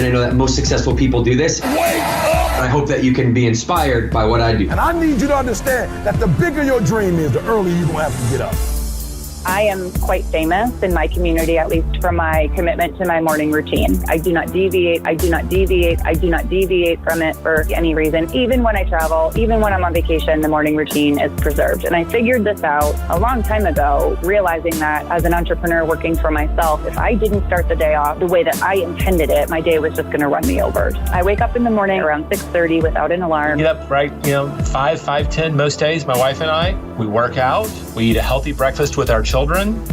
and I know that most successful people do this. Wake up! I hope that you can be inspired by what I do. And I need you to understand that the bigger your dream is, the earlier you're going to have to get up. I am quite famous in my community, at least for my commitment to my morning routine. I do not deviate. I do not deviate. I do not deviate from it for any reason. Even when I travel, even when I'm on vacation, the morning routine is preserved. And I figured this out a long time ago, realizing that as an entrepreneur working for myself, if I didn't start the day off the way that I intended it, my day was just going to run me over. I wake up in the morning around 6:30 without an alarm. Get up right, 5:10 most days. My wife and I, we work out. We eat a healthy breakfast with our children.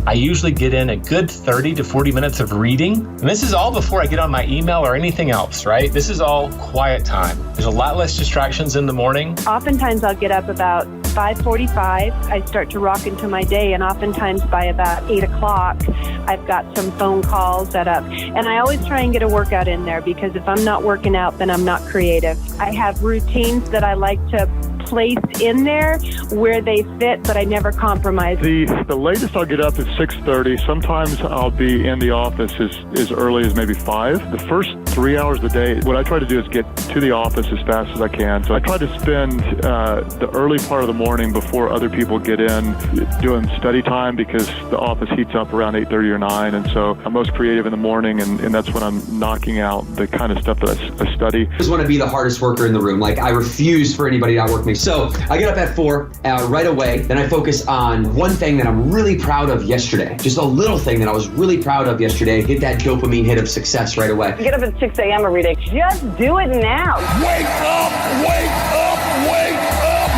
I usually get in a good 30 to 40 minutes of reading. And this is all before I get on my email or anything else, right? This is all quiet time. There's a lot less distractions in the morning. Oftentimes I'll get up about 5:45. I start to rock into my day, and oftentimes by about 8 o'clock, I've got some phone calls set up. And I always try and get a workout in there, because if I'm not working out, then I'm not creative. I have routines that I like to place in there where they fit, but I never compromise. The latest I'll get up is 6:30. Sometimes I'll be in the office as early as maybe 5. The first 3 hours of the day, what I try to do is get to the office as fast as I can. So I try to spend the early part of the morning before other people get in doing study time, because the office heats up around 8:30 or 9. And so I'm most creative in the morning, and that's when I'm knocking out the kind of stuff that I study. I just want to be the hardest worker in the room. Like, I refuse for anybody to outwork me. So I get up at 4 right away. Then I focus on one thing that I'm really proud of yesterday. Just a little thing that I was really proud of yesterday. Get that dopamine hit of success right away. I get up at 6 a.m. every day. Just do it now. Wake up, wake up, wake up,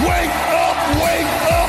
wake up, wake up,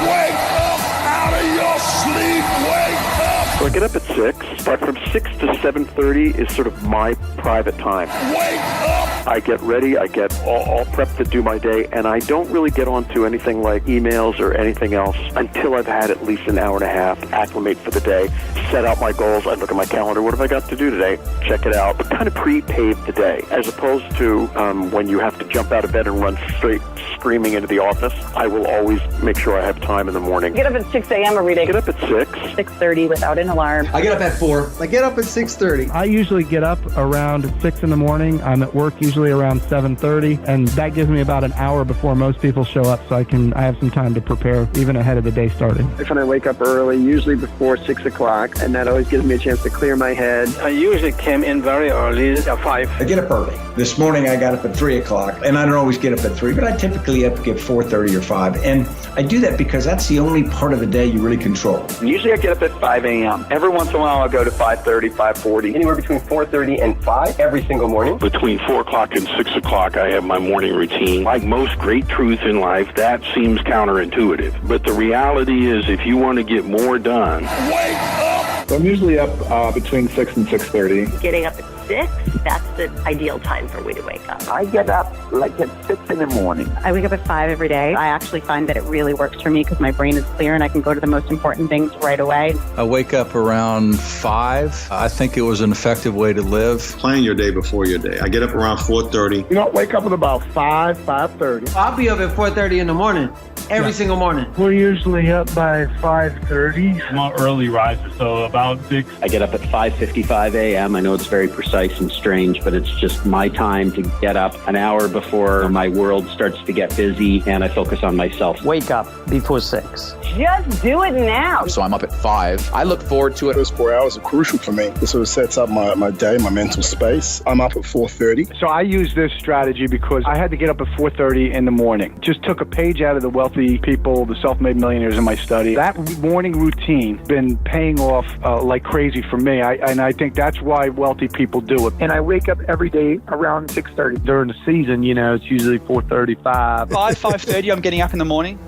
wake up out of your sleep, wake up. So I get up at 6, but from 6 to 7:30 is sort of my private time. Wake up! I get ready, I get all prepped to do my day, and I don't really get onto anything like emails or anything else until I've had at least an hour and a half to acclimate for the day, set out my goals. I look at my calendar, what have I got to do today? Check it out, but kind of pre-pave the day, as opposed to when you have to jump out of bed and run straight screaming into the office. I will always make sure I have time in the morning. Get up at 6 a.m. every day. Get up at 6. 6:30 without an alarm. I get up at 4. I get up at 6:30. I usually get up around 6 in the morning. I'm at work usually around 7:30, and that gives me about an hour before most people show up, so I have some time to prepare even ahead of the day starting. If I wake up early, usually before 6 o'clock, and that always gives me a chance to clear my head. I usually came in very early at 5. I get up early. This morning I got up at 3 o'clock, and I don't always get up at 3, but I typically up at 4:30 or 5. And I do that because that's the only part of the day you really control. Usually I get up at 5 a.m. Every once in a while I'll go to 5:30, 5:40. Anywhere between 4:30 and 5 every single morning. Between 4 o'clock and 6 o'clock, I have my morning routine. Like most great truths in life, that seems counterintuitive. But the reality is, if you want to get more done, wake up! So I'm usually up between 6 and 6:30. Getting up at 6, that's the ideal time for me to wake up. I get up like at 6 in the morning. I wake up at 5 every day. I actually find that it really works for me because my brain is clear and I can go to the most important things right away. I wake up around 5. I think it was an effective way to live. Plan your day before your day. I get up around 4:30. Wake up at about 5:30. I'll be up at 4:30 in the morning. Every single morning. We're usually up by 5:30. I'm an early riser, so about 6. I get up at 5:55 a.m. I know it's very precise and strange, but it's just my time to get up an hour before my world starts to get busy, and I focus on myself. Wake up before 6. Just do it now. So I'm up at 5. I look forward to it. Those 4 hours are crucial for me. This sort of sets up my day, my mental space. I'm up at 4:30. So I use this strategy because I had to get up at 4:30 in the morning. Just took a page out of the wealthy people, the self-made millionaires in my study. That morning routine been paying off like crazy for me. I think that's why wealthy people do it. And I wake up every day around 6:30. During the season, it's usually 4:35. 5:30, I'm getting up in the morning.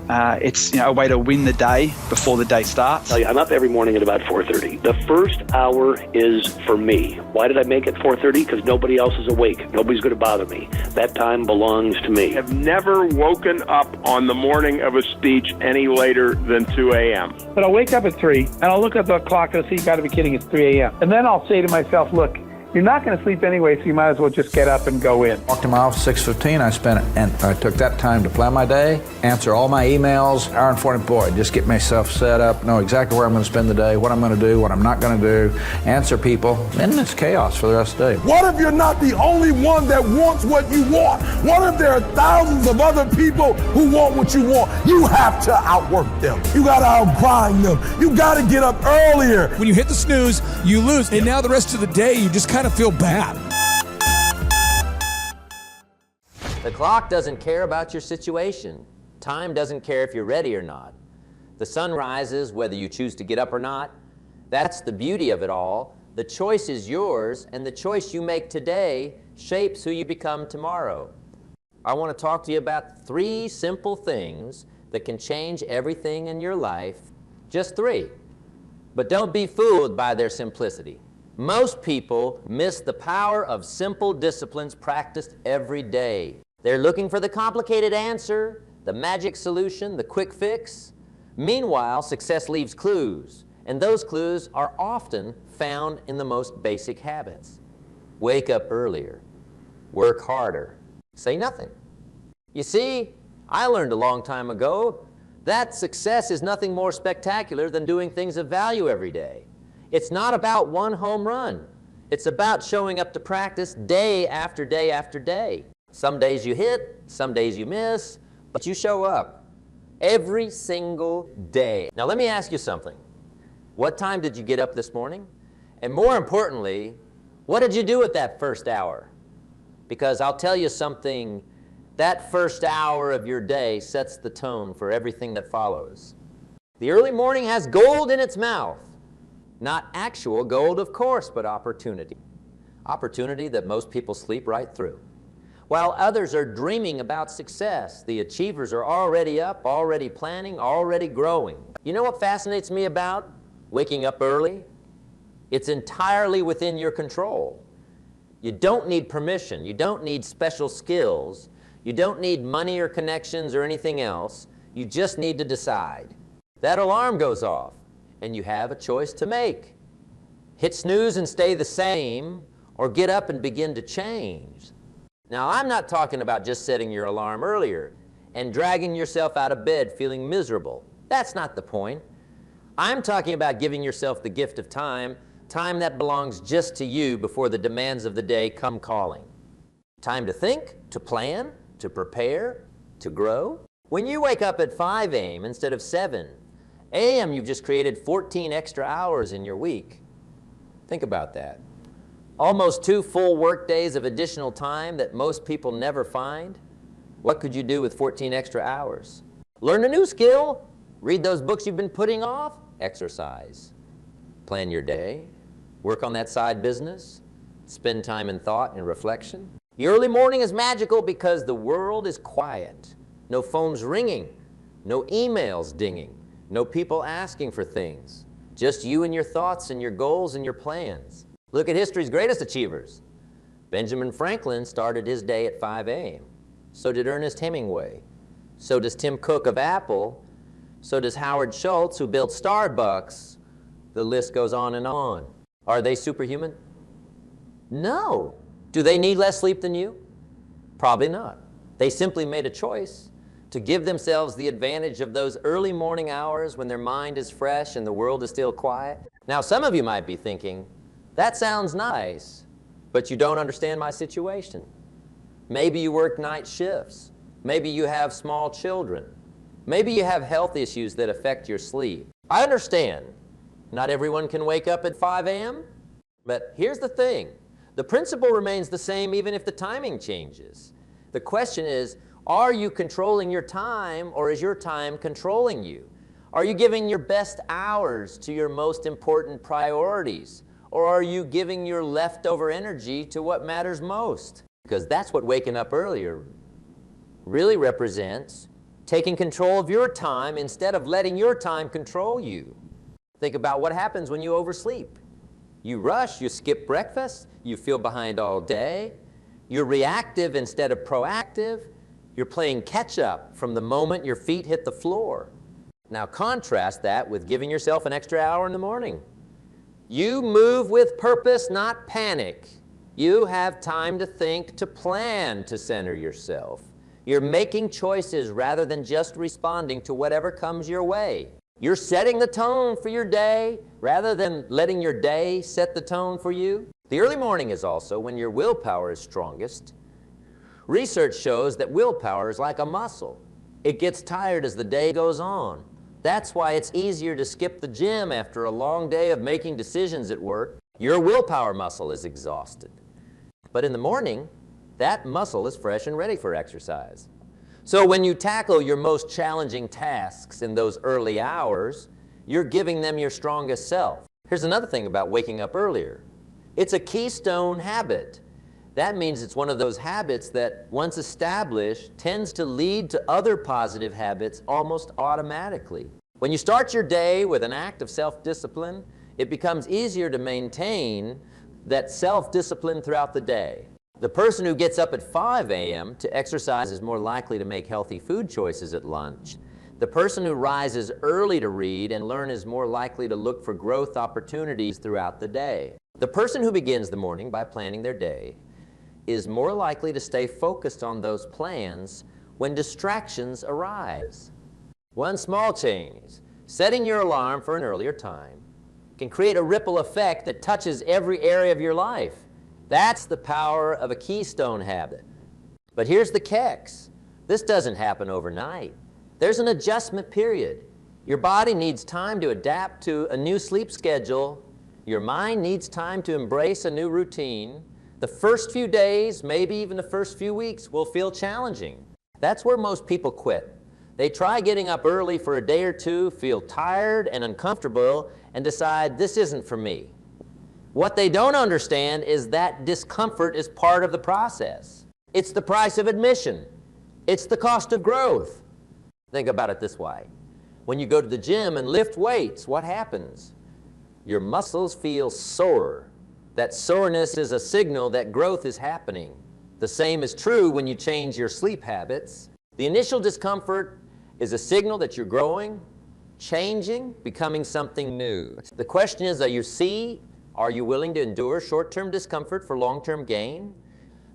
It's a way to win the day before the day starts. I'm up every morning at about 4:30. The first hour is for me. Why did I make it 4:30? Because nobody else is awake. Nobody's going to bother me. That time belongs to me. I've never woken up on the morning of a speech any later than 2 a.m. But I'll wake up at 3, and I'll look at the clock and I'll say, you got to be kidding, it's 3 a.m. And then I'll say to myself, look, You're not going to sleep anyway, so you might as well just get up and go in. Walked to my office 6:15. I took that time to plan my day, answer all my emails, hour and 40. Boy, just get myself set up, know exactly where I'm going to spend the day, what I'm going to do, what I'm not going to do, answer people, and it's chaos for the rest of the day. What if you're not the only one that wants what you want? What if there are thousands of other people who want what you want? You have to outwork them. You got to outgrind them. You got to get up earlier. When you hit the snooze, you lose. And now the rest of the day, you just kind of feel bad. The clock doesn't care about your situation. Time doesn't care if you're ready or not. The sun rises whether you choose to get up or not. That's the beauty of it all. The choice is yours, and the choice you make today shapes who you become tomorrow. I want to talk to you about 3 simple things that can change everything in your life. Just 3. But don't be fooled by their simplicity. Most people miss the power of simple disciplines practiced every day. They're looking for the complicated answer, the magic solution, the quick fix. Meanwhile, success leaves clues, and those clues are often found in the most basic habits. Wake up earlier, work harder, say nothing. You see, I learned a long time ago that success is nothing more spectacular than doing things of value every day. It's not about one home run. It's about showing up to practice day after day after day. Some days you hit, some days you miss, but you show up every single day. Now let me ask you something. What time did you get up this morning? And more importantly, what did you do with that first hour? Because I'll tell you something, that first hour of your day sets the tone for everything that follows. The early morning has gold in its mouth. Not actual gold, of course, but opportunity. Opportunity that most people sleep right through. While others are dreaming about success, the achievers are already up, already planning, already growing. You know what fascinates me about waking up early? It's entirely within your control. You don't need permission. You don't need special skills. You don't need money or connections or anything else. You just need to decide. That alarm goes off, and you have a choice to make. Hit snooze and stay the same, or get up and begin to change. Now, I'm not talking about just setting your alarm earlier and dragging yourself out of bed feeling miserable. That's not the point. I'm talking about giving yourself the gift of time, time that belongs just to you before the demands of the day come calling. Time to think, to plan, to prepare, to grow. When you wake up at 5 a.m. instead of 7 a.m., you've just created 14 extra hours in your week. Think about that. Almost 2 full work days of additional time that most people never find. What could you do with 14 extra hours? Learn a new skill, read those books you've been putting off, exercise, plan your day, work on that side business, spend time in thought and reflection. The early morning is magical because the world is quiet. No phones ringing, no emails dinging, no people asking for things. Just you and your thoughts and your goals and your plans. Look at history's greatest achievers. Benjamin Franklin started his day at 5 a.m. So did Ernest Hemingway. So does Tim Cook of Apple. So does Howard Schultz, who built Starbucks. The list goes on and on. Are they superhuman? No. Do they need less sleep than you? Probably not. They simply made a choice to give themselves the advantage of those early morning hours when their mind is fresh and the world is still quiet. Now, some of you might be thinking, that sounds nice, but you don't understand my situation. Maybe you work night shifts. Maybe you have small children. Maybe you have health issues that affect your sleep. I understand. Not everyone can wake up at 5 a.m., but here's the thing. The principle remains the same even if the timing changes. The question is, are you controlling your time, or is your time controlling you? Are you giving your best hours to your most important priorities? Or are you giving your leftover energy to what matters most? Because that's what waking up earlier really represents, taking control of your time instead of letting your time control you. Think about what happens when you oversleep. You rush, you skip breakfast, you feel behind all day, you're reactive instead of proactive, you're playing catch up from the moment your feet hit the floor. Now contrast that with giving yourself an extra hour in the morning. You move with purpose, not panic. You have time to think, to plan, to center yourself. You're making choices rather than just responding to whatever comes your way. You're setting the tone for your day rather than letting your day set the tone for you. The early morning is also when your willpower is strongest. Research shows that willpower is like a muscle. It gets tired as the day goes on. That's why it's easier to skip the gym after a long day of making decisions at work. Your willpower muscle is exhausted. But in the morning, that muscle is fresh and ready for exercise. So when you tackle your most challenging tasks in those early hours, you're giving them your strongest self. Here's another thing about waking up earlier. It's a keystone habit. That means it's one of those habits that, once established, tends to lead to other positive habits almost automatically. When you start your day with an act of self-discipline, it becomes easier to maintain that self-discipline throughout the day. The person who gets up at 5 a.m. to exercise is more likely to make healthy food choices at lunch. The person who rises early to read and learn is more likely to look for growth opportunities throughout the day. The person who begins the morning by planning their day is more likely to stay focused on those plans when distractions arise. One small change, setting your alarm for an earlier time, can create a ripple effect that touches every area of your life. That's the power of a keystone habit. But here's the catch. This doesn't happen overnight. There's an adjustment period. Your body needs time to adapt to a new sleep schedule. Your mind needs time to embrace a new routine. The first few days, maybe even the first few weeks, will feel challenging. That's where most people quit. They try getting up early for a day or two, feel tired and uncomfortable, and decide this isn't for me. What they don't understand is that discomfort is part of the process. It's the price of admission. It's the cost of growth. Think about it this way. When you go to the gym and lift weights, what happens? Your muscles feel sore. That soreness is a signal that growth is happening. The same is true when you change your sleep habits. The initial discomfort is a signal that you're growing, changing, becoming something new. The question is, are you willing to endure short-term discomfort for long-term gain?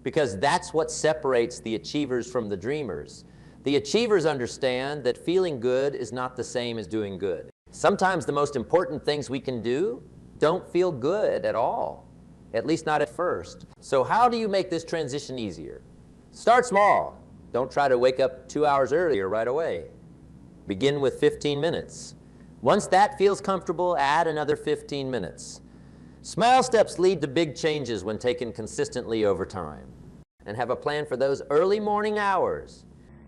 Because that's what separates the achievers from the dreamers. The achievers understand that feeling good is not the same as doing good. Sometimes the most important things we can do don't feel good at all, at least not at first. So how do you make this transition easier? Start small. Don't try to wake up 2 hours earlier right away. Begin with 15 minutes. Once that feels comfortable, add another 15 minutes. Small steps lead to big changes when taken consistently over time. And have a plan for those early morning hours.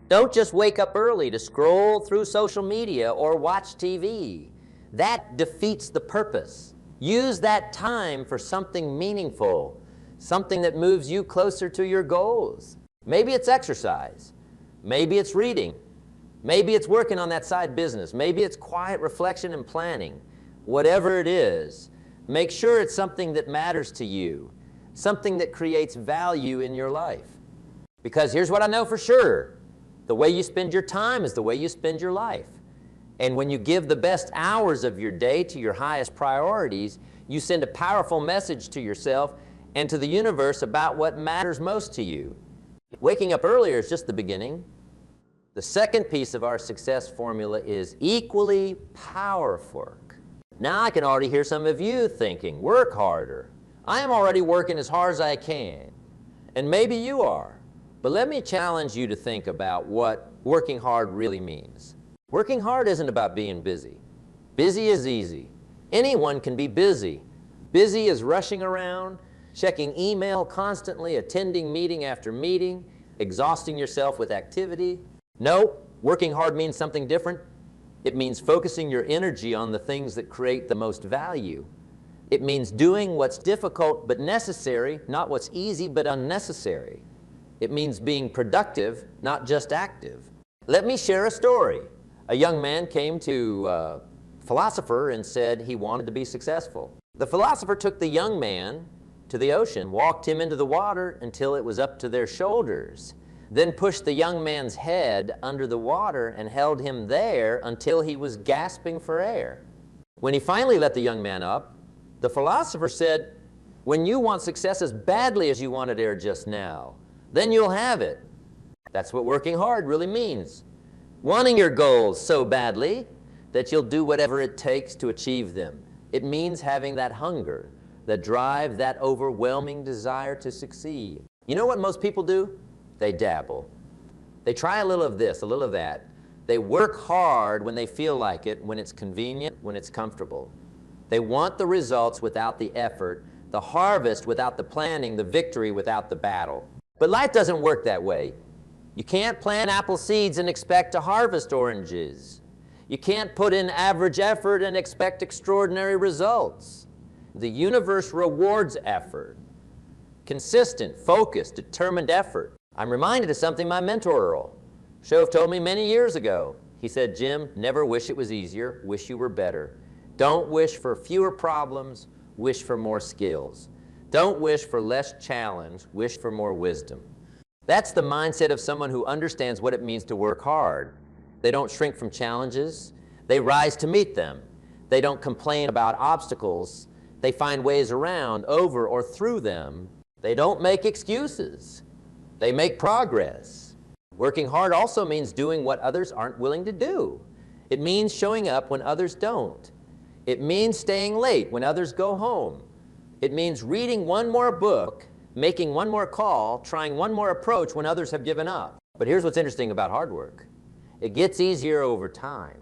Don't just wake up early to scroll through social media or watch TV. That defeats the purpose. Use that time for something meaningful, something that moves you closer to your goals. Maybe it's exercise. Maybe it's reading. Maybe it's working on that side business. Maybe it's quiet reflection and planning. Whatever it is, make sure it's something that matters to you, something that creates value in your life. Because here's what I know for sure. The way you spend your time is the way you spend your life. And when you give the best hours of your day to your highest priorities, you send a powerful message to yourself and to the universe about what matters most to you. Waking up earlier is just the beginning. The second piece of our success formula is equally powerful. Now I can already hear some of you thinking, work harder. I am already working as hard as I can. And maybe you are. But let me challenge you to think about what working hard really means. Working hard isn't about being busy. Busy is easy. Anyone can be busy. Busy is rushing around, checking email constantly, attending meeting after meeting, exhausting yourself with activity. No, working hard means something different. It means focusing your energy on the things that create the most value. It means doing what's difficult but necessary, not what's easy but unnecessary. It means being productive, not just active. Let me share a story. A young man came to a philosopher and said he wanted to be successful. The philosopher took the young man to the ocean, walked him into the water until it was up to their shoulders, then pushed the young man's head under the water and held him there until he was gasping for air. When he finally let the young man up, the philosopher said, When you want success as badly as you wanted air just now, then you'll have it. That's what working hard really means. Wanting your goals so badly that you'll do whatever it takes to achieve them. It means having that hunger, that drive, that overwhelming desire to succeed. You know what most people do? They dabble. They try a little of this, a little of that. They work hard when they feel like it, when it's convenient, when it's comfortable. They want the results without the effort, the harvest without the planning, the victory without the battle. But life doesn't work that way. You can't plant apple seeds and expect to harvest oranges. You can't put in average effort and expect extraordinary results. The universe rewards effort. Consistent, focused, determined effort. I'm reminded of something my mentor, Earl Shove, told me many years ago. He said, Jim, never wish it was easier, wish you were better. Don't wish for fewer problems, wish for more skills. Don't wish for less challenge, wish for more wisdom. That's the mindset of someone who understands what it means to work hard. They don't shrink from challenges. They rise to meet them. They don't complain about obstacles. They find ways around, over, or through them. They don't make excuses. They make progress. Working hard also means doing what others aren't willing to do. It means showing up when others don't. It means staying late when others go home. It means reading one more book, making one more call, trying one more approach when others have given up. But here's what's interesting about hard work. It gets easier over time.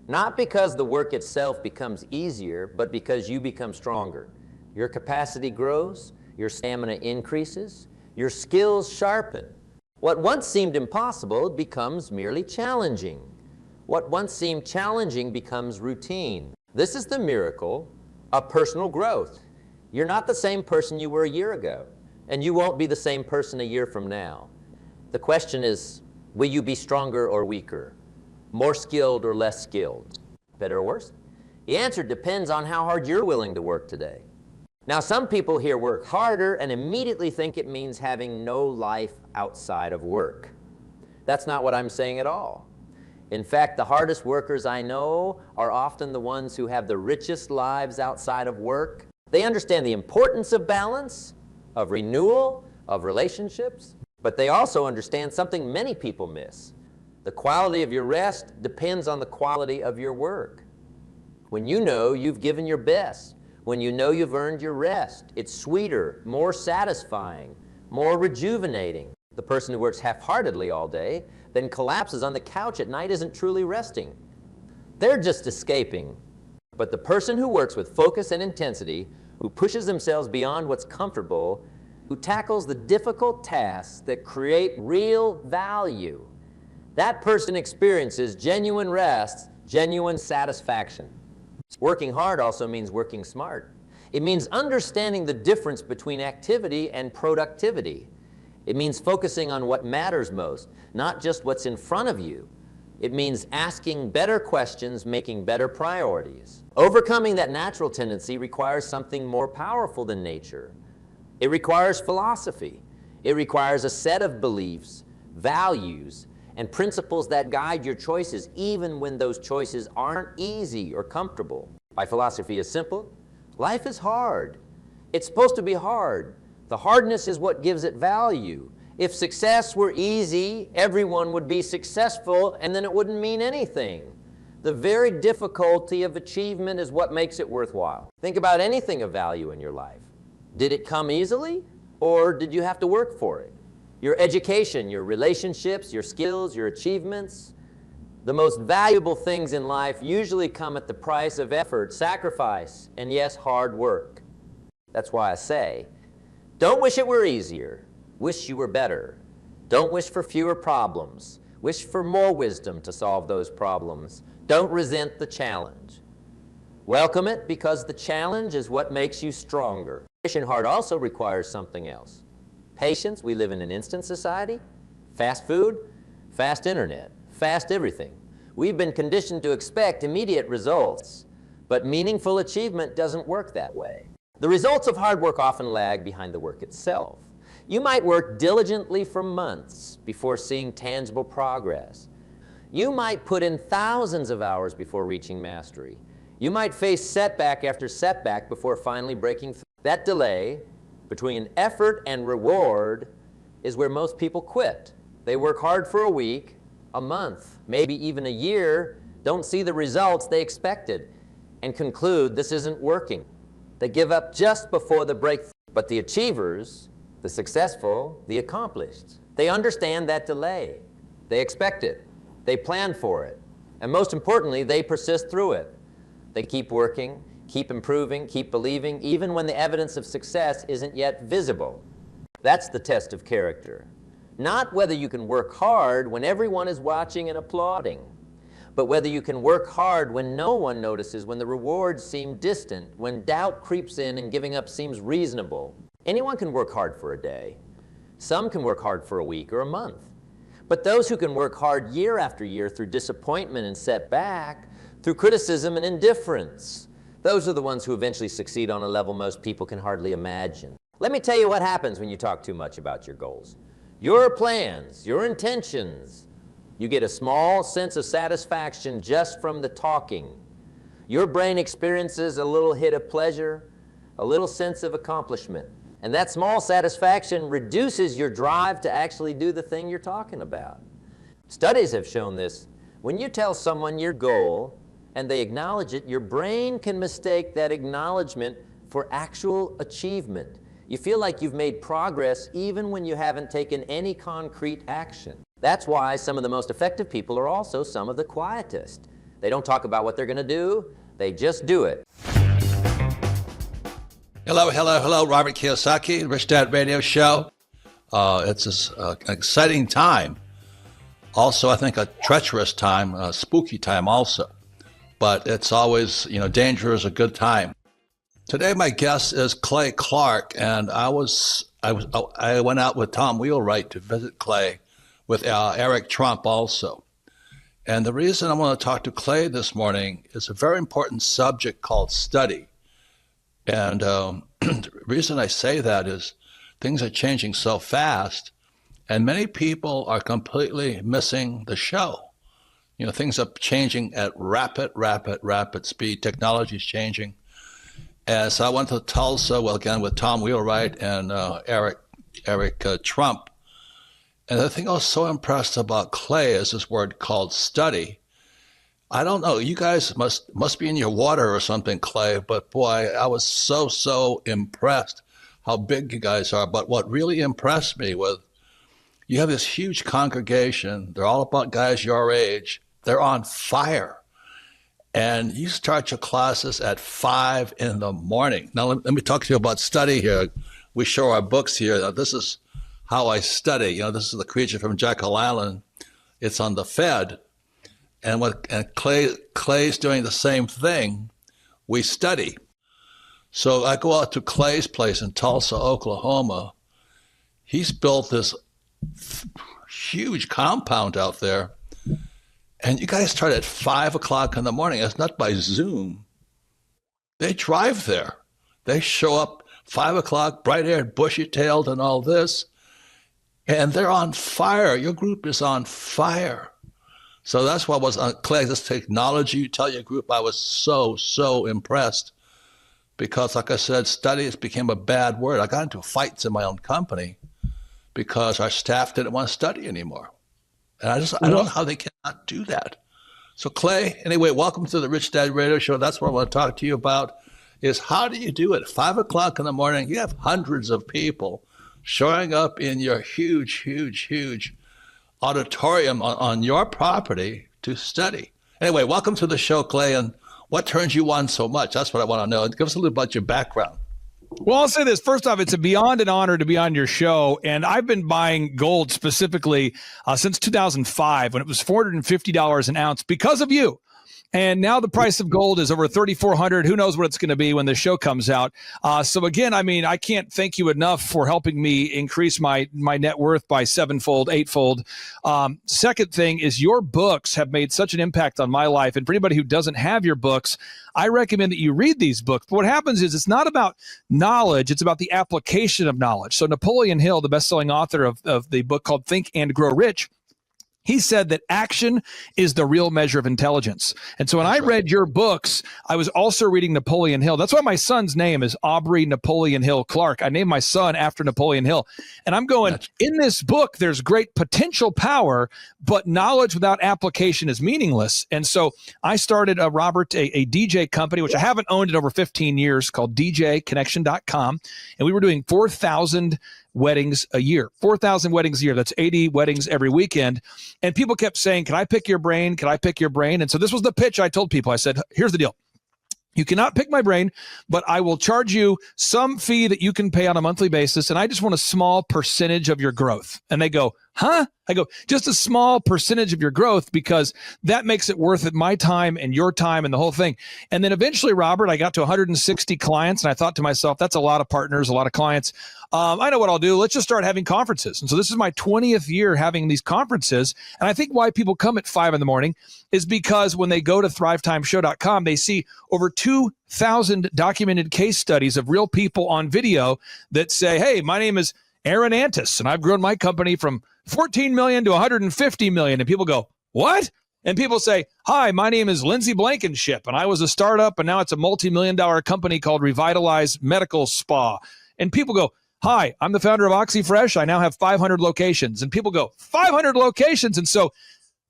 Not because the work itself becomes easier, but because you become stronger. Your capacity grows, your stamina increases, your skills sharpen. What once seemed impossible becomes merely challenging. What once seemed challenging becomes routine. This is the miracle of personal growth. You're not the same person you were a year ago, and you won't be the same person a year from now. The question is, will you be stronger or weaker? More skilled or less skilled? Better or worse? The answer depends on how hard you're willing to work today. Now, some people here work harder and immediately think it means having no life outside of work. That's not what I'm saying at all. In fact, the hardest workers I know are often the ones who have the richest lives outside of work. They understand the importance of balance, of renewal, of relationships, but they also understand something many people miss. The quality of your rest depends on the quality of your work. When you know you've given your best, when you know you've earned your rest, it's sweeter, more satisfying, more rejuvenating. The person who works half-heartedly all day, then collapses on the couch at night, isn't truly resting. They're just escaping. But the person who works with focus and intensity, who pushes themselves beyond what's comfortable, who tackles the difficult tasks that create real value, that person experiences genuine rest, genuine satisfaction. Working hard also means working smart. It means understanding the difference between activity and productivity. It means focusing on what matters most, not just what's in front of you. It means asking better questions, making better priorities. Overcoming that natural tendency requires something more powerful than nature. It requires philosophy. It requires a set of beliefs, values, and principles that guide your choices, even when those choices aren't easy or comfortable. My philosophy is simple. Life is hard. It's supposed to be hard. The hardness is what gives it value. If success were easy, everyone would be successful, and then it wouldn't mean anything. The very difficulty of achievement is what makes it worthwhile. Think about anything of value in your life. Did it come easily, or did you have to work for it? Your education, your relationships, your skills, your achievements. The most valuable things in life usually come at the price of effort, sacrifice, and yes, hard work. That's why I say, don't wish it were easier. Wish you were better. Don't wish for fewer problems. Wish for more wisdom to solve those problems. Don't resent the challenge. Welcome it, because the challenge is what makes you stronger. Wishing hard also requires something else. Patience. We live in an instant society. Fast food, fast internet, fast everything. We've been conditioned to expect immediate results, but meaningful achievement doesn't work that way. The results of hard work often lag behind the work itself. You might work diligently for months before seeing tangible progress. You might put in thousands of hours before reaching mastery. You might face setback after setback before finally breaking through. That delay between effort and reward is where most people quit. They work hard for a week, a month, maybe even a year, don't see the results they expected, and conclude this isn't working. They give up just before the breakthrough. But the achievers, the successful, the accomplished, they understand that delay. They expect it. They plan for it. And most importantly, they persist through it. They keep working, keep improving, keep believing, even when the evidence of success isn't yet visible. That's the test of character. Not whether you can work hard when everyone is watching and applauding, but whether you can work hard when no one notices, when the rewards seem distant, when doubt creeps in and giving up seems reasonable. Anyone can work hard for a day. Some can work hard for a week or a month. But those who can work hard year after year through disappointment and setback, through criticism and indifference, those are the ones who eventually succeed on a level most people can hardly imagine. Let me tell you what happens when you talk too much about your goals. Your plans, your intentions, you get a small sense of satisfaction just from the talking. Your brain experiences a little hit of pleasure, a little sense of accomplishment. And that small satisfaction reduces your drive to actually do the thing you're talking about. Studies have shown this. When you tell someone your goal and they acknowledge it, your brain can mistake that acknowledgement for actual achievement. You feel like you've made progress even when you haven't taken any concrete action. That's why some of the most effective people are also some of the quietest. They don't talk about what they're going to do, they just do it. Hello. Robert Kiyosaki, Rich Dad Radio Show. It's an exciting time. Also, I think a treacherous time, a spooky time also. But it's always, danger is a good time. Today, my guest is Clay Clark, and I went out with Tom Wheelwright to visit Clay with Eric Trump also. And the reason I want to talk to Clay this morning is a very important subject called study. And the reason I say that is things are changing so fast, and many people are completely missing the show. Things are changing at rapid speed. Technology is changing. And so I went to Tulsa, again, with Tom Wheelwright and Eric Trump. And the thing I was so impressed about Clay is this word called study. I don't know, you guys must be in your water or something, Clay, but boy, I was so impressed how big you guys are. But what really impressed me was you have this huge congregation. They're all about guys your age. They're on fire. And you start your classes at 5 in the morning. Now, let me talk to you about study here. We show our books here. Now, this is how I study. This is the creature from Jekyll Island. It's on the Fed. And Clay's doing the same thing. We study. So I go out to Clay's place in Tulsa, Oklahoma. He's built this huge compound out there. And you guys start at 5 o'clock in the morning. It's not by Zoom. They drive there. They show up 5 o'clock, bright-haired, bushy-tailed, and all this. And they're on fire. Your group is on fire. So that's why I was on Clay, this technology you tell your group. I was so impressed. Because, like I said, studies became a bad word. I got into fights in my own company because our staff didn't want to study anymore. And I don't know how they cannot do that. So Clay, anyway, welcome to the Rich Dad Radio Show. That's what I want to talk to you about is how do you do it? 5 o'clock in the morning, you have hundreds of people showing up in your huge auditorium on your property to study. Anyway, welcome to the show, Clay. And what turns you on so much? That's what I want to know. Give us a little about your background. Well, I'll say this. First off, it's beyond an honor to be on your show. And I've been buying gold specifically since 2005 when it was $450 an ounce because of you. And now the price of gold is over $3,400. Who knows what it's going to be when the show comes out. So again, I can't thank you enough for helping me increase my net worth by 7-fold, 8-fold. Second thing is your books have made such an impact on my life. And for anybody who doesn't have your books, I recommend that you read these books. But what happens is it's not about knowledge. It's about the application of knowledge. So Napoleon Hill, the best-selling author of the book called Think and Grow Rich, He said that action is the real measure of intelligence. And so when I read your books, I was also reading Napoleon Hill. That's why my son's name is Aubrey Napoleon Hill Clark. I named my son after Napoleon Hill. And I'm going, in this book, there's great potential power, but knowledge without application is meaningless. And so I started, Robert, a DJ company, which I haven't owned in over 15 years, called DJconnection.com. And we were doing 4,000 weddings a year, 4,000 weddings a year. That's 80 weddings every weekend. And people kept saying, can I pick your brain? Can I pick your brain? And so this was the pitch I told people. I said, here's the deal. You cannot pick my brain, but I will charge you some fee that you can pay on a monthly basis. And I just want a small percentage of your growth. And they go, huh? I go, just a small percentage of your growth, because that makes it worth it, my time and your time and the whole thing. And then eventually, Robert, I got to 160 clients, and I thought to myself, that's a lot of partners, a lot of clients. I know what I'll do. Let's just start having conferences. And so this is my 20th year having these conferences. And I think why people come at 5 a.m. is because when they go to thrivetimeshow.com, they see over 2,000 documented case studies of real people on video that say, hey, my name is Aaron Antis, and I've grown my company from 14 million to 150 million. And people go, what? And people say, hi, my name is Lindsay Blankenship, and I was a startup, and now it's a multi-million-dollar company called Revitalize Medical Spa. And people go, hi, I'm the founder of OxyFresh. I now have 500 locations. And people go, 500 locations? And so,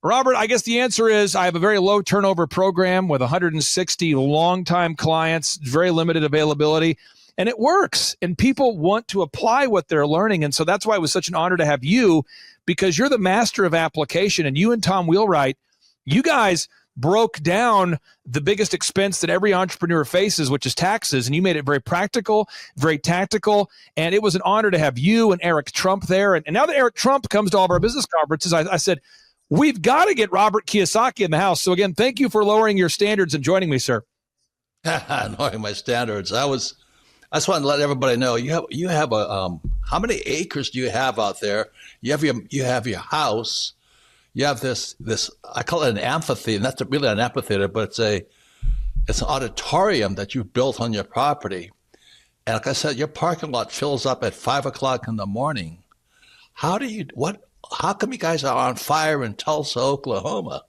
Robert, I guess the answer is I have a very low turnover program with 160 longtime clients, very limited availability. And it works, and people want to apply what they're learning. And so that's why it was such an honor to have you, because you're the master of application. And you and Tom Wheelwright, you guys broke down the biggest expense that every entrepreneur faces, which is taxes. And you made it very practical, very tactical. And it was an honor to have you and Eric Trump there. And now that Eric Trump comes to all of our business conferences, I said, we've got to get Robert Kiyosaki in the house. So again, thank you for lowering your standards and joining me, sir. Lowering my standards. I just want to let everybody know you have a how many acres do you have out there? You have your house. You have this I call it an amphitheater. Not really an amphitheater, but it's an auditorium that you built on your property. And like I said, your parking lot fills up at 5 o'clock in the morning. How come you guys are on fire in Tulsa, Oklahoma?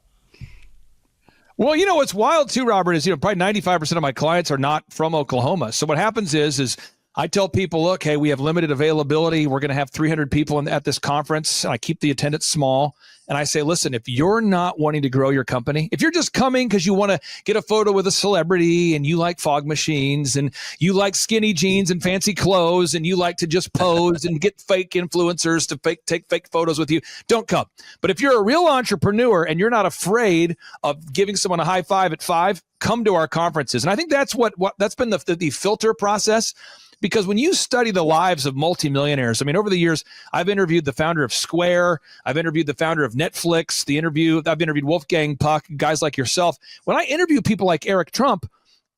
Well, what's wild too, Robert, is probably 95% of my clients are not from Oklahoma. So what happens is I tell people, look, hey, we have limited availability. We're going to have 300 people at this conference. And I keep the attendance small. And I say, listen, if you're not wanting to grow your company, if you're just coming because you want to get a photo with a celebrity and you like fog machines and you like skinny jeans and fancy clothes and you like to just pose and get fake influencers to take fake photos with you, don't come. But if you're a real entrepreneur and you're not afraid of giving someone a high five at 5, come to our conferences. And I think that's what that's been the filter process. Because when you study the lives of multimillionaires, I mean, over the years, I've interviewed the founder of Square, I've interviewed the founder of Netflix, I've interviewed Wolfgang Puck, guys like yourself. When I interview people like Eric Trump,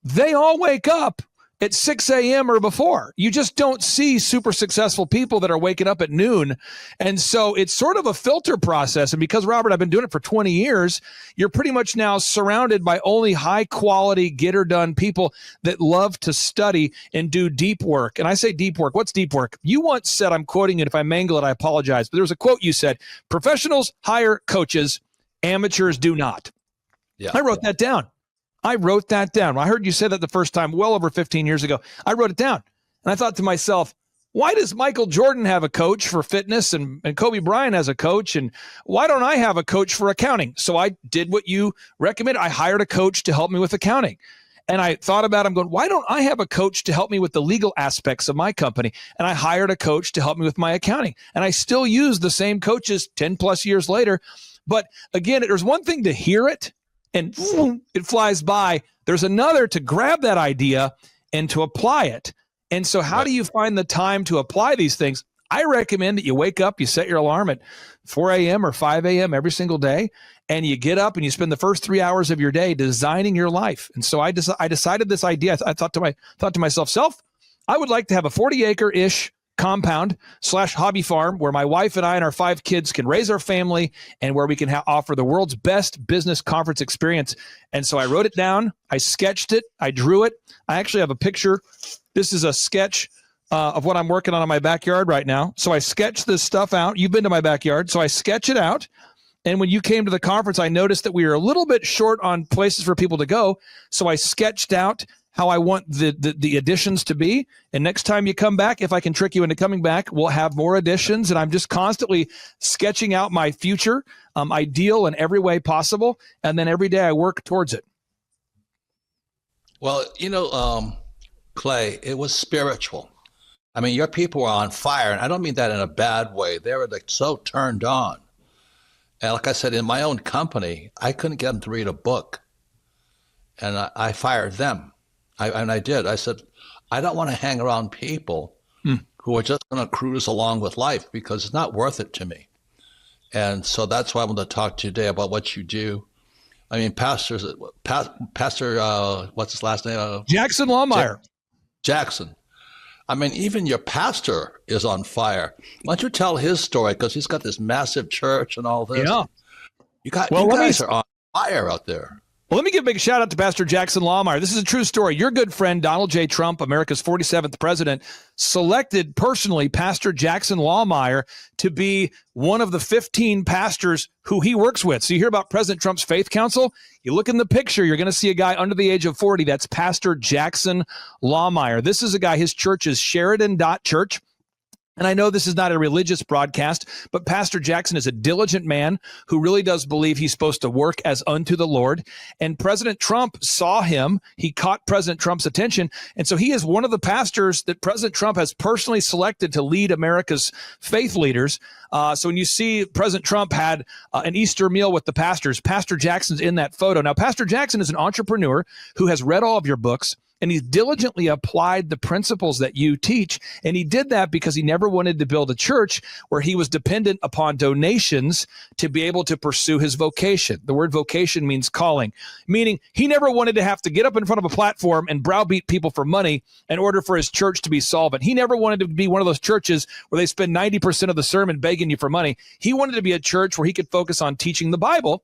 they all wake up at 6 a.m. or before. You just don't see super successful people that are waking up at noon. And so it's sort of a filter process. And because, Robert, I've been doing it for 20 years, you're pretty much now surrounded by only high quality, get her done people that love to study and do deep work. And I say deep work. What's deep work? You once said, I'm quoting it. If I mangle it, I apologize. But there was a quote you said, professionals hire coaches, amateurs do not. Yeah. I wrote that down. I heard you say that the first time, well over 15 years ago. I wrote it down. And I thought to myself, why does Michael Jordan have a coach for fitness and Kobe Bryant has a coach? And why don't I have a coach for accounting? So I did what you recommended. I hired a coach to help me with accounting. And I thought about it. I'm going, why don't I have a coach to help me with the legal aspects of my company? And I hired a coach to help me with my accounting. And I still use the same coaches 10 plus years later. But again, there's one thing to hear it, and it flies by. There's another to grab that idea and to apply it. And so how do you find the time to apply these things? I recommend that you wake up, you set your alarm at 4 a.m. or 5 a.m. every single day, and you get up and you spend the first 3 hours of your day designing your life. And so I decided this idea. I thought to myself, I would like to have a 40-acre-ish compound / hobby farm where my wife and I and our 5 kids can raise our family and where we can offer the world's best business conference experience. And so I wrote it down. I sketched it. I drew it. I actually have a picture. This is a sketch of what I'm working on in my backyard right now. So I sketched this stuff out. You've been to my backyard. So I sketch it out. And when you came to the conference, I noticed that we were a little bit short on places for people to go. So I sketched out how I want the additions to be. And next time you come back, if I can trick you into coming back, we'll have more additions. And I'm just constantly sketching out my future, ideal in every way possible. And then every day I work towards it. Well, Clay, it was spiritual. I mean, your people were on fire, and I don't mean that in a bad way. They were like so turned on. And like I said, in my own company, I couldn't get them to read a book. And I fired them. I did. I said, I don't want to hang around people who are just going to cruise along with life because it's not worth it to me. And so that's why I want to talk to you today about what you do. I mean, Pastor, what's his last name? Jackson Lawmeyer. Jackson. I mean, even your pastor is on fire. Why don't you tell his story? Because he's got this massive church and all this. Yeah. You guys are on fire out there. Well, let me give a big shout out to Pastor Jackson Lawmeyer. This is a true story. Your good friend, Donald J. Trump, America's 47th president, selected personally Pastor Jackson Lawmeyer to be one of the 15 pastors who he works with. So you hear about President Trump's Faith Council. You look in the picture, you're going to see a guy under the age of 40. That's Pastor Jackson Lawmeyer. This is a guy, his church is Sheridan.Church. And I know this is not a religious broadcast, but Pastor Jackson is a diligent man who really does believe he's supposed to work as unto the Lord. And President Trump saw him. He caught President Trump's attention. And so he is one of the pastors that President Trump has personally selected to lead America's faith leaders. So when you see President Trump had an Easter meal with the pastors, Pastor Jackson's in that photo. Now, Pastor Jackson is an entrepreneur who has read all of your books. And he's diligently applied the principles that you teach. And he did that because he never wanted to build a church where he was dependent upon donations to be able to pursue his vocation. The word vocation means calling, meaning he never wanted to have to get up in front of a platform and browbeat people for money in order for his church to be solvent. He never wanted to be one of those churches where they spend 90% of the sermon begging you for money. He wanted to be a church where he could focus on teaching the Bible.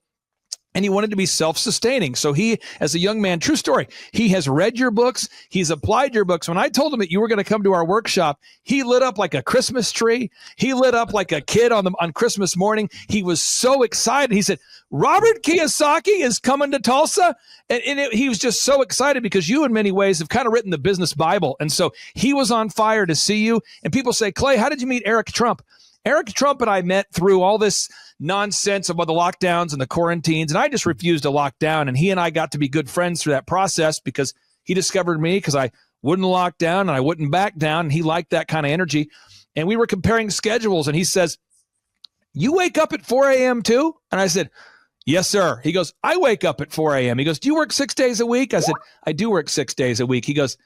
And he wanted to be self-sustaining. So he, as a young man, true story, he has read your books. He's applied your books. When I told him that you were going to come to our workshop, he lit up like a Christmas tree. He lit up like a kid on Christmas morning. He was so excited. He said, Robert Kiyosaki is coming to Tulsa. And he was just so excited because you, in many ways, have kind of written the business Bible. And so he was on fire to see you. And people say, Clay, how did you meet Eric Trump? Eric Trump and I met through all this nonsense about the lockdowns and the quarantines, and I just refused to lock down. And he and I got to be good friends through that process because he discovered me because I wouldn't lock down and I wouldn't back down, and he liked that kind of energy. And we were comparing schedules, and he says, you wake up at 4 a.m. too? And I said, yes, sir. He goes, I wake up at 4 a.m. He goes, do you work 6 days a week? I said, I do work 6 days a week. He goes,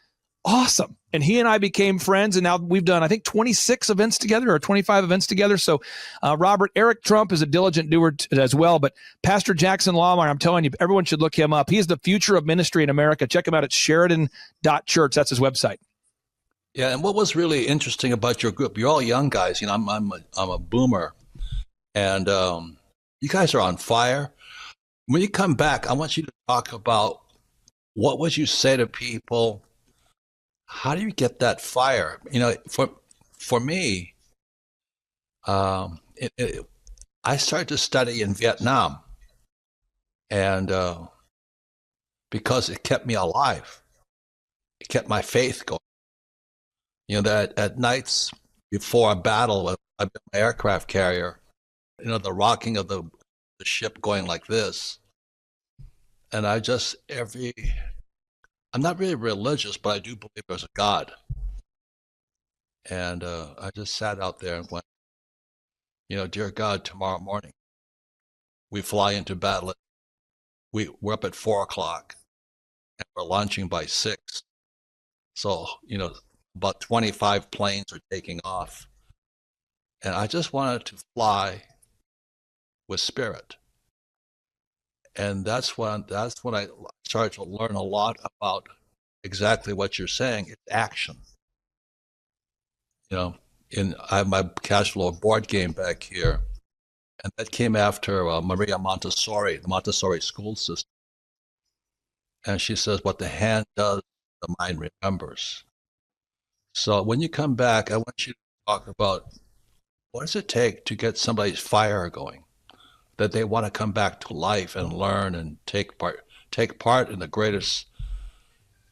awesome. And he and I became friends, and now we've done, I think, 26 events together or 25 events together. So, Robert, Eric Trump is a diligent doer as well, but Pastor Jackson Lawmeyer, I'm telling you, everyone should look him up. He's the future of ministry in America. Check him out at Sheridan.Church. That's his website. Yeah, and what was really interesting about your group, you're all young guys. You know, I'm a boomer, and you guys are on fire. When you come back, I want you to talk about what would you say to people. How do you get that fire? You know, for me, I started to study in Vietnam, and because it kept me alive, it kept my faith going. You know, that at nights before a battle, I've been my aircraft carrier. You know, the rocking of the ship going like this, and I'm not really religious, but I do believe there's a God. And I just sat out there and went, you know, dear God, tomorrow morning, we fly into battle. We're up at 4 o'clock, and we're launching by 6. So, you know, about 25 planes are taking off. And I just wanted to fly with spirit. And that's when I started to learn a lot about exactly what you're saying. It's action. You know, I have my cash flow board game back here, and that came after Maria Montessori, the Montessori school system. And she says, what the hand does, the mind remembers. So when you come back, I want you to talk about what does it take to get somebody's fire going, that they want to come back to life and learn and take part in the greatest.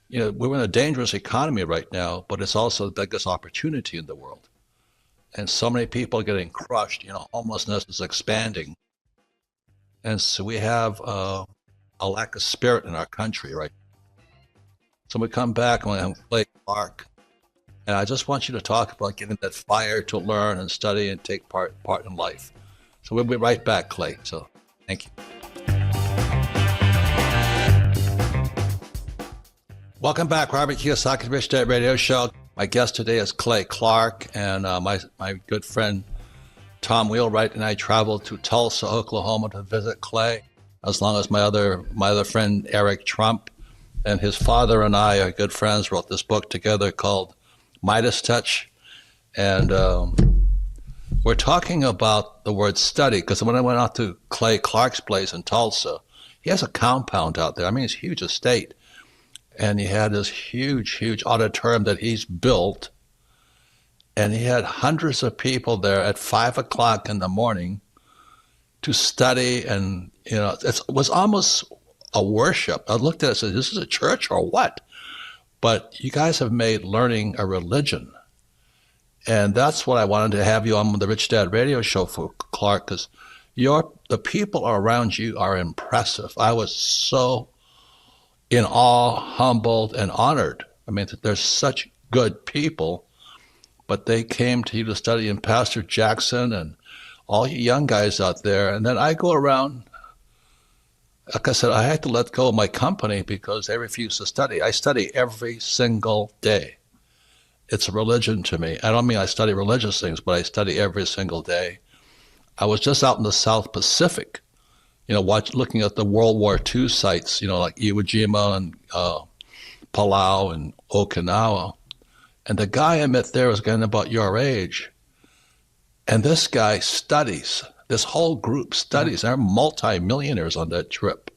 We're in a dangerous economy right now, but it's also the biggest opportunity in the world. And so many people are getting crushed. Homelessness is expanding. And so we have a lack of spirit in our country, right? So we come back and I'm Clay Clark. And I just want you to talk about getting that fire to learn and study and take part in life. So we'll be right back, Clay. So thank you. Welcome back, Robert Kiyosaki's Rich Dad Radio Show. My guest today is Clay Clark, and my good friend Tom Wheelwright and I traveled to Tulsa, Oklahoma to visit Clay, as long as my other friend Eric Trump and his father and I are good friends, wrote this book together called Midas Touch. And we're talking about the word study, because when I went out to Clay Clark's place in Tulsa, he has a compound out there. I mean, it's a huge estate. And he had this huge auditorium that he's built. And he had hundreds of people there at 5 o'clock in the morning to study. And, it was almost a worship. I looked at it and said, this is a church or what? But you guys have made learning a religion. And that's what I wanted to have you on the Rich Dad Radio Show for, Clark, because the people around you are impressive. I was so in awe, humbled, and honored. I mean, there's such good people, but they came to you to study, and Pastor Jackson and all you young guys out there. And then I go around, like I said, I had to let go of my company because they refuse to study. I study every single day. It's a religion to me. I don't mean I study religious things, but I study every single day. I was just out in the South Pacific, looking at the World War II sites, like Iwo Jima and Palau and Okinawa. And the guy I met there was getting about your age. And this guy studies. This whole group studies. They're multi-millionaires on that trip.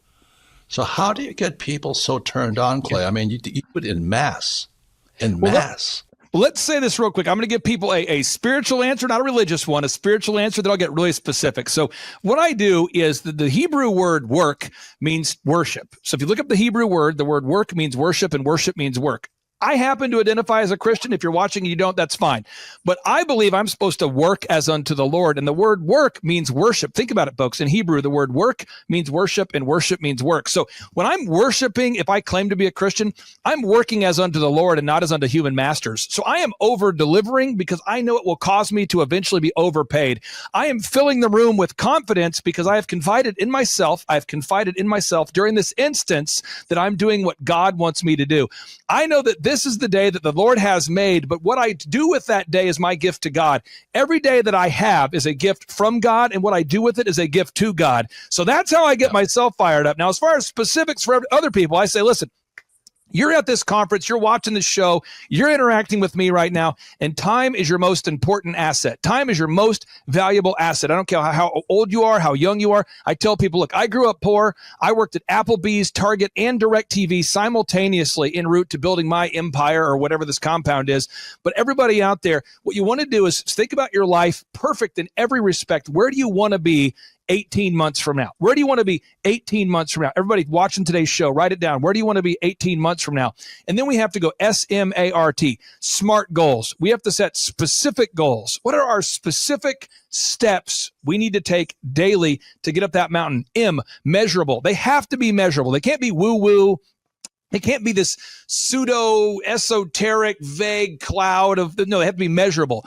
So how do you get people so turned on, Clay? I mean, you do it in mass. Let's say this real quick. I'm going to give people a spiritual answer, not a religious one, a spiritual answer that I'll get really specific. So what I do is the Hebrew word work means worship. So if you look up the Hebrew word, the word work means worship and worship means work. I happen to identify as a Christian. If you're watching and you don't, that's fine. But I believe I'm supposed to work as unto the Lord. And the word work means worship. Think about it, folks. In Hebrew, the word work means worship and worship means work. So when I'm worshiping, if I claim to be a Christian, I'm working as unto the Lord and not as unto human masters. So I am over-delivering because I know it will cause me to eventually be overpaid. I am filling the room with confidence because I have confided in myself. I've confided in myself during this instance that I'm doing what God wants me to do. I know that this is the day that the Lord has made, but what I do with that day is my gift to God. Every day that I have is a gift from God, and what I do with it is a gift to God. So that's how I get myself fired up. Now, as far as specifics for other people, I say, listen, you're at this conference, you're watching this show, you're interacting with me right now, and time is your most important asset. Time is your most valuable asset. I don't care how old you are, how young you are. I tell people, look, I grew up poor. I worked at Applebee's, Target, and DirecTV simultaneously en route to building my empire or whatever this compound is. But everybody out there, what you want to do is think about your life perfect in every respect. Where do you want to be 18 months from now? Where do you want to be 18 months from now? Everybody watching today's show, write it down. Where do you want to be 18 months from now? And then we have to go SMART, SMART goals. We have to set specific goals. What are our specific steps we need to take daily to get up that mountain? Measurable. They have to be measurable. They can't be woo-woo. It can't be this pseudo-esoteric, vague cloud of, no, they have to be measurable.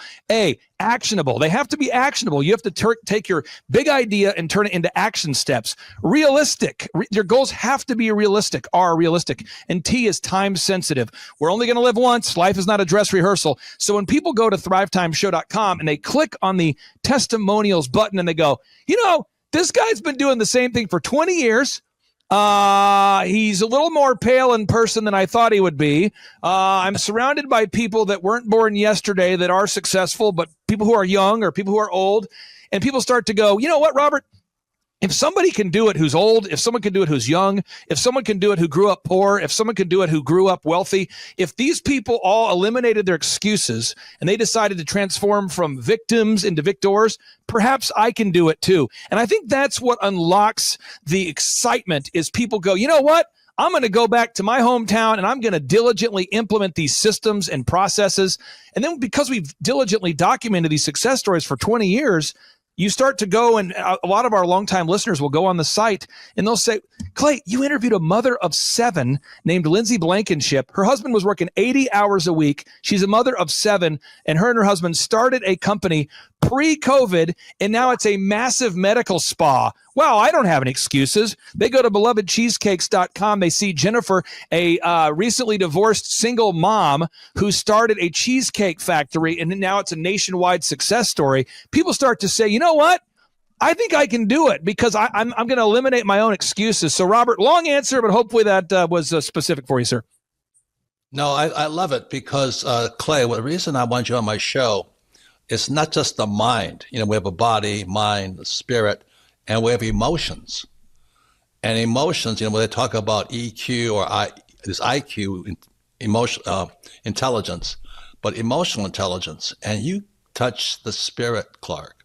Actionable. They have to be actionable. You have to take your big idea and turn it into action steps. Realistic. Your goals have to be realistic, are realistic. And T is time sensitive. We're only going to live once. Life is not a dress rehearsal. So when people go to thrivetimeshow.com and they click on the testimonials button and they go, this guy's been doing the same thing for 20 years. He's a little more pale in person than I thought he would be. I'm surrounded by people that weren't born yesterday that are successful, but people who are young or people who are old. And people start to go, you know what, Robert? If somebody can do it who's old, if someone can do it who's young, if someone can do it who grew up poor, if someone can do it who grew up wealthy, if these people all eliminated their excuses and they decided to transform from victims into victors, perhaps I can do it too. And I think that's what unlocks the excitement is people go, you know what? I'm going to go back to my hometown and I'm going to diligently implement these systems and processes. And then because we've diligently documented these success stories for 20 years, you start to go, and a lot of our longtime listeners will go on the site and they'll say, Clay, you interviewed a mother of 7 named Lindsay Blankenship. Her husband was working 80 hours a week. She's a mother of 7, and her husband started a company pre-COVID, and now it's a massive medical spa. Wow, I don't have any excuses. They go to belovedcheesecakes.com. They see Jennifer, a recently divorced single mom who started a cheesecake factory, and now it's a nationwide success story. People start to say, you know what? I think I can do it because I'm going to eliminate my own excuses. So, Robert, long answer, but hopefully that was specific for you, sir. No, I love it because, Clay, the reason I want you on my show is not just the mind. You know, we have a body, mind, spirit, and we have emotions. And emotions, you know, when they talk about EQ or this IQ, intelligence, but emotional intelligence, and you touch the spirit, Clark.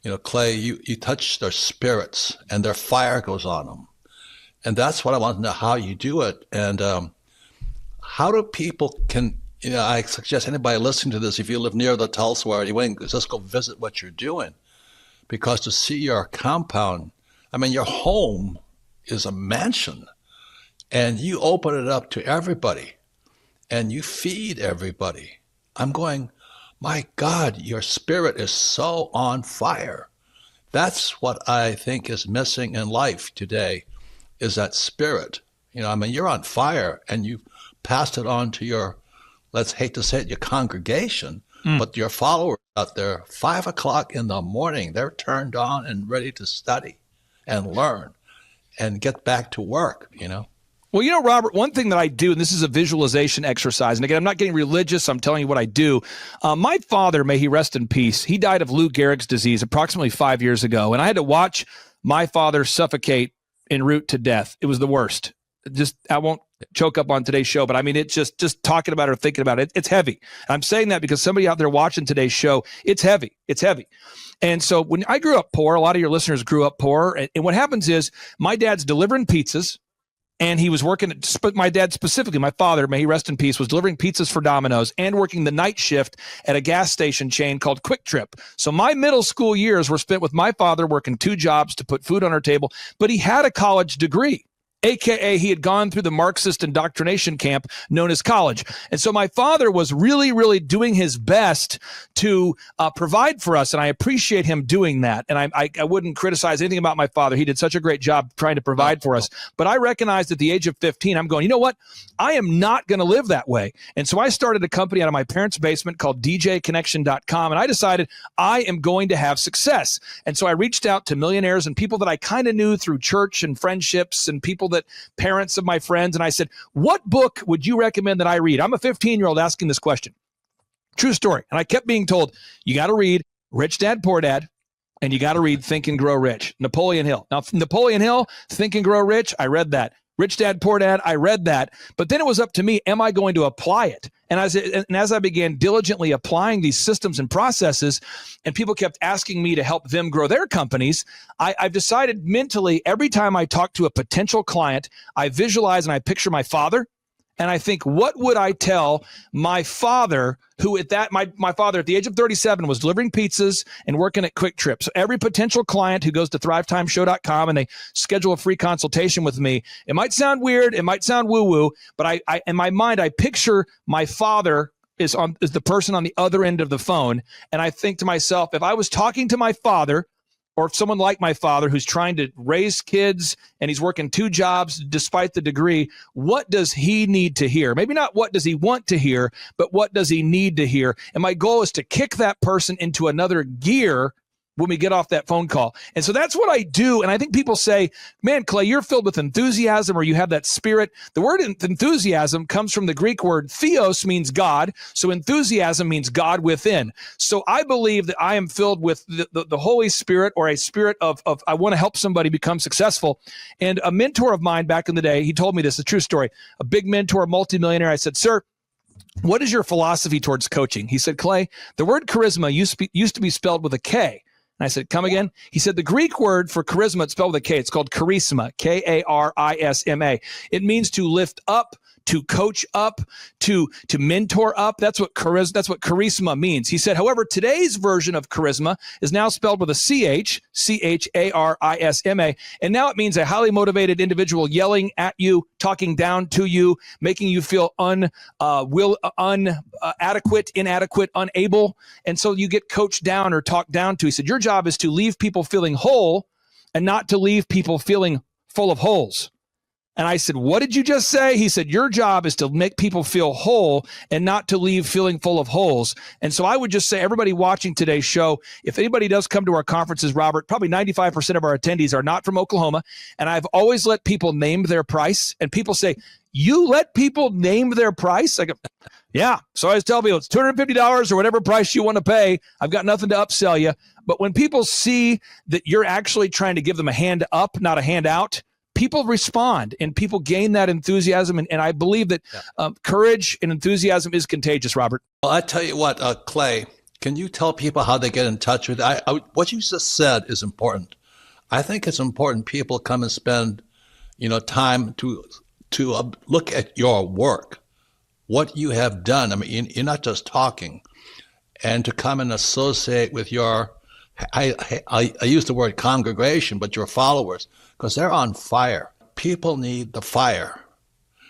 You know, Clay, you touch their spirits and their fire goes on them. And that's what I want to know, how you do it. And how do people you know, I suggest anybody listening to this, if you live near the Tulsa area, you want to just go visit what you're doing. Because to see your compound, I mean, your home is a mansion. And you open it up to everybody. And you feed everybody. I'm going, my God, your spirit is so on fire. That's what I think is missing in life today, is that spirit. You know, I mean, you're on fire and you've passed it on to your, let's hate to say it, your congregation, but your followers out there, 5 o'clock in the morning, they're turned on and ready to study and learn and get back to work, you know. Well, you know, Robert, one thing that I do, and this is a visualization exercise, and again, I'm not getting religious, I'm telling you what I do. My father, may he rest in peace, he died of Lou Gehrig's disease approximately 5 years ago, and I had to watch my father suffocate en route to death. It was the worst. I won't choke up on today's show, but I mean, it's just talking about it or thinking about it, it's heavy. I'm saying that because somebody out there watching today's show, it's heavy. It's heavy. And so when I grew up poor, a lot of your listeners grew up poor, and what happens is my dad's delivering pizzas. And he was working, my dad specifically, my father, may he rest in peace, was delivering pizzas for Domino's and working the night shift at a gas station chain called Quick Trip. So my middle school years were spent with my father working 2 jobs to put food on our table, but he had a college degree. AKA he had gone through the Marxist indoctrination camp known as college. And so my father was really, really doing his best to provide for us. And I appreciate him doing that. And I wouldn't criticize anything about my father. He did such a great job trying to provide for us. But I recognized at the age of 15, I'm going, you know what? I am not going to live that way. And so I started a company out of my parents' basement called DJconnection.com. And I decided I am going to have success. And so I reached out to millionaires and people that I kind of knew through church and friendships and people that parents of my friends. And I said, what book would you recommend that I read? I'm a 15-year-old asking this question. True story. And I kept being told, you got to read Rich Dad, Poor Dad, and you got to read Think and Grow Rich, Napoleon Hill. Now, Napoleon Hill, Think and Grow Rich, I read that. Rich Dad, Poor Dad, I read that. But then it was up to me, am I going to apply it? And as I began diligently applying these systems and processes, and people kept asking me to help them grow their companies, I've decided mentally, every time I talk to a potential client, I visualize and I picture my father. And I think, what would I tell my father, who my father at the age of 37 was delivering pizzas and working at Quick Trip. So every potential client who goes to thrivetimeshow.com and they schedule a free consultation with me, it might sound weird, it might sound woo-woo, but I in my mind, I picture my father is the person on the other end of the phone. And I think to myself, if I was talking to my father, or if someone like my father who's trying to raise kids and he's working 2 jobs despite the degree, what does he need to hear? Maybe not what does he want to hear, but what does he need to hear? And my goal is to kick that person into another gear when we get off that phone call. And so that's what I do. And I think people say, man, Clay, you're filled with enthusiasm, or you have that spirit. The word enthusiasm comes from the Greek word theos, means God. So enthusiasm means God within. So I believe that I am filled with the Holy Spirit, or a spirit of I want to help somebody become successful. And a mentor of mine back in the day, he told me this, a true story, a big mentor, multimillionaire. I said, sir, what is your philosophy towards coaching? He said, Clay, the word charisma used to be spelled with a K. And I said, come again? He said, the Greek word for charisma, it's spelled with a K. It's called charisma, Karisma. It means to lift up, to coach up, to mentor up. That's what charisma means. He said, however, today's version of charisma is now spelled with a CH, Charisma, and now it means a highly motivated individual yelling at you, talking down to you, making you feel inadequate, unable. And so you get coached down or talked down to. He said, your job is to leave people feeling whole and not to leave people feeling full of holes. And I said, what did you just say? He said, your job is to make people feel whole and not to leave feeling full of holes. And so I would just say, everybody watching today's show, if anybody does come to our conferences, Robert, probably 95% of our attendees are not from Oklahoma. And I've always let people name their price. And people say, you let people name their price? I go, yeah. So I always tell people it's $250 or whatever price you want to pay. I've got nothing to upsell you. But when people see that you're actually trying to give them a hand up, not a hand out, people respond and people gain that enthusiasm. And I believe that courage and enthusiasm is contagious, Robert. Well, I tell you what, Clay, can you tell people how they get in touch with you? What you just said is important. I think it's important people come and spend, time to look at your work, what you have done. I mean, you're not just talking, and to come and associate with your, I use the word congregation, but your followers, because they're on fire. People need the fire.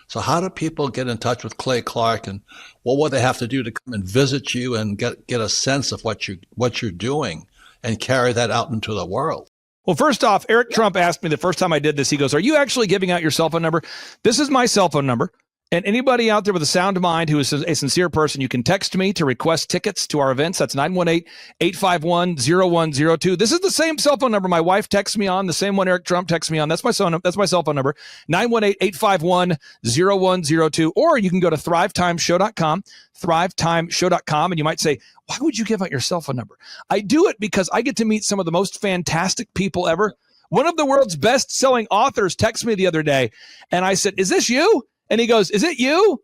So how do people get in touch with Clay Clark, and what will they have to do to come and visit you and get a sense of what you're doing and carry that out into the world? Well, first off, Eric Trump asked me the first time I did this, he goes, are you actually giving out your cell phone number? This is my cell phone number. And anybody out there with a sound mind who is a sincere person, you can text me to request tickets to our events. That's 918-851-0102. This is the same cell phone number my wife texts me on, the same one Eric Trump texts me on. That's my cell phone number, 918-851-0102. Or you can go to thrivetimeshow.com, thrivetimeshow.com, and you might say, why would you give out your cell phone number? I do it because I get to meet some of the most fantastic people ever. One of the world's best-selling authors texted me the other day, and I said, is this you? And he goes, is it you?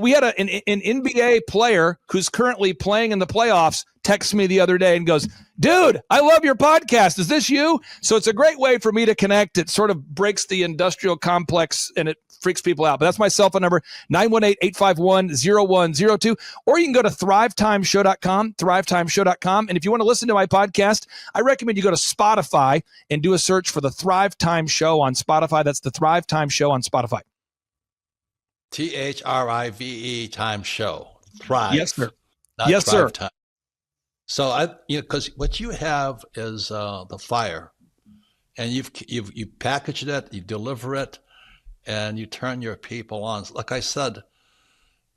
We had an NBA player who's currently playing in the playoffs text me the other day and goes, dude, I love your podcast. Is this you? So it's a great way for me to connect. It sort of breaks the industrial complex and it freaks people out. But that's my cell phone number, 918-851-0102. Or you can go to thrivetimeshow.com, thrivetimeshow.com. And if you want to listen to my podcast, I recommend you go to Spotify and do a search for the Thrive Time Show on Spotify. That's the Thrive Time Show on Spotify. THRIVE Time Show. Thrive. Yes, sir. Yes, sir. Time. So because what you have is the fire, and you package it, you deliver it, and you turn your people on. Like I said,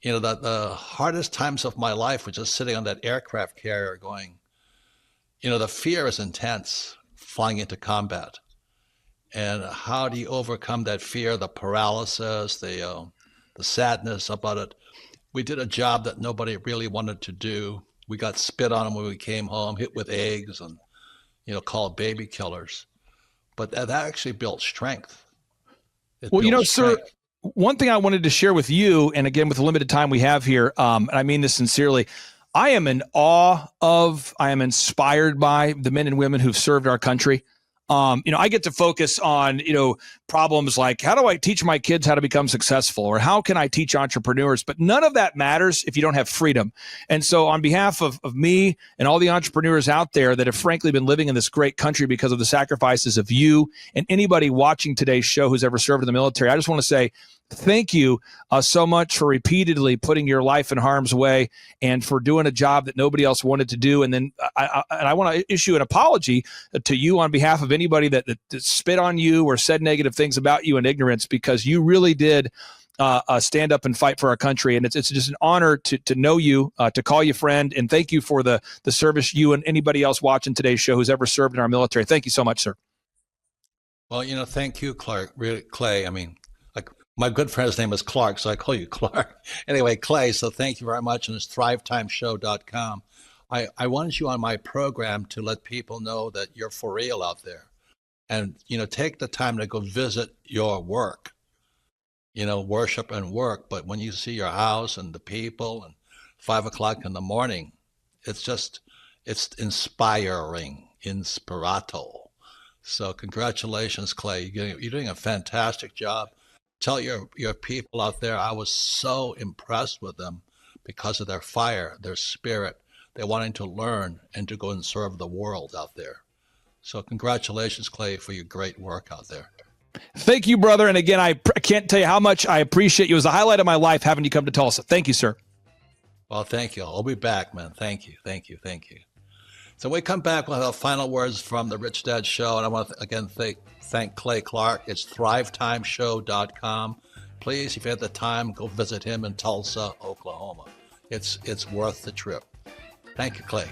the hardest times of my life was just sitting on that aircraft carrier going, the fear is intense flying into combat, and how do you overcome that fear, the paralysis, the sadness about it? We did a job that nobody really wanted to do. We got spit on when we came home, hit with eggs and, called baby killers. But that actually built strength. Sir, one thing I wanted to share with you, and again, with the limited time we have here, and I mean this sincerely, I am in awe of, I am inspired by the men and women who've served our country. I get to focus on, problems like, how do I teach my kids how to become successful, or how can I teach entrepreneurs? But none of that matters if you don't have freedom. And so on behalf of me and all the entrepreneurs out there that have frankly been living in this great country because of the sacrifices of you and anybody watching today's show who's ever served in the military, I just want to say, thank you so much for repeatedly putting your life in harm's way and for doing a job that nobody else wanted to do. And then I want to issue an apology to you on behalf of anybody that spit on you or said negative things about you in ignorance, because you really did stand up and fight for our country. And it's just an honor to know you, to call you friend, and thank you for the service you and anybody else watching today's show who's ever served in our military. Thank you so much, sir. Well, thank you, Clark. Really, Clay. I mean, like my good friend's name is Clark, so I call you Clark. Anyway, Clay, so thank you very much. And it's thrivetimeshow.com. I wanted you on my program to let people know that you're for real out there. And, take the time to go visit your work, worship and work. But when you see your house and the people and 5 o'clock in the morning, it's inspiring, inspirato. So congratulations, Clay. You're doing a fantastic job. Tell your people out there, I was so impressed with them because of their fire, their spirit. They're wanting to learn and to go and serve the world out there. So congratulations, Clay, for your great work out there. Thank you, brother. And again, I can't tell you how much I appreciate you. It was the highlight of my life having you come to Tulsa. Thank you, sir. Well, thank you. I'll be back, man. Thank you. So we come back with our final words from the Rich Dad Show. And I want to, again, thank Clay Clark. It's thrivetimeshow.com. Please, if you have the time, go visit him in Tulsa, Oklahoma. It's worth the trip. Thank you, Clay.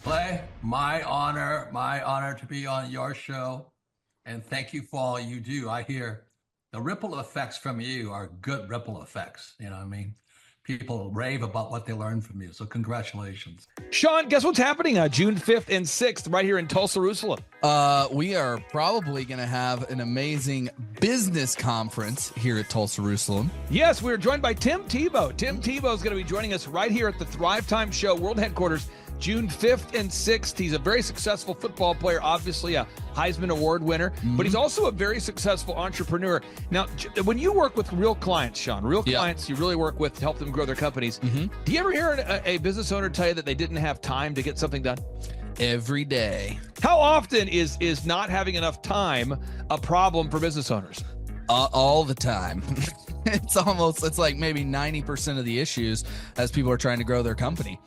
Clay, my honor to be on your show. And thank you for all you do. I hear the ripple effects from you are good ripple effects. You know what I mean? People rave about what they learned from you. So congratulations. Sean, guess what's happening June 5th and 6th right here in Tulsa, Jerusalem? We are probably going to have an amazing business conference here at Tulsa, Jerusalem. Yes, we're joined by Tim Tebow. Tim Tebow is going to be joining us right here at the Thrivetime Show World Headquarters, June 5th and 6th. He's a very successful football player, obviously a Heisman Award winner, but he's also a very successful entrepreneur. Now, when you work with real clients, Sean, clients you really work with to help them grow their companies, do you ever hear a business owner tell you that they didn't have time to get something done? Every day. How often is not having enough time a problem for business owners? All the time. It's like maybe 90% of the issues as people are trying to grow their company.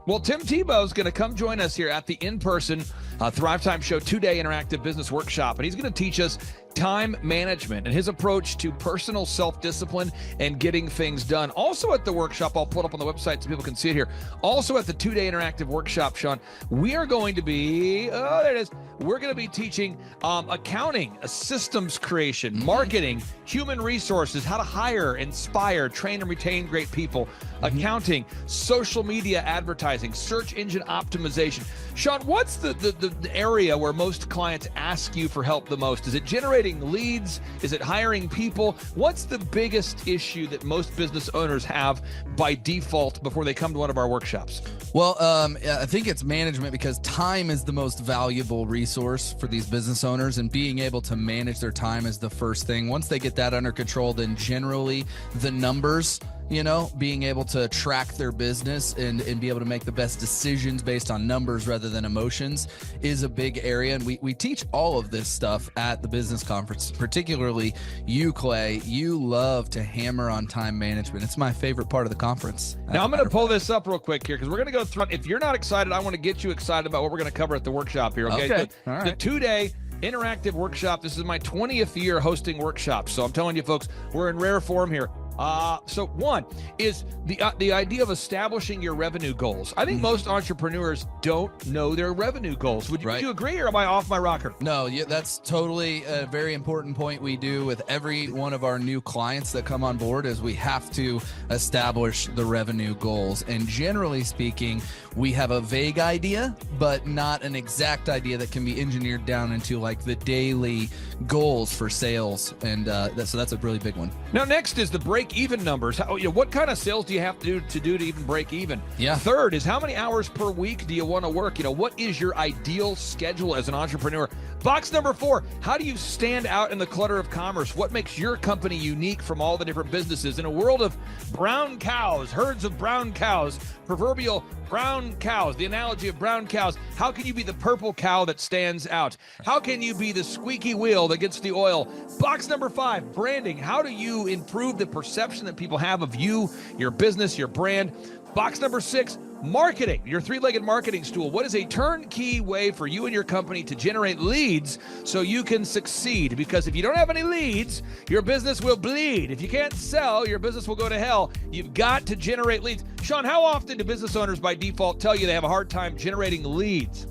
Well, Tim Tebow is going to come join us here at the in-person Thrivetime Show 2-day interactive business workshop, and he's going to teach us time management and his approach to personal self-discipline and getting things done. Also at the workshop, I'll put up on the website so people can see it here. Also at the 2-day interactive workshop, Sean, we are going to be, there it is. We're going to be teaching accounting, systems creation, marketing, human resources, how to hire, inspire, train, and retain great people, accounting, social media advertising, search engine optimization. Sean, what's the area where most clients ask you for help the most? Is it generating leads? Is it hiring people? What's the biggest issue that most business owners have by default before they come to one of our workshops? Well, I think it's management, because time is the most valuable resource for these business owners, and being able to manage their time is the first thing. Once they get that under control, then generally the numbers, being able to track their business and be able to make the best decisions based on numbers rather than emotions is a big area. And we teach all of this stuff at the business conference, particularly you, Clay. You love to hammer on time management. It's my favorite part of the conference. Now, I'm going to pull this up real quick here because we're going to go through. If you're not excited, I want to get you excited about what we're going to cover at the workshop here. Okay. All right. The 2-day interactive workshop. This is my 20th year hosting workshops. So I'm telling you, folks, we're in rare form here. So one is the idea of establishing your revenue goals. I think most entrepreneurs don't know their revenue goals. Would you agree, or am I off my rocker? No, that's totally a very important point we do with every one of our new clients that come on board, is we have to establish the revenue goals. And generally speaking, we have a vague idea, but not an exact idea that can be engineered down into like the daily goals for sales. And so that's a really big one. Now, next is the break-even numbers. What kind of sales do you have to do to even break even? Yeah. Third is, how many hours per week do you want to work? What is your ideal schedule as an entrepreneur? Box number 4, how do you stand out in the clutter of commerce? What makes your company unique from all the different businesses? In a world of brown cows, herds of brown cows, proverbial brown cows, the analogy of brown cows, how can you be the purple cow that stands out? How can you be the squeaky wheel that gets the oil? Box number 5, branding. How do you improve the perception that people have of you, your business, your brand? Box number 6, Marketing, your three-legged marketing stool. What is a turnkey way for you and your company to generate leads so you can succeed? Because if you don't have any leads, your business will bleed. If you can't sell, your business will go to hell. You've got to generate leads. Sean, how often do business owners by default tell you they have a hard time generating leads?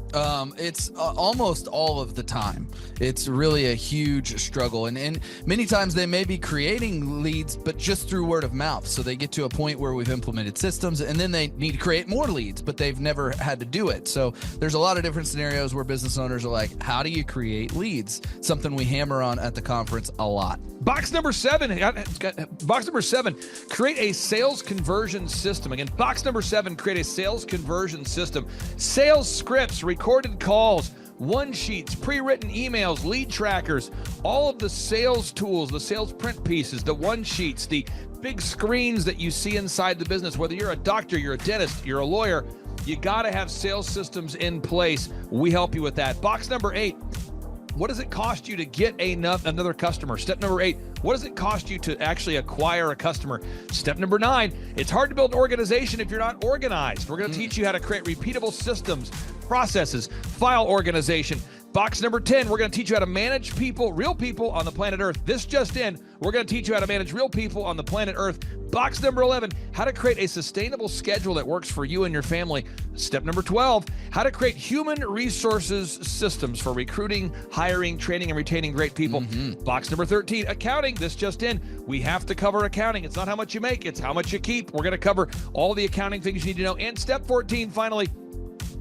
It's almost all of the time. It's really a huge struggle. And many times they may be creating leads, but just through word of mouth. So they get to a point where we've implemented systems and then they need to create more leads, but they've never had to do it. So there's a lot of different scenarios where business owners are like, how do you create leads? Something we hammer on at the conference a lot. Box number 7, create a sales conversion system. Again, box number 7, create a sales conversion system. Sales scripts, recorded calls, one sheets, pre-written emails, lead trackers, all of the sales tools, the sales print pieces, the one sheets, the big screens that you see inside the business. Whether you're a doctor, you're a dentist, you're a lawyer, you got to have sales systems in place. We help you with that. Box number 8. What does it cost you to get another customer? Step number 8, what does it cost you to actually acquire a customer? Step number 9, it's hard to build an organization if you're not organized. We're going to teach you how to create repeatable systems, processes, file organization. Box number 10, we're going to teach you how to manage people, real people on the planet Earth. This just in, we're going to teach you how to manage real people on the planet Earth. Box number 11, how to create a sustainable schedule that works for you and your family. Step number 12, how to create human resources systems for recruiting, hiring, training, and retaining great people. Box number 13, accounting. This just in, we have to cover accounting. It's not how much you make, it's how much you keep. We're going to cover all the accounting things you need to know. And step 14, finally,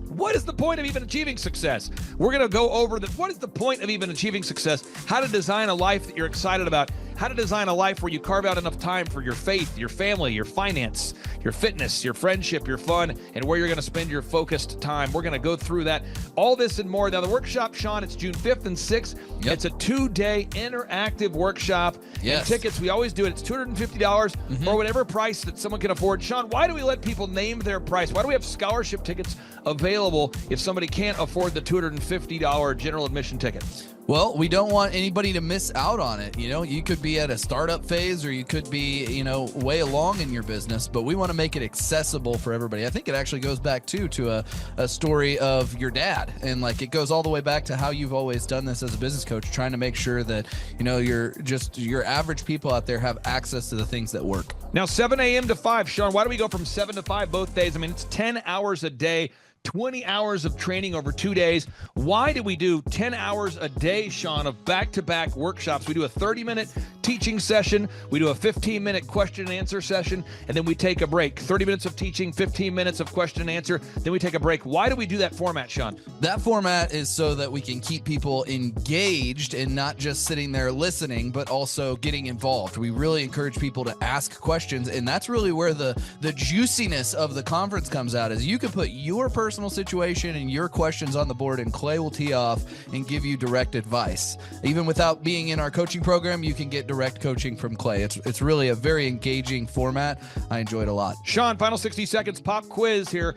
what is the point of even achieving success? We're going to go over what is the point of even achieving success, how to design a life that you're excited about, how to design a life where you carve out enough time for your faith, your family, your finance, your fitness, your friendship, your fun, and where you're going to spend your focused time. We're going to go through that, all this and more. Now, the workshop, Sean, it's June 5th and 6th. Yep. It's a 2-day interactive workshop. Yes. And tickets, we always do it. It's $250 or whatever price that someone can afford. Sean, why do we let people name their price? Why do we have scholarship tickets available if somebody can't afford the $250 general admission ticket? Well, we don't want anybody to miss out on it. You know, you could be at a startup phase or you could be, way along in your business, but we want to make it accessible for everybody. I think it actually goes back to a story of your dad. And it goes all the way back to how you've always done this as a business coach, trying to make sure that, your average people out there have access to the things that work. Now, 7 a.m. to 5, Sean, why do we go from 7 to 5 both days? I mean, it's 10 hours a day. 20 hours of training over 2 days. Why do we do 10 hours a day, Sean, of back-to-back workshops? We do a 30-minute teaching session. We do a 15-minute question and answer session, and then we take a break. 30 minutes of teaching, 15 minutes of question and answer, then we take a break. Why do we do that format, Sean? That format is so that we can keep people engaged and not just sitting there listening, but also getting involved. We really encourage people to ask questions, and that's really where the juiciness of the conference comes out, is you can put your personal situation and your questions on the board, and Clay will tee off and give you direct advice. Even without being in our coaching program, you can get direct coaching from Clay. It's really a very engaging format. I enjoy it a lot. Sean, final 60 seconds pop quiz here.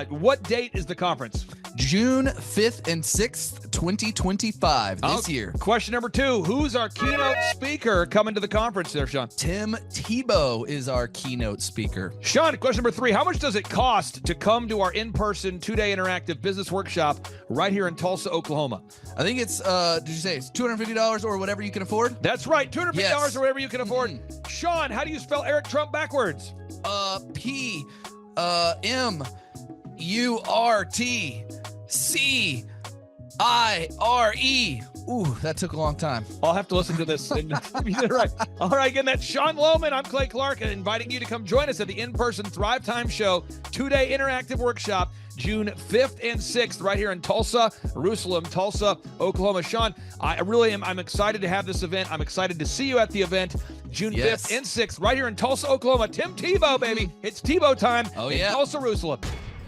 What date is the conference? June 5th and 6th, 2025, this year. Question number 2, who's our keynote speaker coming to the conference there, Sean? Tim Tebow is our keynote speaker. Sean, question number 3, how much does it cost to come to our in-person 2-day interactive business workshop right here in Tulsa, Oklahoma? I think it's, did you say it's $250 or whatever you can afford? That's right, $250 or whatever you can afford. Sean, how do you spell Eric Trump backwards? P-M-U-R-T-C-I-R-E. Ooh, that took a long time. I'll have to listen to this. You did it right. All right, again, that's Sean Lohman. I'm Clay Clark, inviting you to come join us at the in-person Thrivetime Show 2-day interactive workshop, June 5th and 6th, right here in Tulsa, Oklahoma. Sean, I'm excited to have this event. I'm excited to see you at the event, June 5th and 6th, right here in Tulsa, Oklahoma. Tim Tebow, baby. It's Tebow time in Tulsa, Jerusalem.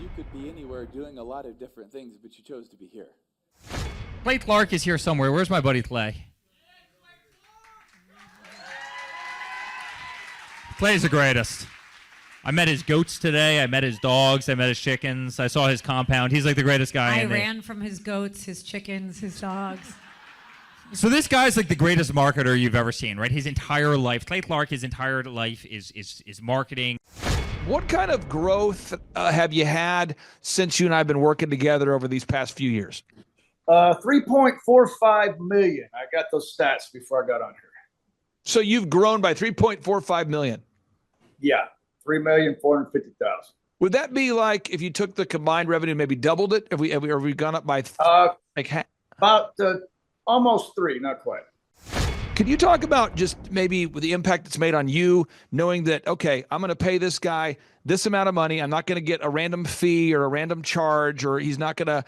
You could be anywhere doing a lot of different things, but you chose to be here. Clay Clark is here somewhere. Where's my buddy Clay? Clay's the greatest. I met his goats today. I met his dogs. I met his chickens. I saw his compound. He's like the greatest guy. I ran from his goats, his chickens, his dogs. So this guy's like the greatest marketer you've ever seen, right? His entire life, Clay Clark, his entire life is marketing. What kind of growth have you had since you and I have been working together over these past few years? 3.45 million. I got those stats before I got on here. So you've grown by 3.45 million. Yeah, 3,450,000. Would that be like if you took the combined revenue, maybe doubled it? Have we gone up by about almost 3, not quite. Could you talk about just maybe the impact it's made on you, knowing that, okay, I'm going to pay this guy this amount of money. I'm not going to get a random fee or a random charge, or he's not going to,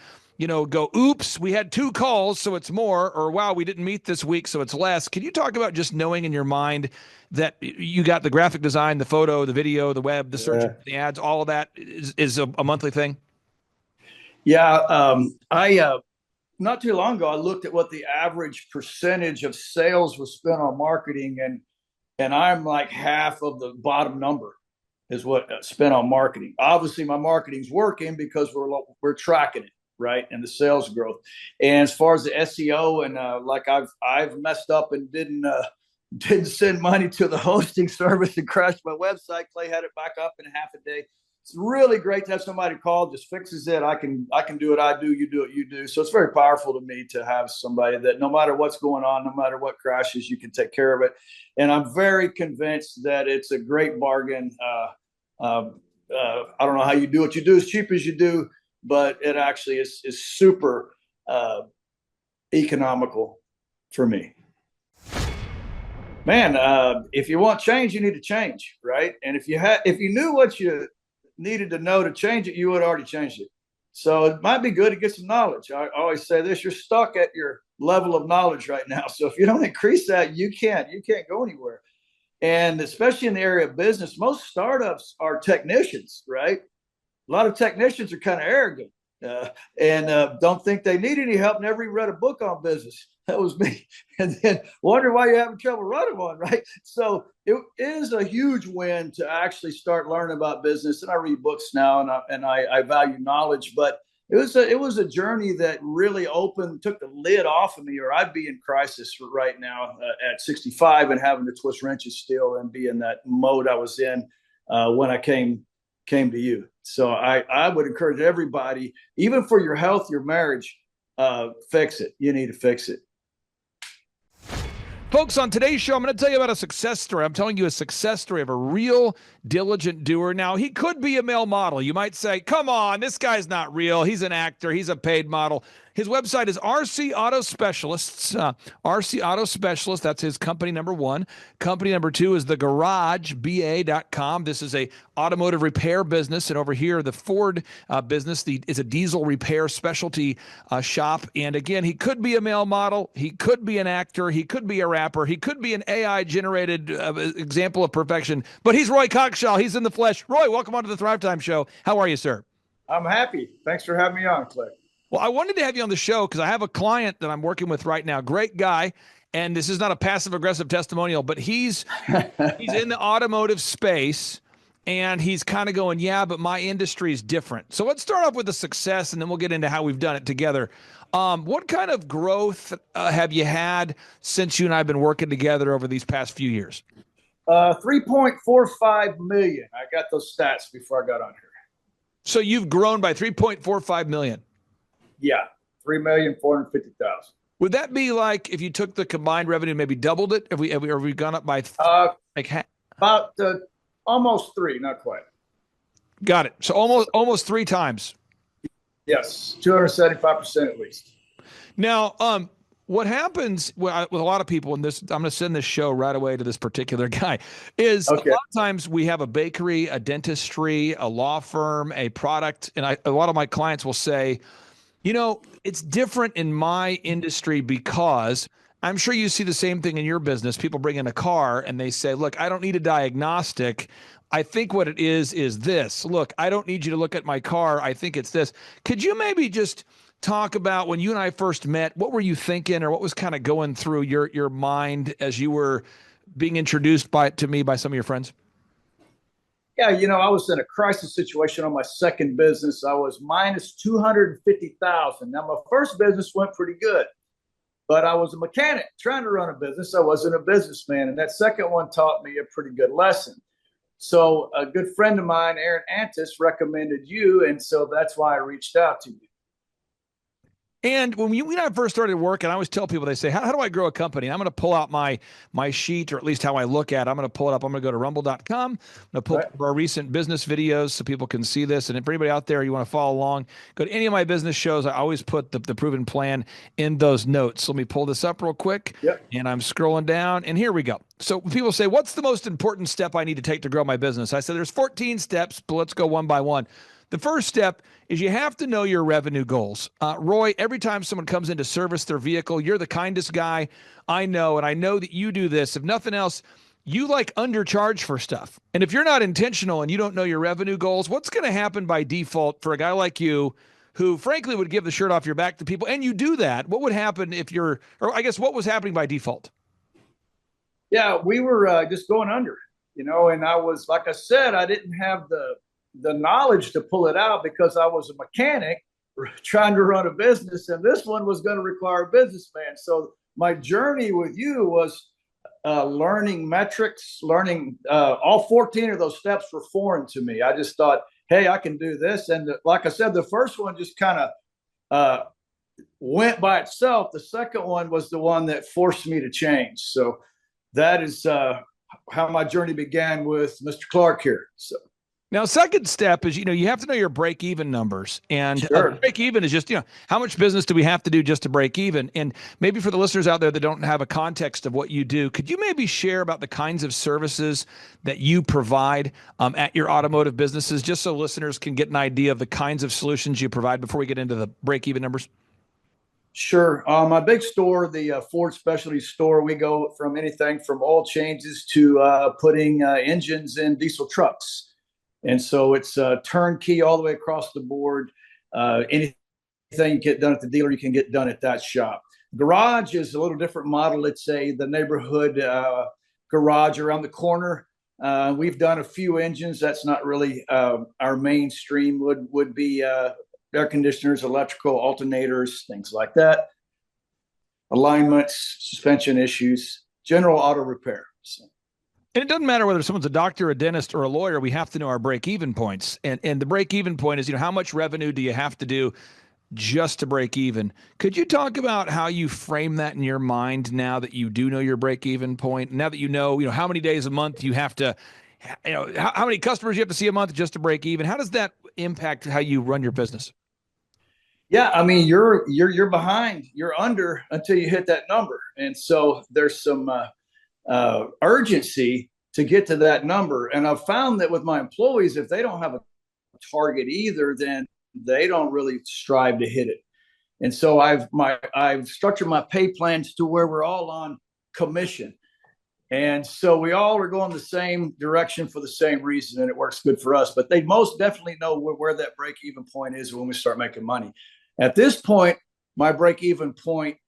go, oops, we had 2 calls, so it's more, or wow, we didn't meet this week, so it's less. Can you talk about just knowing in your mind that you got the graphic design, the photo, the video, the web, the search, the ads, all of that is a monthly thing? Yeah. Not too long ago, I looked at what the average percentage of sales was spent on marketing, and I'm like half of the bottom number is what spent on marketing. Obviously, my marketing's working because we're tracking it, right, and the sales growth. And as far as the SEO, and I've messed up and didn't send money to the hosting service and crashed my website. Clay had it back up in half a day. It's really great to have somebody call, just fixes it. I can do what I do, you do what you do. So it's very powerful to me to have somebody that no matter what's going on, no matter what crashes, you can take care of it. And I'm very convinced that it's a great bargain. I don't know how you do what you do as cheap as you do, but it actually is super economical for me. Man, if you want change, you need to change, right? And if you knew what you needed to know to change it, you would have already changed it. So it might be good to get some knowledge. I always say this: you're stuck at your level of knowledge right now. So if you don't increase that, you can't go anywhere. And especially in the area of business, most startups are technicians, right? A lot of technicians are kind of arrogant and don't think they need any help. Never read a book on business. That was me. And then wonder why you're having trouble running one, right? So it is a huge win to actually start learning about business. And I read books now, and I value knowledge. But it was a journey that really took the lid off of me, or I'd be in crisis right now at 65 and having to twist wrenches still and be in that mode I was in when I came to you. So I would encourage everybody, even for your health, your marriage, fix it. You need to fix it. Folks, on today's show, I'm going to tell you about a success story. I'm telling you a success story of a real diligent doer. Now, he could be a male model. You might say, come on, this guy's not real. He's an actor. He's a paid model. His website is RC Auto Specialists. RC Auto Specialists, that's his company number 1. Company number 2 is thegaragebA.com. This is a automotive repair business. And over here, the Ford business is a diesel repair specialty shop. And again, he could be a male model. He could be an actor. He could be a rapper. He could be an AI-generated example of perfection. But he's Roy Cockshaw. He's in the flesh. Roy, welcome onto the Thrivetime Show. How are you, sir? I'm happy. Thanks for having me on, Clay. Well, I wanted to have you on the show because I have a client that I'm working with right now. Great guy. And this is not a passive-aggressive testimonial, but he's in the automotive space, and he's kind of going, yeah, but my industry is different. So let's start off with the success, and then we'll get into how we've done it together. What kind of growth have you had since you and I have been working together over these past few years? 3.45 million. I got those stats before I got on here. So you've grown by 3.45 million. Yeah, 3,450,000. Would that be like if you took the combined revenue, maybe doubled it? Have we gone up by about almost 3, not quite. Got it. So almost 3 times. Yes, 275% at least. Now, what happens with a lot of people, and this, I'm going to send this show right away to this particular guy, is a lot of times we have a bakery, a dentistry, a law firm, a product, and a lot of my clients will say, it's different in my industry because I'm sure you see the same thing in your business. People bring in a car and they say, look, I don't need a diagnostic. I think what it is this. Look, I don't need you to look at my car. I think it's this. Could you maybe just talk about when you and I first met, what were you thinking, or what was kind of going through your mind as you were being introduced to me by some of your friends? Yeah, I was in a crisis situation on my second business. I was minus 250,000. Now, my first business went pretty good, but I was a mechanic trying to run a business. I wasn't a businessman. And that second one taught me a pretty good lesson. So a good friend of mine, Aaron Antis, recommended you, and so that's why I reached out to you. And when I first started working, I always tell people, they say, how do I grow a company? And I'm going to pull out my sheet, or at least how I look at it. I'm going to pull it up. I'm going to go to rumble.com. I'm going to pull up our recent business videos so people can see this. And if anybody out there, you want to follow along, go to any of my business shows. I always put the proven plan in those notes. So let me pull this up real quick. Yep. And I'm scrolling down, and here we go. So people say, what's the most important step I need to take to grow my business? I said, there's 14 steps, but let's go one by one. The first step is you have to know your revenue goals. Roy, every time someone comes in to service their vehicle, you're the kindest guy I know, and I know that you do this. If nothing else, you like undercharge for stuff. And if you're not intentional and you don't know your revenue goals, what's going to happen by default for a guy like you who frankly would give the shirt off your back to people, and you do that? What would happen if or I guess what was happening by default? Yeah, we were just going under, and I was, like I said, I didn't have the knowledge to pull it out because I was a mechanic trying to run a business, and this one was going to require a businessman. So my journey with you was learning metrics, learning all 14 of those steps were foreign to me. I just thought, hey, I can do this. And like I said, the first one just kind of went by itself. The second one was the one that forced me to change. So that is how my journey began with Mr. Clark here. So. Now, second step is, you have to know your break-even numbers. And sure. Break-even is just, how much business do we have to do just to break even? And maybe for the listeners out there that don't have a context of what you do, could you maybe share about the kinds of services that you provide at your automotive businesses, just so listeners can get an idea of the kinds of solutions you provide before we get into the break-even numbers? Sure. My big store, the Ford Specialty Store, we go from anything from oil changes to putting engines in diesel trucks. And so it's turnkey all the way across the board. Anything you get done at the dealer, you can get done at that shop. Garage is a little different model. It's the neighborhood garage around the corner. We've done a few engines. That's not really our mainstream. Would be air conditioners, electrical, alternators, things like that. Alignments, suspension issues, general auto repair. So. And it doesn't matter whether someone's a doctor, a dentist, or a lawyer. We have to know our break-even points. And the break-even point is, how much revenue do you have to do just to break even? Could you talk about how you frame that in your mind now that you do know your break-even point? Now that you know how many days a month you have to, how many customers you have to see a month just to break even? How does that impact how you run your business? Yeah, I mean, you're behind, you're under until you hit that number, and so there's some urgency to get to that number. And I've found that with my employees, if they don't have a target either, then they don't really strive to hit it. And so I've structured my pay plans to where we're all on commission. And so we all are going the same direction for the same reason, and it works good for us. But they most definitely know where that break-even point is when we start making money. At this point, my break-even point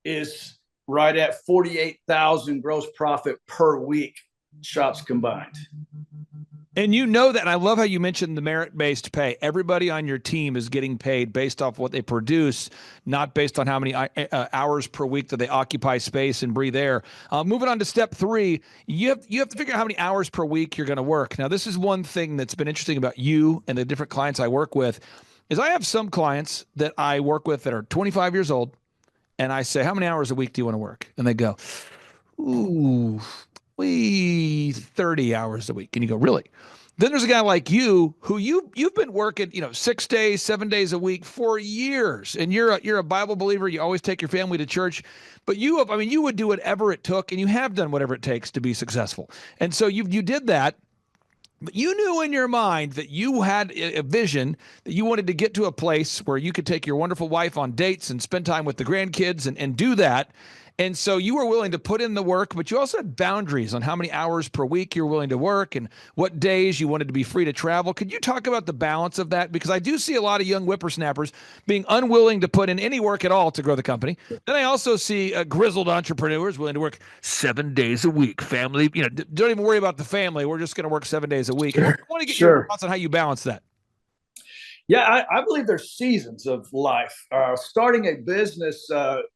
is right at 48,000 gross profit per week, shops combined. And you know that, and I love how you mentioned the merit-based pay. Everybody on your team is getting paid based off what they produce, not based on how many hours per week that they occupy space and breathe air. Moving on to step 3, you have to figure out how many hours per week you're going to work. Now, this is one thing that's been interesting about you and the different clients I work with, is I have some clients that I work with that are 25 years old, and I say, how many hours a week do you want to work? And they go, ooh, 30 hours a week. And you go, really? Then there's a guy like you who you've been working, 6 days, 7 days a week for years. And you're a Bible believer. You always take your family to church. But you would do whatever it took, and you have done whatever it takes to be successful. And so you did that. But you knew in your mind that you had a vision that you wanted to get to a place where you could take your wonderful wife on dates and spend time with the grandkids and do that. And so you were willing to put in the work, but you also had boundaries on how many hours per week you're willing to work and what days you wanted to be free to travel. Could you talk about the balance of that? Because I do see a lot of young whippersnappers being unwilling to put in any work at all to grow the company. Then I also see grizzled entrepreneurs willing to work 7 days a week. Family, don't even worry about the family. We're just going to work 7 days a week. I want to get your thoughts on how you balance that. Yeah, I believe there's seasons of life. Starting a business,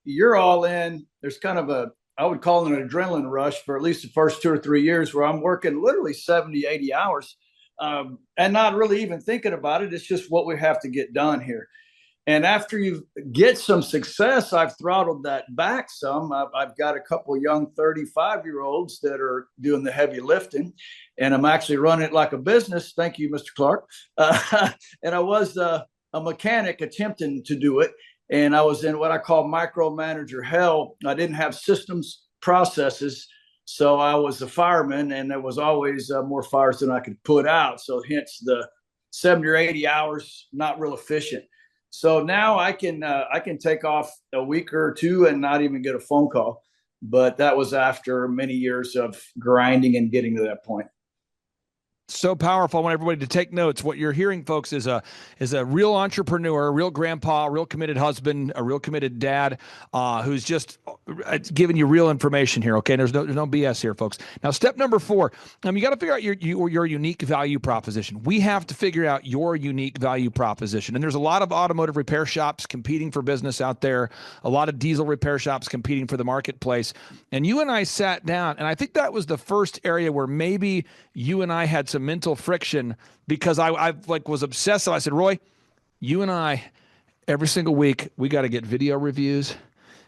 you're all in. There's kind of I would call it an adrenaline rush for at least the first 2 or 3 years, where I'm working literally 70, 80 hours and not really even thinking about it. It's just what we have to get done here. And after you get some success, I've throttled that back some. I've got a couple of young 35-year-olds that are doing the heavy lifting, and I'm actually running it like a business. Thank you, Mr. Clark. And I was a mechanic attempting to do it, and I was in what I call micromanager hell. I didn't have systems, processes, so I was a fireman, and there was always more fires than I could put out. So hence the 70 or 80 hours, not real efficient. So now I can take off a week or two and not even get a phone call. But that was after many years of grinding and getting to that point. So powerful. I want everybody to take notes. What you're hearing, folks, is a real entrepreneur, a real grandpa, a real committed husband, a real committed dad, who's just giving you real information here. Okay, there's no BS here, folks. Now, step number 4, you got to figure out your unique value proposition. We have to figure out your unique value proposition, and there's a lot of automotive repair shops competing for business out there, a lot of diesel repair shops competing for the marketplace. And you and I sat down, and I think that was the first area where maybe you and I had some mental friction, because I was obsessive. I said, Roy, you and I, every single week, we got to get video reviews.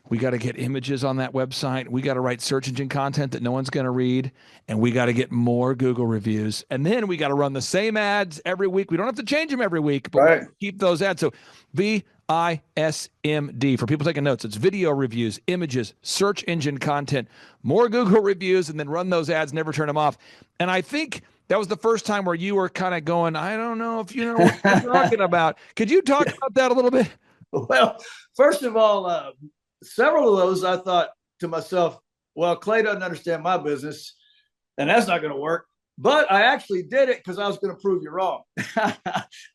We got to get images on that website. We got to write search engine content that no one's going to read. And we got to get more Google reviews. And then we got to run the same ads every week. We don't have to change them every week, but we keep those ads. So VISMD, for people taking notes, it's video reviews, images, search engine content, more Google reviews, and then run those ads, never turn them off. And I think that was the first time where you were kind of going, I don't know if you know what you're talking about. Could you talk about that a little bit? Well, first of all, several of those I thought to myself, well, Clay doesn't understand my business, and that's not going to work. But I actually did it because I was going to prove you wrong.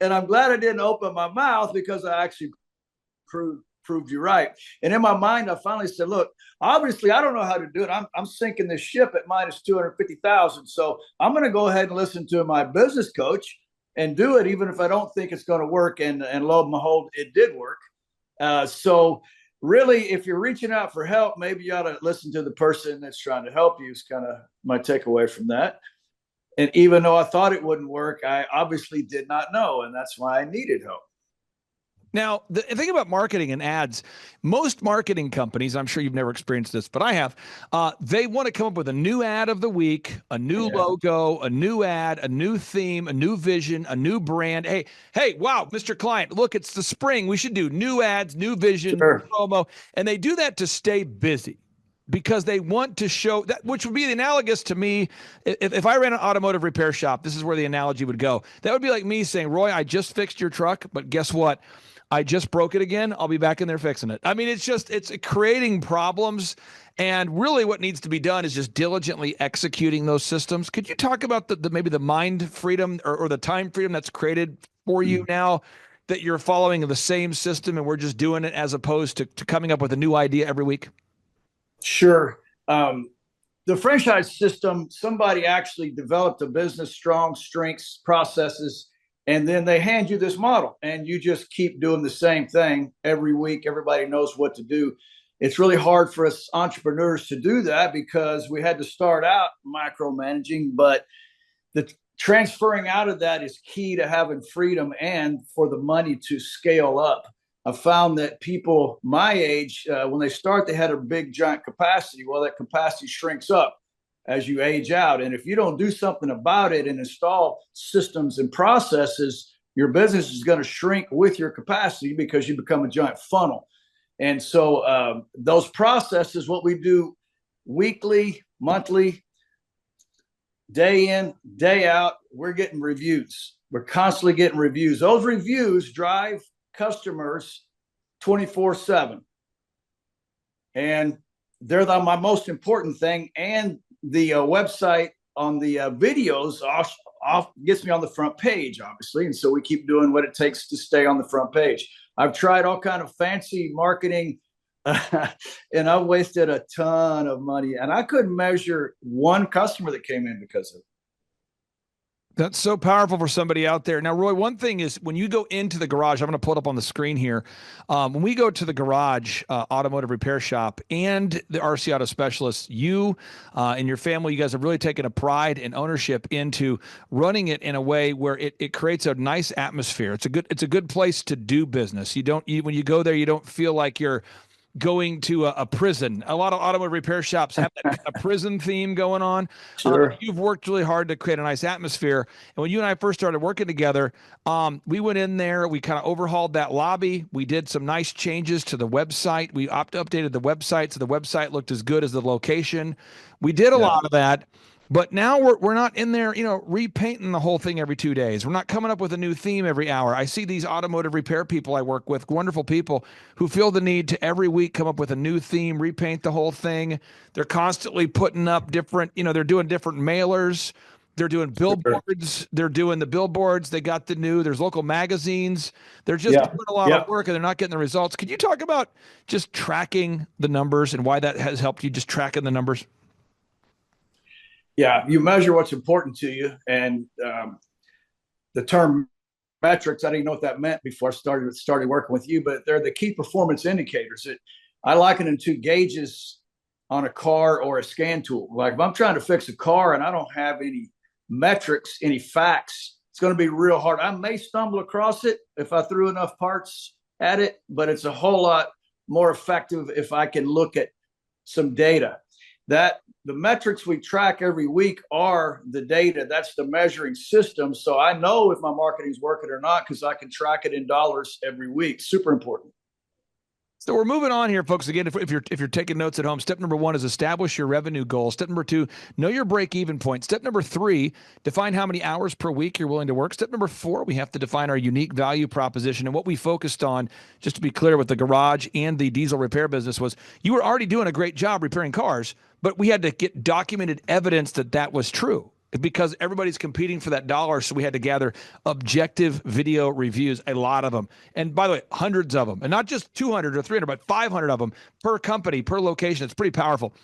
And I'm glad I didn't open my mouth, because I actually proved you right. And in my mind, I finally said, look, obviously I don't know how to do it. I'm sinking this ship at minus 250,000. So I'm going to go ahead and listen to my business coach and do it, even if I don't think it's going to work. And lo and behold, it did work. So really, if you're reaching out for help, maybe you ought to listen to the person that's trying to help you, is kind of my takeaway from that. And even though I thought it wouldn't work, I obviously did not know. And that's why I needed help. Now, the thing about marketing and ads, most marketing companies, I'm sure you've never experienced this, but I have, they want to come up with a new ad of the week, a new logo, a new ad, a new theme, a new vision, a new brand. Hey, wow, Mr. Client, look, it's the spring. We should do new ads, new vision, new promo. And they do that to stay busy, because they want to show that, which would be analogous to me. If I ran an automotive repair shop, this is where the analogy would go. That would be like me saying, Roy, I just fixed your truck, but guess what? I just broke it again. I'll be back in there fixing it. I mean, it's creating problems. And really what needs to be done is just diligently executing those systems. Could you talk about maybe the mind freedom or the time freedom that's created for you now, that you're following the same system and we're just doing it, as opposed to coming up with a new idea every week? Sure. The franchise system, somebody actually developed a business, strong strengths, processes, and then they hand you this model, and you just keep doing the same thing every week. Everybody knows what to do. It's really hard for us entrepreneurs to do that, because we had to start out micromanaging, but the transferring out of that is key to having freedom and for the money to scale up. I found that people my age, when they start, they had a big, giant capacity. Well, that capacity shrinks up as you age out. And if you don't do something about it and install systems and processes, your business is going to shrink with your capacity, because you become a giant funnel. And so those processes, what we do weekly, monthly, day in, day out, we're getting reviews. We're constantly getting reviews. Those reviews drive customers 24/7. And they're my most important thing. And the website on the videos gets me on the front page, obviously. And so we keep doing what it takes to stay on the front page. I've tried all kind of fancy marketing and I've wasted a ton of money. And I couldn't measure one customer that came in because of it. That's so powerful for somebody out there. Now, Roy, one thing is when you go into the garage, I'm going to pull it up on the screen here. When we go to the garage automotive repair shop and the RC Auto Specialists, you and your family, you guys have really taken a pride and ownership into running it in a way where it creates a nice atmosphere. It's a good place to do business. When you go there, you don't feel like you're going to a prison. A lot of automotive repair shops have that kind of prison theme going on. Sure. You've worked really hard to create a nice atmosphere. And when you and I first started working together, we went in there, we kind of overhauled that lobby. We did some nice changes to the website. We updated the website so the website looked as good as the location. We did a lot of that. But now we're not in there, repainting the whole thing every 2 days. We're not coming up with a new theme every hour. I see these automotive repair people I work with, wonderful people who feel the need to every week come up with a new theme, repaint the whole thing. They're constantly putting up different, they're doing different mailers. They're doing billboards. They're doing the billboards. They got there's local magazines. They're just doing a lot of work and they're not getting the results. Could you talk about just tracking the numbers and why that has helped you, just tracking the numbers? Yeah, you measure what's important to you, and the term metrics, I didn't know what that meant before I started working with you, but they're the key performance indicators. I liken them to gauges on a car or a scan tool. Like if I'm trying to fix a car and I don't have any metrics, any facts, it's going to be real hard. I may stumble across it if I threw enough parts at it, but it's a whole lot more effective if I can look at some data. That the metrics we track every week are the data. That's the measuring system. So I know if my marketing's working or not because I can track it in dollars every week. Super important. So we're moving on here, folks. Again, if you're taking notes at home, step number 1 is establish your revenue goal. Step number 2, know your break-even point. Step number 3, define how many hours per week you're willing to work. Step number 4, we have to define our unique value proposition. And what we focused on, just to be clear, with the garage and the diesel repair business was you were already doing a great job repairing cars, but we had to get documented evidence that was true. Because everybody's competing for that dollar, so we had to gather objective video reviews, a lot of them. And by the way, hundreds of them. And not just 200 or 300, but 500 of them per company, per location. It's pretty powerful.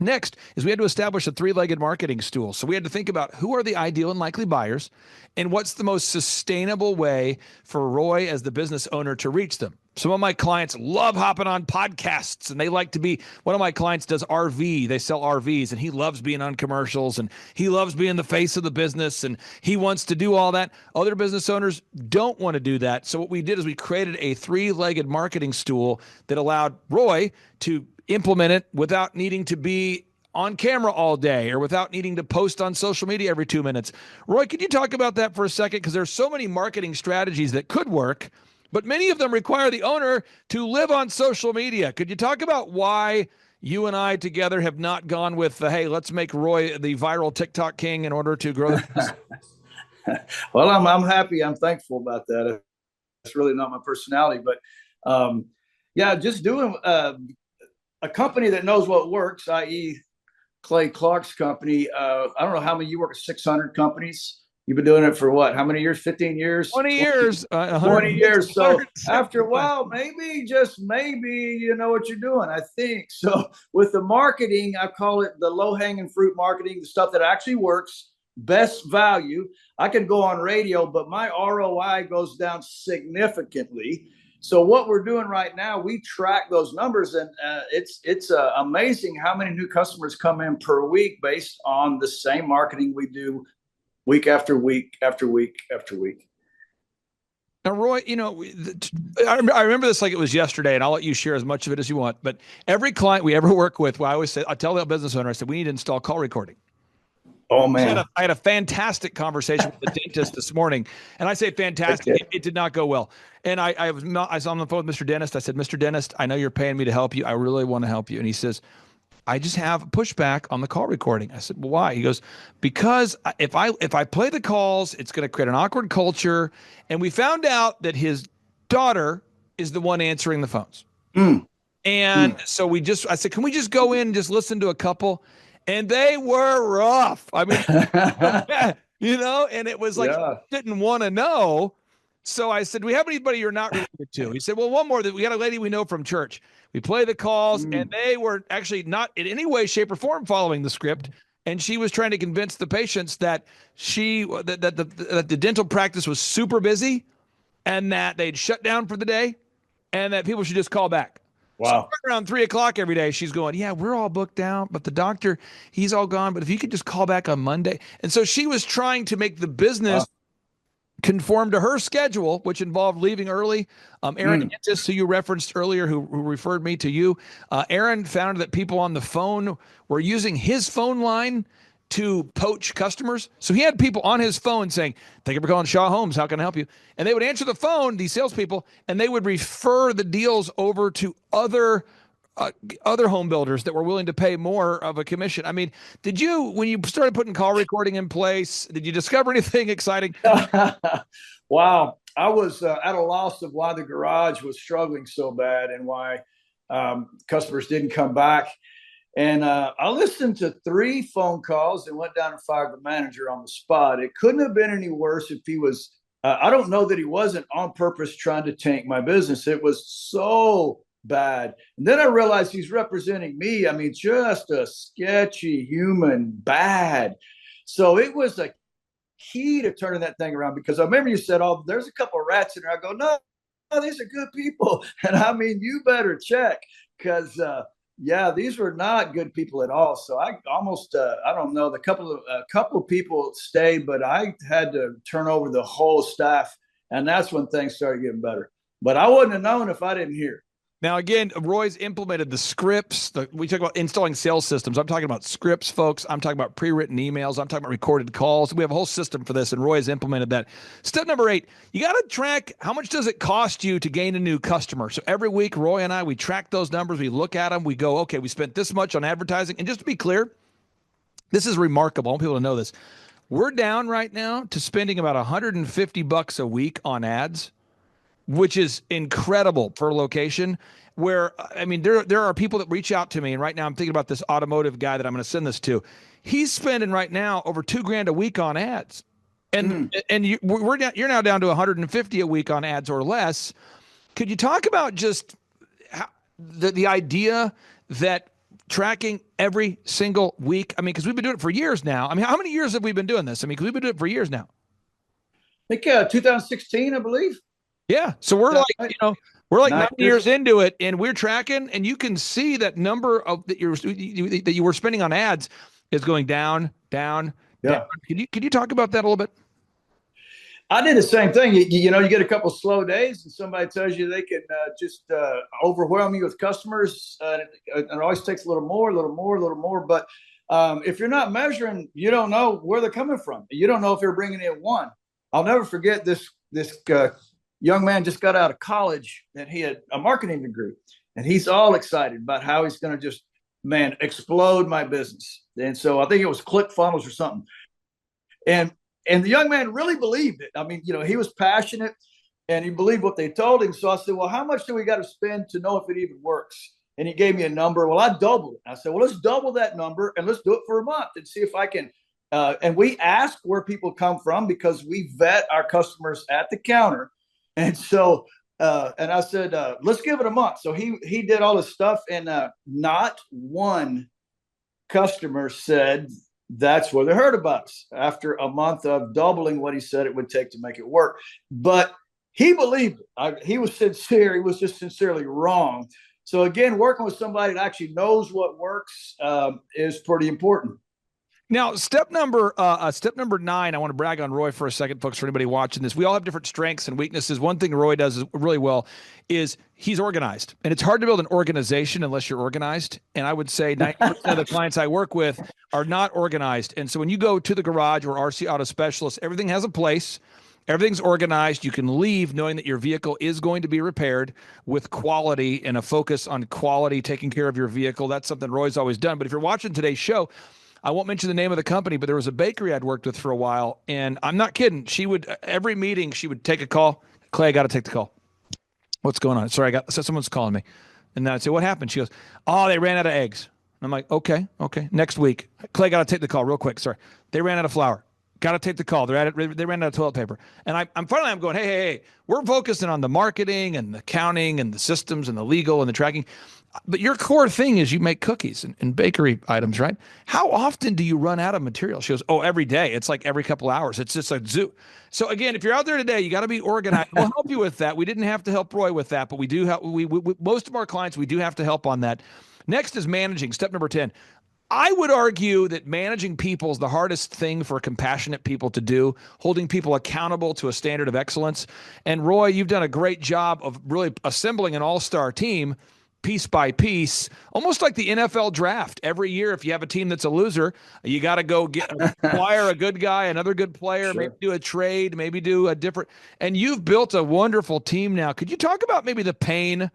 Next is we had to establish a 3-legged marketing stool. So we had to think about who are the ideal and likely buyers and what's the most sustainable way for Roy as the business owner to reach them. Some of my clients love hopping on podcasts and they like to be, one of my clients does RV, they sell RVs and he loves being on commercials and he loves being the face of the business and he wants to do all that. Other business owners don't want to do that. So what we did is we created a 3-legged marketing stool that allowed Roy to implement it without needing to be on camera all day or without needing to post on social media every 2 minutes. Roy, could you talk about that for a second? Because there's so many marketing strategies that could work, but many of them require the owner to live on social media. Could you talk about why you and I together have not gone with, hey, let's make Roy the viral TikTok king in order to grow the business? Well, I'm happy. I'm thankful about that. It's really not my personality, but just doing a company that knows what works, i.e. Clay Clark's company. I don't know how many, you work at 600 companies. You've been doing it for what? How many years? 15 years? 20 years. 20 years. So after a while, maybe, just maybe, you know what you're doing, I think. So with the marketing, I call it the low-hanging fruit marketing, the stuff that actually works, best value. I can go on radio, but my ROI goes down significantly. So what we're doing right now, we track those numbers, and it's amazing how many new customers come in per week based on the same marketing we do week after week after week after week. Now, Roy, I remember this like it was yesterday, and I'll let you share as much of it as you want. But every client we ever work with, I tell the business owner, I said, we need to install call recording. Oh, man. I had a fantastic conversation with the dentist this morning, and I say fantastic. It did not go well. And I was on the phone with Mr. Dentist. I said, Mr. Dentist, I know you're paying me to help you. I really want to help you. And he says, I just have pushback on the call recording. I said, well, why? He goes, because if I play the calls, it's going to create an awkward culture. And we found out that his daughter is the one answering the phones. And so I said, can we just go in and just listen to a couple? And they were rough. I mean, and it was like, didn't want to know. So I said, do we have anybody you're not related to? He said, well, one more, that we got a lady we know from church. We play the calls and they were actually not in any way, shape or form following the script. and she was trying to convince the patients that that the dental practice was super busy and that they'd shut down for the day and that people should just call back. Wow. So around 3:00 every day, she's going, yeah, we're all booked out, but the doctor, he's all gone. But if you could just call back on Monday. And so she was trying to make the business conform to her schedule, which involved leaving early. Aaron Antis, who you referenced earlier, who referred me to you, Aaron found that people on the phone were using his phone line to poach customers. So he had people on his phone saying, thank you for calling Shaw Homes. How can I help you? And they would answer the phone, these salespeople, and they would refer the deals over to other home builders that were willing to pay more of a commission. I mean, did you, when you started putting call recording in place, did you discover anything exciting? Wow. I was at a loss of why the garage was struggling so bad and why customers didn't come back. And I listened to 3 phone calls and went down and fired the manager on the spot. It couldn't have been any worse if he was, I don't know that he wasn't on purpose trying to tank my business. It was so bad. And then I realized he's representing me. I mean, just a sketchy human, bad. So it was a key to turning that thing around, because I remember you said, oh, there's a couple of rats in there. I go, no, these are good people. And I mean, you better check, because yeah, these were not good people at all. So I almost, I don't know, a couple of people stayed, but I had to turn over the whole staff. And that's when things started getting better. But I wouldn't have known if I didn't hear. Now, again, Roy's implemented the scripts. We talk about installing sales systems. I'm talking about scripts, folks. I'm talking about pre-written emails. I'm talking about recorded calls. We have a whole system for this, and Roy has implemented that. Step number 8, you got to track how much does it cost you to gain a new customer. So every week, Roy and I, we track those numbers. We look at them. We go, okay, we spent this much on advertising. And just to be clear, this is remarkable. I want people to know this. We're down right now to spending about $150 a week on ads, which is incredible for a location where, I mean, there are people that reach out to me, and right now I'm thinking about this automotive guy that I'm going to send this to. He's spending right now over $2,000 a week on ads, and you're now down to 150 a week on ads or less. Could you talk about just how, the idea that tracking every single week? I mean, because we've been doing it for years now. I mean, how many years have we been doing this? I mean, because we've been doing it for years now. I think 2016, I believe. Yeah. So we're like 9 years into it, and we're tracking, and you can see that number of that you were spending on ads is going down. Down. Could you talk about that a little bit? I did the same thing. You know, you get a couple of slow days, and somebody tells you they can just overwhelm you with customers. It always takes a little more. But if you're not measuring, you don't know where they're coming from. You don't know if they're bringing in one. I'll never forget this young man just got out of college, and he had a marketing degree, and he's all excited about how he's going to just, explode my business. And so I think it was ClickFunnels or something. And the young man really believed it. I mean, you know, he was passionate and he believed what they told him. So I said, well, how much do we got to spend to know if it even works? And he gave me a number. Well, I doubled it. I said, well, let's double that number and let's do it for a month and see if I can. And we ask where people come from, because we vet our customers at the counter. And so, and I said, let's give it a month. So he did all this stuff, and not one customer said that's where they heard about us after a month of doubling what he said it would take to make it work. But he believed it. He was sincere. He was just sincerely wrong. So again, working with somebody that actually knows what works is pretty important. Now, step number 9, I want to brag on Roy for a second, folks, for anybody watching this. We all have different strengths and weaknesses. One thing Roy does really well is he's organized. And it's hard to build an organization unless you're organized. And I would say 90% of the clients I work with are not organized. And so when you go to the garage or RC Auto Specialist, everything has a place. Everything's organized. You can leave knowing that your vehicle is going to be repaired with quality and a focus on quality, taking care of your vehicle. That's something Roy's always done. But if you're watching today's show, I won't mention the name of the company, but there was a bakery I'd worked with for a while, and I'm not kidding. She would, every meeting, she would take a call. Clay, I got to take the call. What's going on? Sorry, someone's calling me. And then I'd say, what happened? She goes, oh, they ran out of eggs. I'm like, okay. Next week. Clay, got to take the call real quick. Sorry. They ran out of flour. Got to take the call. They ran out of toilet paper. And I'm going, hey, we're focusing on the marketing and the accounting and the systems and the legal and the tracking. but your core thing is you make cookies and bakery items, right? How often do you run out of material? She goes, oh, every day. It's like every couple hours. It's just a zoo. So again, if you're out there today, you got to be organized. We'll help you with that. We didn't have to help Roy with that, but we do help. We most of our clients, we do have to help on that. Next is managing. Step number 10. I would argue that managing people is the hardest thing for compassionate people to do, holding people accountable to a standard of excellence. And Roy, you've done a great job of really assembling an all-star team piece by piece, almost like the NFL draft. Every year, if you have a team that's a loser, you got to go acquire a good guy, another good player, Sure. maybe do a trade, maybe do a different. And you've built a wonderful team now. Could you talk about maybe the pain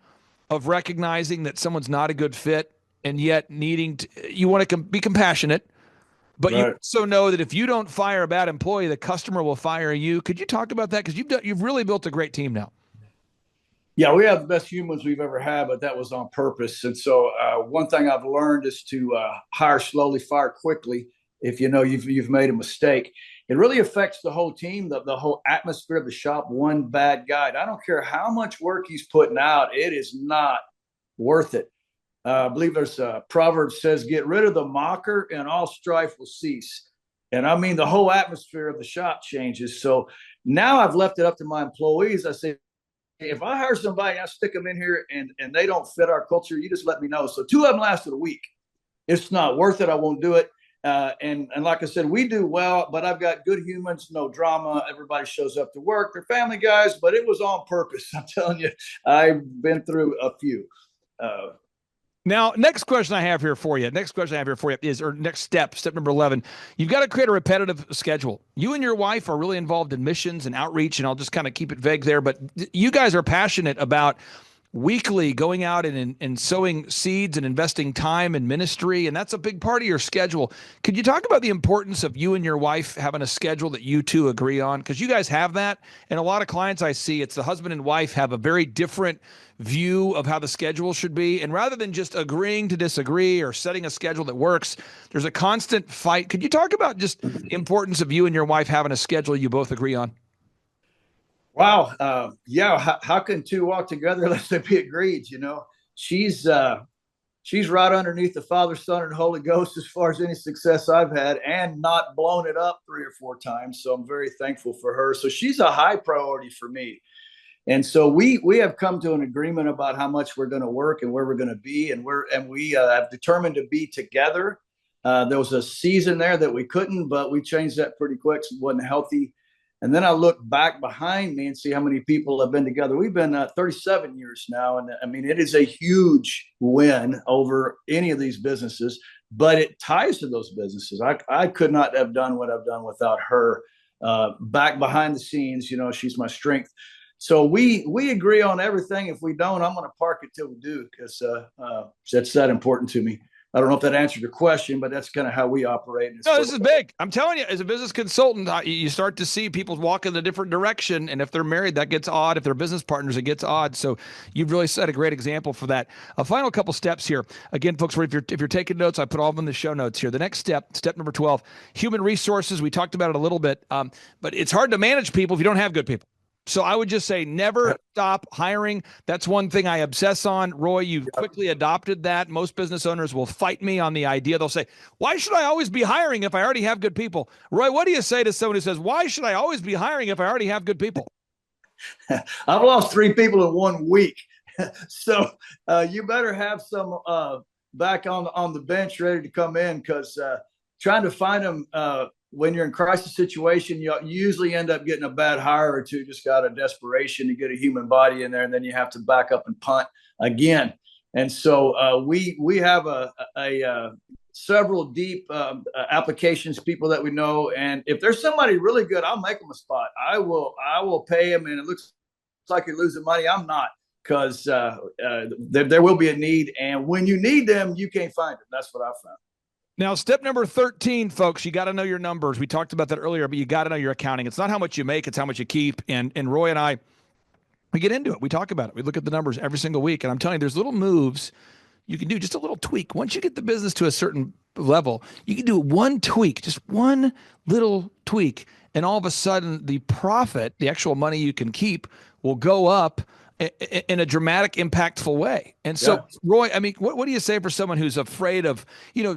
of recognizing that someone's not a good fit and yet needing to, you want to be compassionate, but you Right. also know that if you don't fire a bad employee, the customer will fire you. Could you talk about that? Because you've really built a great team now. Yeah, we have the best humans we've ever had, but that was on purpose. And so one thing I've learned is to hire slowly, fire quickly. If you know you've made a mistake, it really affects the whole team, the whole atmosphere of the shop. One bad guy, I don't care how much work he's putting out, it is not worth it. I believe there's a proverb says, "Get rid of the mocker, and all strife will cease." And I mean, the whole atmosphere of the shop changes. So now I've left it up to my employees. I say, if I hire somebody, I stick them in here and they don't fit our culture, you just let me know. So 2 of them lasted a week. It's not worth it. I won't do it. And like I said, we do well, but I've got good humans, no drama. Everybody shows up to work. They're family guys, but it was on purpose. I'm telling you, I've been through a few. Now, next question I have here for you is, or next step number 11, you've got to create a repetitive schedule. You and your wife are really involved in missions and outreach, and I'll just kind of keep it vague there, but you guys are passionate about weekly going out and sowing seeds and investing time in ministry, and that's a big part of your schedule. Could you talk about the importance of you and your wife having a schedule that you two agree on? Because you guys have that, and a lot of clients I see, it's the husband and wife have a very different view of how the schedule should be, and rather than just agreeing to disagree or setting a schedule that works, there's a constant fight. Could you talk about just the importance of you and your wife having a schedule you both agree on? Wow. Yeah. How can two walk together unless they be agreed? You know, she's right underneath the Father, Son, and Holy Ghost as far as any success I've had, and not blown it up 3 or 4 times. So I'm very thankful for her. So she's a high priority for me. And so we have come to an agreement about how much we're going to work and where we're going to be, and we have determined to be together. There was a season there that we couldn't, but we changed that pretty quick. So it wasn't healthy. And then I look back behind me and see how many people have been together. We've been 37 years now. And I mean, it is a huge win over any of these businesses, but it ties to those businesses. I could not have done what I've done without her back behind the scenes. You know, she's my strength. So we agree on everything. If we don't, I'm going to park it till we do, because that's that important to me. I don't know if that answered your question, but that's kind of how we operate. No, this is big. I'm telling you, as a business consultant, you start to see people walk in a different direction. And if they're married, that gets odd. If they're business partners, it gets odd. So you've really set a great example for that. A final couple steps here. Again, folks, if you're taking notes, I put all of them in the show notes here. The next step number 12, human resources. We talked about it a little bit, but it's hard to manage people if you don't have good people. So I would just say never stop hiring. That's one thing I obsess on. Roy, you've quickly adopted that. Most business owners will fight me on the idea. They'll say, why should I always be hiring if I already have good people? Roy, what do you say to someone who says, why should I always be hiring if I already have good people? I've lost 3 people in 1 week. So you better have some back on the bench ready to come in, because trying to find them when you're in crisis situation, you usually end up getting a bad hire or two just out of desperation to get a human body in there, and then you have to back up and punt again. And so we have a several deep applications, people that we know, and if there's somebody really good, I'll make them a spot. I will pay them, and it looks like you're losing money. I'm not, because there will be a need, and when you need them, you can't find them. That's what I found. Now, step number 13, folks, you got to know your numbers. We talked about that earlier, but you got to know your accounting. It's not how much you make, it's how much you keep. And Roy and I, we get into it. We talk about it. We look at the numbers every single week. And I'm telling you, there's little moves you can do, just a little tweak. Once you get the business to a certain level, you can do one tweak, just one little tweak. And all of a sudden, the profit, the actual money you can keep, will go up. in a dramatic, impactful way. And so, Roy, I mean, what do you say for someone who's afraid of,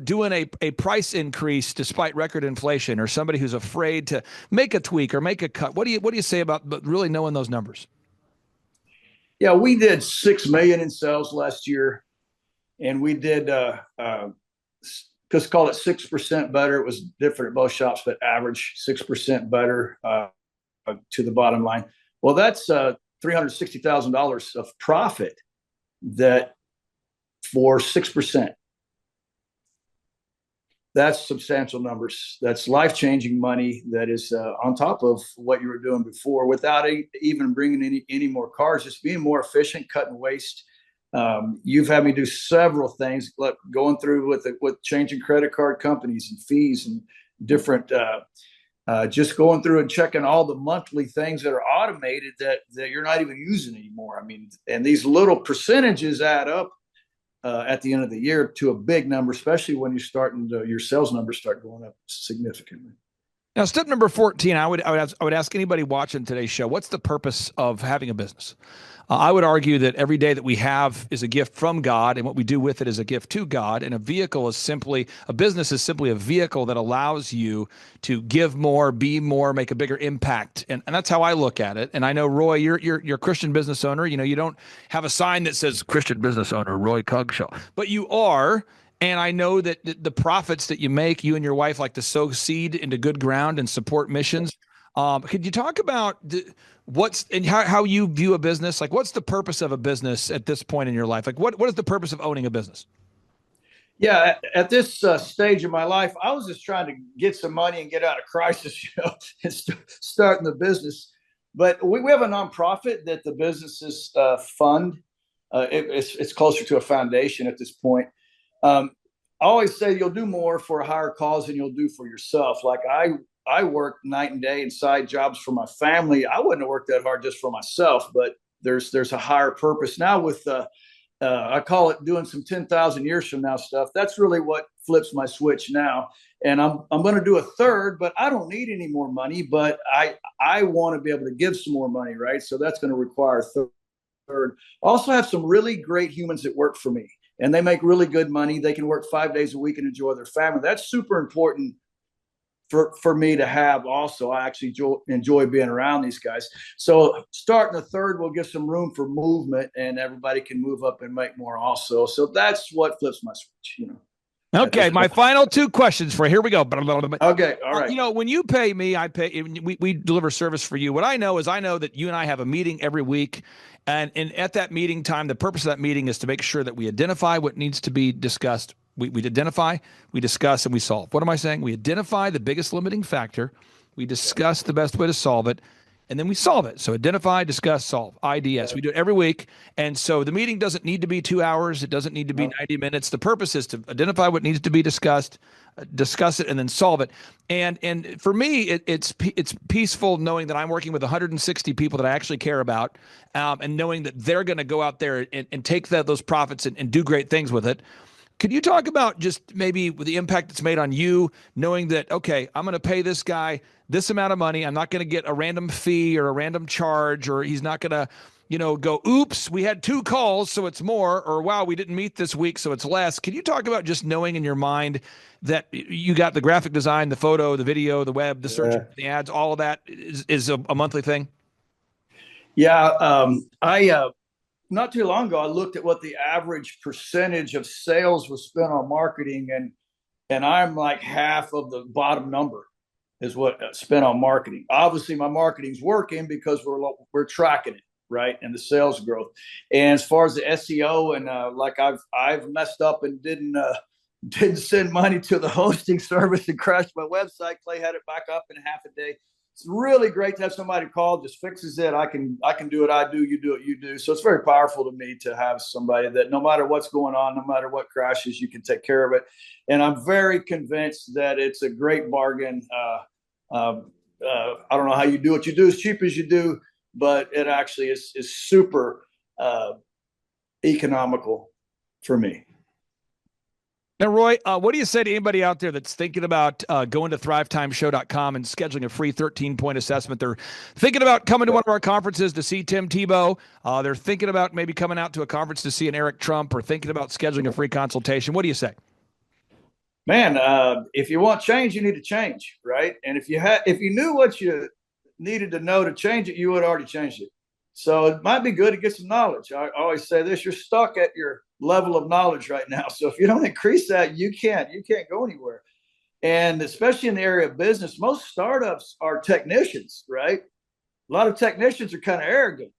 doing a price increase despite record inflation, or somebody who's afraid to make a tweak or make a cut? What do you say about really knowing those numbers? Yeah, we did $6 million in sales last year, and we did call it 6% better. It was different at both shops, but average 6% better to the bottom line. Well, that's $360,000 of profit that for 6%. That's substantial numbers. That's life-changing money that is on top of what you were doing before, without even bringing any more cars, just being more efficient, cutting waste. You've had me do several things, like going through with changing credit card companies and fees and different, just going through and checking all the monthly things that are automated that you're not even using anymore. I mean, and these little percentages add up at the end of the year to a big number, especially when your sales numbers start going up significantly. Now, step number 14, I would ask anybody watching today's show, what's the purpose of having a business? I would argue that every day that we have is a gift from God, and what we do with it is a gift to God. And a business is simply a vehicle that allows you to give more, be more, make a bigger impact. And that's how I look at it. And I know, Roy, you're a Christian business owner. You don't have a sign that says Christian business owner Roy Cogshaw, but you are. And I know that the profits that you make, you and your wife like to sow seed into good ground and support missions. Could you talk about how you view a business? Like, what's the purpose of a business at this point in your life? Like, what is the purpose of owning a business? Yeah, at this stage of my life, I was just trying to get some money and get out of crisis, and starting the business. But we have a nonprofit that the businesses fund. It's closer to a foundation at this point. I always say you'll do more for a higher cause than you'll do for yourself. Like I work night and day and side jobs for my family. I wouldn't have worked that hard just for myself, but there's a higher purpose now with I call it doing some 10,000 years from now stuff. That's really what flips my switch now. And I'm going to do a third, but I don't need any more money, but I want to be able to give some more money. Right. So that's going to require a third. I also have some really great humans that work for me, and they make really good money. They can work 5 days a week and enjoy their family. That's super important for me to have also. I actually enjoy being around these guys. So starting a third will give some room for movement, and everybody can move up and make more also. So that's what flips my switch, Okay, my final two questions for you. Here we go. Okay, all right. When you pay me, I pay. We deliver service for you. What I know that you and I have a meeting every week, and at that meeting time, the purpose of that meeting is to make sure that we identify what needs to be discussed. We identify, we discuss, and we solve. What am I saying? We identify the biggest limiting factor, we discuss the best way to solve it, and then we solve it. So identify, discuss, solve, IDS. We do it every week. And so the meeting doesn't need to be 2 hours. It doesn't need to be 90 minutes. The purpose is to identify what needs to be discussed, discuss it, and then solve it. And for me, it's peaceful knowing that I'm working with 160 people that I actually care about, and knowing that they're going to go out there and take those profits and do great things with it. Could you talk about just maybe the impact it's made on you, knowing that, okay, I'm going to pay this guy this amount of money. I'm not going to get a random fee or a random charge, or he's not going to, go, oops, we had 2 calls, so it's more, or wow, we didn't meet this week, so it's less. Can you talk about just knowing in your mind that you got the graphic design, the photo, the video, the web, the search, the ads, all of that is a monthly thing? Yeah. Not too long ago, I looked at what the average percentage of sales was spent on marketing, and I'm like half of the bottom number is what spent on marketing. Obviously, my marketing's working because we're tracking it, right, and the sales growth. And as far as the SEO, and I've messed up and didn't send money to the hosting service and crashed my website. Clay had it back up in half a day. It's really great to have somebody call, just fixes it. I can do what I do, you do what you do. So it's very powerful to me to have somebody that no matter what's going on, no matter what crashes, you can take care of it. And I'm very convinced that it's a great bargain. I don't know how you do what you do as cheap as you do, but it actually is super economical for me. Now, Roy, what do you say to anybody out there that's thinking about going to thrivetimeshow.com and scheduling a free 13-point assessment? They're thinking about coming to one of our conferences to see Tim Tebow. They're thinking about maybe coming out to a conference to see an Eric Trump, or thinking about scheduling a free consultation. What do you say? Man, if you want change, you need to change, right? And if you knew what you needed to know to change it, you would already changed it. So it might be good to get some knowledge. I always say this: you're stuck at your level of knowledge right now. So if you don't increase that, you can't go anywhere. And especially in the area of business, most startups are technicians, right? A lot of technicians are kind of arrogant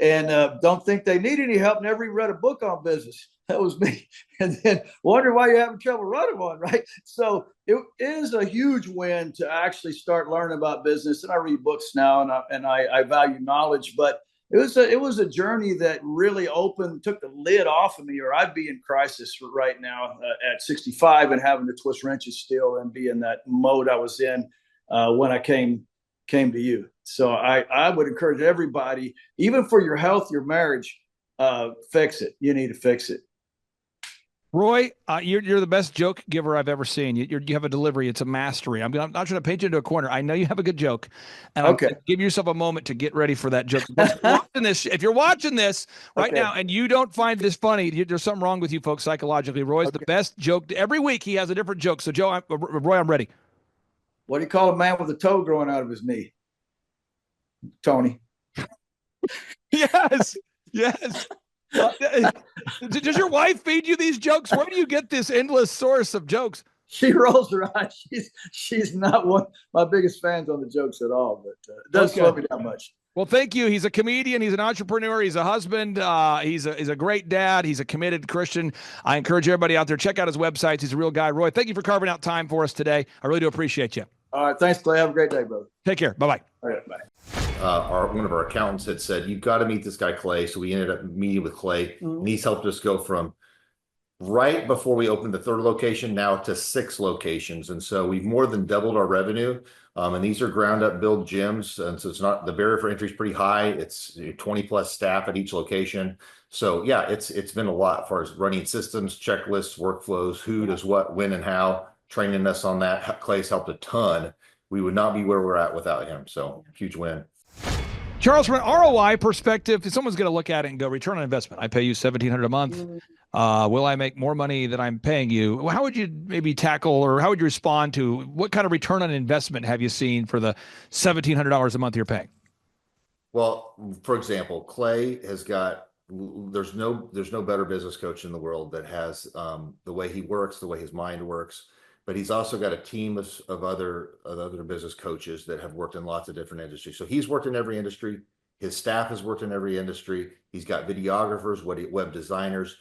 and don't think they need any help. Never read a book on business. That was me. And then wonder why you're having trouble running one, right? So it is a huge win to actually start learning about business. And I read books now, and I value knowledge, but it was a journey that really took the lid off of me, or I'd be in crisis right now at 65 and having to twist wrenches still and be in that mode I was in when I came to you. So I would encourage everybody, even for your health, your marriage, fix it. You need to fix it. Roy, you're the best joke giver I've ever seen. You have a delivery. It's a mastery. I'm not trying to paint you into a corner. I know you have a good joke. And okay. Give yourself a moment to get ready for that joke. If you're watching this right now and you don't find this funny, there's something wrong with you folks psychologically. Roy's the best joke. Every week he has a different joke. So, Roy, I'm ready. What do you call a man with a toe growing out of his knee? Tony. Yes. Does your wife feed you these jokes? Where do you get this endless source of jokes? She rolls her eyes. She's not one of my biggest fans on the jokes at all, but it doesn't slow me down much. Well, thank you. He's a comedian. He's an entrepreneur. He's a husband. He's a great dad. He's a committed Christian. I encourage everybody out there, check out his websites. He's a real guy. Roy, thank you for carving out time for us today. I really do appreciate you. All right. Thanks, Clay. Have a great day, brother. Take care. Bye-bye. All right. Bye. One of our accountants had said, you've got to meet this guy, Clay. So we ended up meeting with Clay, and he's helped us go from right before we opened the third location now to 6 locations. And so we've more than doubled our revenue. And these are ground up build gyms. And so it's not, the barrier for entry is pretty high. It's 20 plus staff at each location. So yeah, it's been a lot as far as running systems, checklists, workflows, who does what, when, and how, training us on that. Clay's helped a ton. We would not be where we're at without him. So huge win. Charles, from an ROI perspective, if someone's going to look at it and go, return on investment, I pay you $1,700 a month. Will I make more money than I'm paying you? How would you maybe tackle, or how would you respond to, what kind of return on investment have you seen for the $1,700 a month you're paying? Well, for example, Clay has got, there's no better business coach in the world that has the way he works, the way his mind works. But he's also got a team of other business coaches that have worked in lots of different industries. So he's worked in every industry. His staff has worked in every industry. He's got videographers, web designers.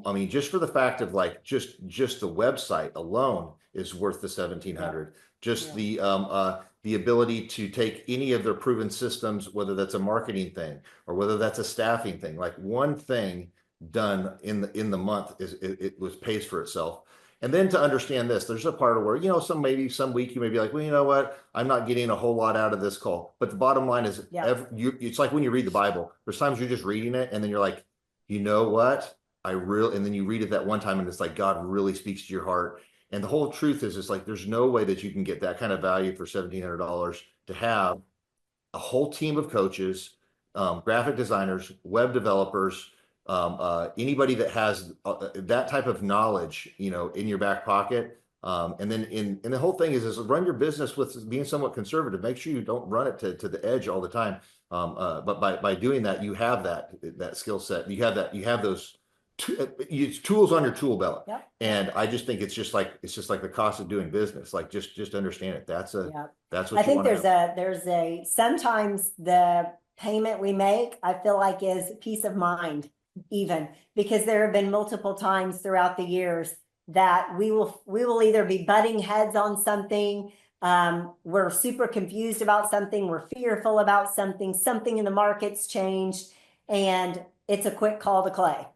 I mean, just for the fact of like just the website alone is worth the $1,700. Just the ability to take any of their proven systems, whether that's a marketing thing or whether that's a staffing thing, like one thing done in the month it pays for itself. And then to understand this, there's a part of where, some week you may be like, well, you know what? I'm not getting a whole lot out of this call. But the bottom line is, it's like when you read the Bible, there's times you're just reading it and then you're like, you know what? And then you read it that one time and it's like, God really speaks to your heart. And the whole truth is, it's like, there's no way that you can get that kind of value for $1,700 to have a whole team of coaches, graphic designers, web developers, anybody that has that type of knowledge, in your back pocket. And then the whole thing is run your business with being somewhat conservative. Make sure you don't run it to the edge all the time. But by doing that, you have that skill set. You have those tools on your tool belt. Yep. And I just think it's just like the cost of doing business. Like just understand it. That's what I think there's sometimes the payment we make, I feel like, is peace of mind. Even because there have been multiple times throughout the years that we will either be butting heads on something, we're super confused about something, we're fearful about something in the market's changed, and it's a quick call to Clay.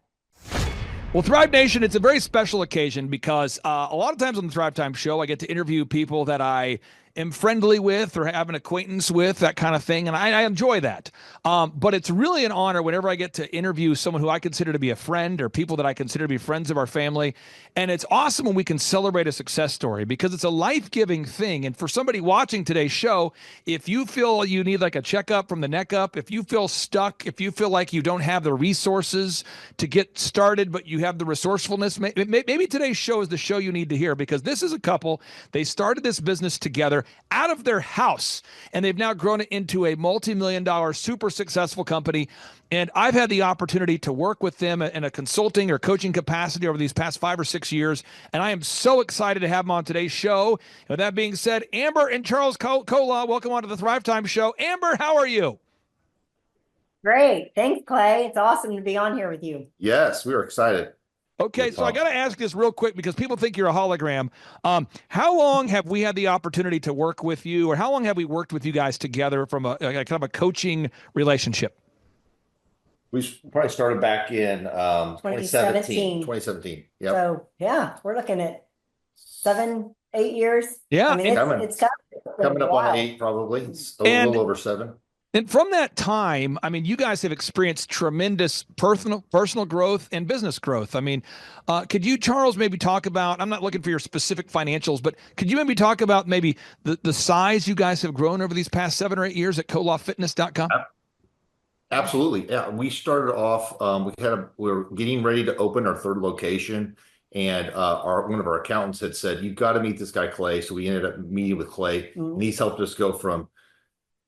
Well, Thrive Nation, it's a very special occasion because a lot of times on the Thrivetime show, I get to interview people that I am friendly with or have an acquaintance with, that kind of thing. And I enjoy that. But it's really an honor whenever I get to interview someone who I consider to be a friend or people that I consider to be friends of our family. And it's awesome when we can celebrate a success story because it's a life-giving thing. And for somebody watching today's show, if you feel you need like a checkup from the neck up, if you feel stuck, if you feel like you don't have the resources to get started, but you have the resourcefulness, maybe today's show is the show you need to hear, because this is a couple. They started this business together out of their house, and they've now grown it into a multi-million-dollar, super successful company. And I've had the opportunity to work with them in a consulting or coaching capacity over these past 5 or 6 years, and I am so excited to have them on today's show. And with that being said, Amber and Charles Cola, welcome on to the Thrivetime Show. Amber, how are you? Great. Thanks, Clay. It's awesome to be on here with you. Yes, we were excited. Okay, so I got to ask this real quick because people think you're a hologram. How long have we had the opportunity to work with you, or how long have we worked with you guys together from a kind of a coaching relationship? We probably started back in 2017. 2017. Yep. So yeah, we're looking at 7, 8 years. Yeah, I mean, it's coming up on 8, probably. It's a little over 7. And from that time, I mean, you guys have experienced tremendous personal growth and business growth. I mean, could you, Charles, maybe talk about, I'm not looking for your specific financials, but could you maybe talk about maybe the size you guys have grown over these past 7 or 8 years at kolofitness.com? Absolutely. Yeah. We started off, we were getting ready to open our 3rd location, and one of our accountants had said, you've got to meet this guy, Clay. So we ended up meeting with Clay, and he's helped us go from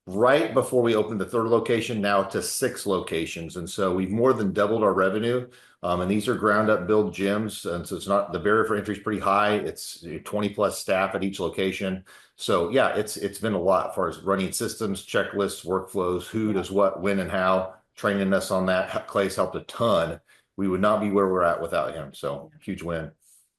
right before we opened the 3rd location now to 6 locations. And so we've more than doubled our revenue. And these are ground up build gyms. And so it's not, the barrier for entry is pretty high. It's 20 plus staff at each location. So yeah, it's been a lot as far as running systems, checklists, workflows, who does what, when, and how, training us on that. Clay's helped a ton. We would not be where we're at without him. So huge win.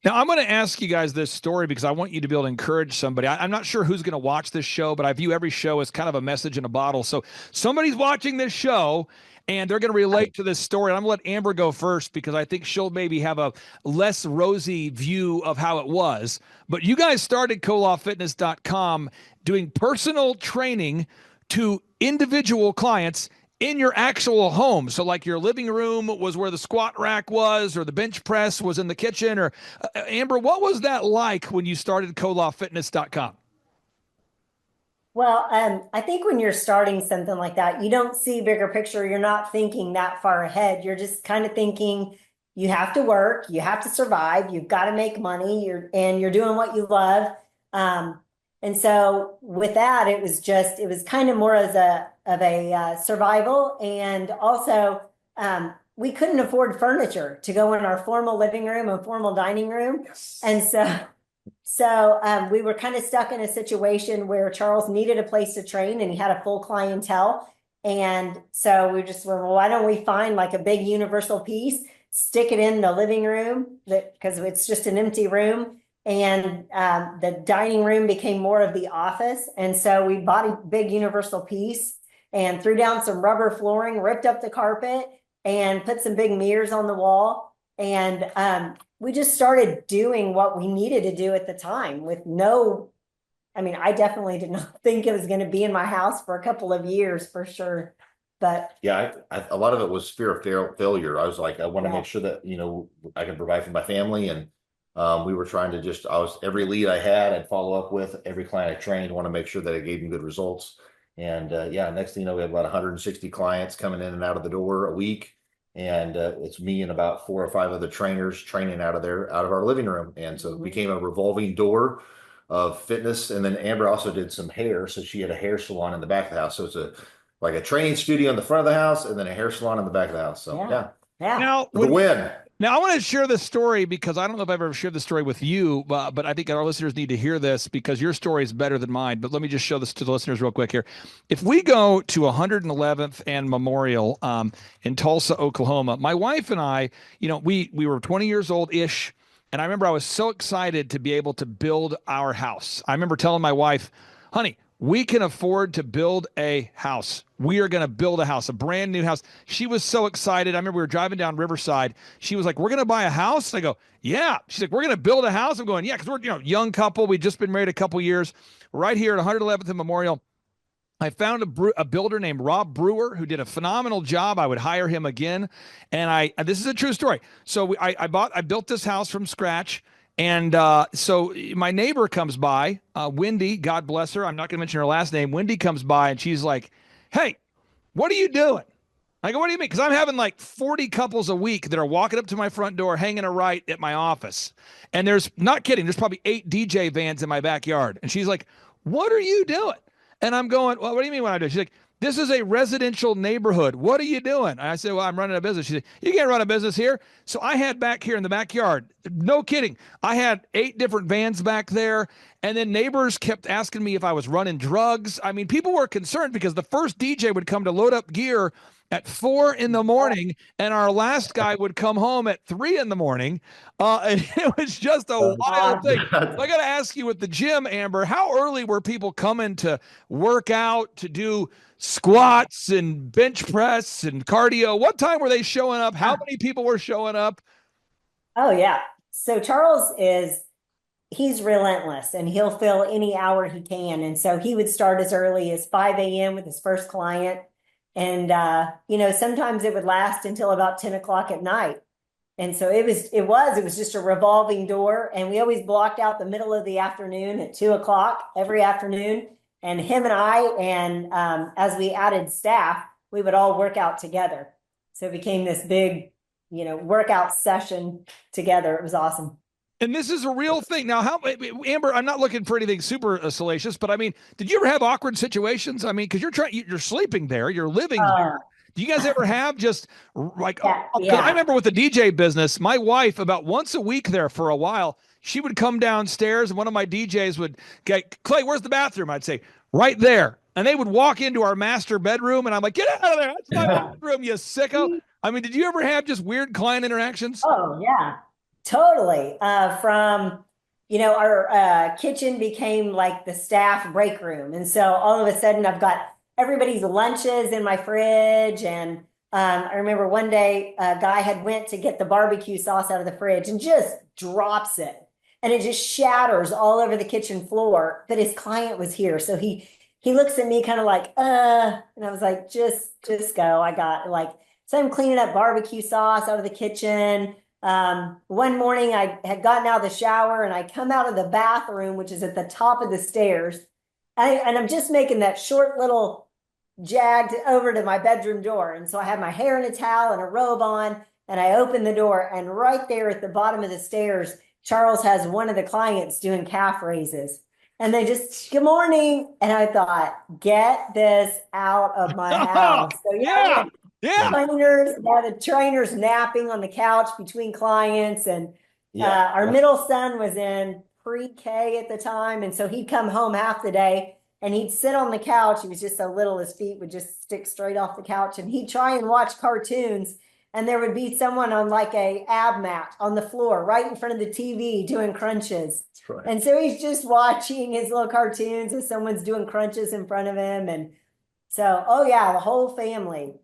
Now, I'm going to ask you guys this story because I want you to be able to encourage somebody. I'm not sure who's going to watch this show, but I view every show as kind of a message in a bottle. So somebody's watching this show and they're going to relate to this story. And I'm going to let Amber go first because I think she'll maybe have a less rosy view of how it was. But you guys started kolofitness.com doing personal training to individual clients in your actual home. So like your living room was where the squat rack was, or the bench press was in the kitchen, or Amber, what was that like when you started kolofitness.com? Well, I think when you're starting something like that, you don't see bigger picture. You're not thinking that far ahead. You're just kind of thinking you have to work, you have to survive, you've got to make money, you're doing what you love. And so with that, it was kind of more as a survival. And also, we couldn't afford furniture to go in our formal living room and formal dining room. Yes. And so we were kind of stuck in a situation where Charles needed a place to train and he had a full clientele. And so we just were, well, why don't we find like a big universal piece, stick it in the living room because it's just an empty room. And the dining room became more of the office. And so we bought a big universal piece and threw down some rubber flooring, ripped up the carpet, and put some big mirrors on the wall. And we just started doing what we needed to do at the time with I definitely did not think it was going to be in my house for a couple of years for sure. But yeah, a lot of it was fear of failure. I was like, I want to make sure that, I can provide for my family. And we were trying to every lead I had, I'd follow up with every client I trained, want to make sure that I gave them good results. And next thing you know, we have about 160 clients coming in and out of the door a week. And it's me and about 4 or 5 other trainers training out of our living room. And so it became a revolving door of fitness. And then Amber also did some hair. So she had a hair salon in the back of the house. So it's like a training studio in the front of the house and then a hair salon in the back of the house. So yeah. Now, the win. Now, I want to share this story because I don't know if I've ever shared this story with you, but I think our listeners need to hear this because your story is better than mine. But let me just show this to the listeners real quick here. If we go to 111th and Memorial in Tulsa, Oklahoma, my wife and I, we were 20 years old-ish, and I remember I was so excited to be able to build our house. I remember telling my wife, honey, we can afford to build a house. We are going to build a house, a brand new house. She was so excited. I remember we were driving down Riverside. She was like, we're going to buy a house. And I go, yeah. She's like, we're going to build a house. I'm going, yeah, because we're, young couple. We'd just been married a couple years. Right here at 111th and Memorial. I found a builder named Rob Brewer who did a phenomenal job. I would hire him again. And this is a true story. So I built this house from scratch. And so my neighbor comes by, Wendy, God bless her. I'm not going to mention her last name. Wendy comes by and she's like, hey, what are you doing? I go, what do you mean? Because I'm having like 40 couples a week that are walking up to my front door, hanging a right at my office. And there's, not kidding, there's probably 8 DJ vans in my backyard. And she's like, what are you doing? And I'm going, well, what do you mean what I do? She's like, this is a residential neighborhood. What are you doing? And I said, well, I'm running a business. She said, you can't run a business here. So I had back here in the backyard, no kidding, I had 8 different vans back there. And then neighbors kept asking me if I was running drugs. I mean, people were concerned because the first DJ would come to load up gear at 4 in the morning, and our last guy would come home at 3 in the morning. And it was just a wild thing. So I got to ask you with the gym, Amber, how early were people coming to work out, to do squats and bench press and cardio? What time were they showing up? How many people were showing up? Oh, yeah. So Charles he's relentless, and he'll fill any hour he can. And so he would start as early as 5 a.m. with his first client. And, sometimes it would last until about 10 o'clock at night. And so it was just a revolving door. And we always blocked out the middle of the afternoon at 2 o'clock every afternoon. And him and I, as we added staff, we would all work out together. So it became this big, workout session together. It was awesome. And this is a real thing. Now, Amber, I'm not looking for anything super salacious, but I mean, did you ever have awkward situations? I mean, because you're sleeping there, you're living there. Do you guys ever have just like, I remember with the DJ business, my wife about once a week there for a while, she would come downstairs and one of my DJs would get, Clay, where's the bathroom? I'd say, right there. And they would walk into our master bedroom and I'm like, get out of there. That's my bedroom, you sicko. I mean, did you ever have just weird client interactions? Oh, yeah. Totally. Our kitchen became like the staff break room. And so all of a sudden I've got everybody's lunches in my fridge. And I remember one day a guy had went to get the barbecue sauce out of the fridge and just drops it. And it just shatters all over the kitchen floor. But his client was here. So he looks at me kind of like, and I was like, just go. So I'm cleaning up barbecue sauce out of the kitchen. One morning I had gotten out of the shower and I come out of the bathroom, which is at the top of the stairs. And I'm just making that short little jag over to my bedroom door. And so I have my hair in a towel and a robe on, and I open the door, and right there at the bottom of the stairs, Charles has one of the clients doing calf raises. And they just, good morning. And I thought, get this out of my house. So yeah. The trainers napping on the couch between clients. And our middle son was in pre-K at the time. And so he'd come home half the day and he'd sit on the couch. He was just so little, his feet would just stick straight off the couch. And he'd try and watch cartoons. And there would be someone on like a ab mat on the floor right in front of the TV doing crunches. That's right. And so he's just watching his little cartoons as someone's doing crunches in front of him. And so, the whole family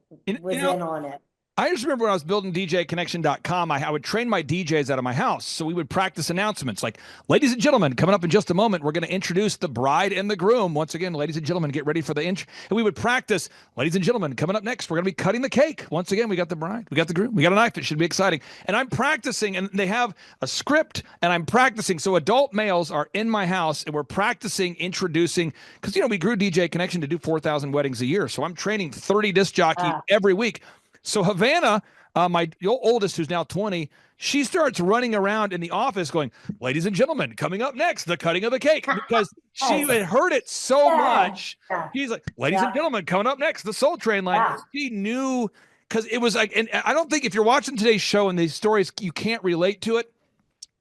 was in on it. I just remember when I was building DJconnection.com, I would train my DJs out of my house. So we would practice announcements like, ladies and gentlemen, coming up in just a moment, we're going to introduce the bride and the groom. Once again, ladies and gentlemen, get ready for the intro. And we would practice, ladies and gentlemen, coming up next, we're going to be cutting the cake. Once again, we got the bride, we got the groom, we got a knife. It should be exciting. And I'm practicing, and they have a script, and I'm practicing. So adult males are in my house, and we're practicing introducing, because, we grew DJ Connection to do 4,000 weddings a year. So I'm training 30 disc jockeys every week. So Havana, my oldest, who's now 20, she starts running around in the office going, ladies and gentlemen, coming up next, the cutting of the cake, because she had heard it so much. She's like, ladies and gentlemen, coming up next, the Soul Train line. She knew, because it was like, and I don't think if you're watching today's show and these stories, you can't relate to it.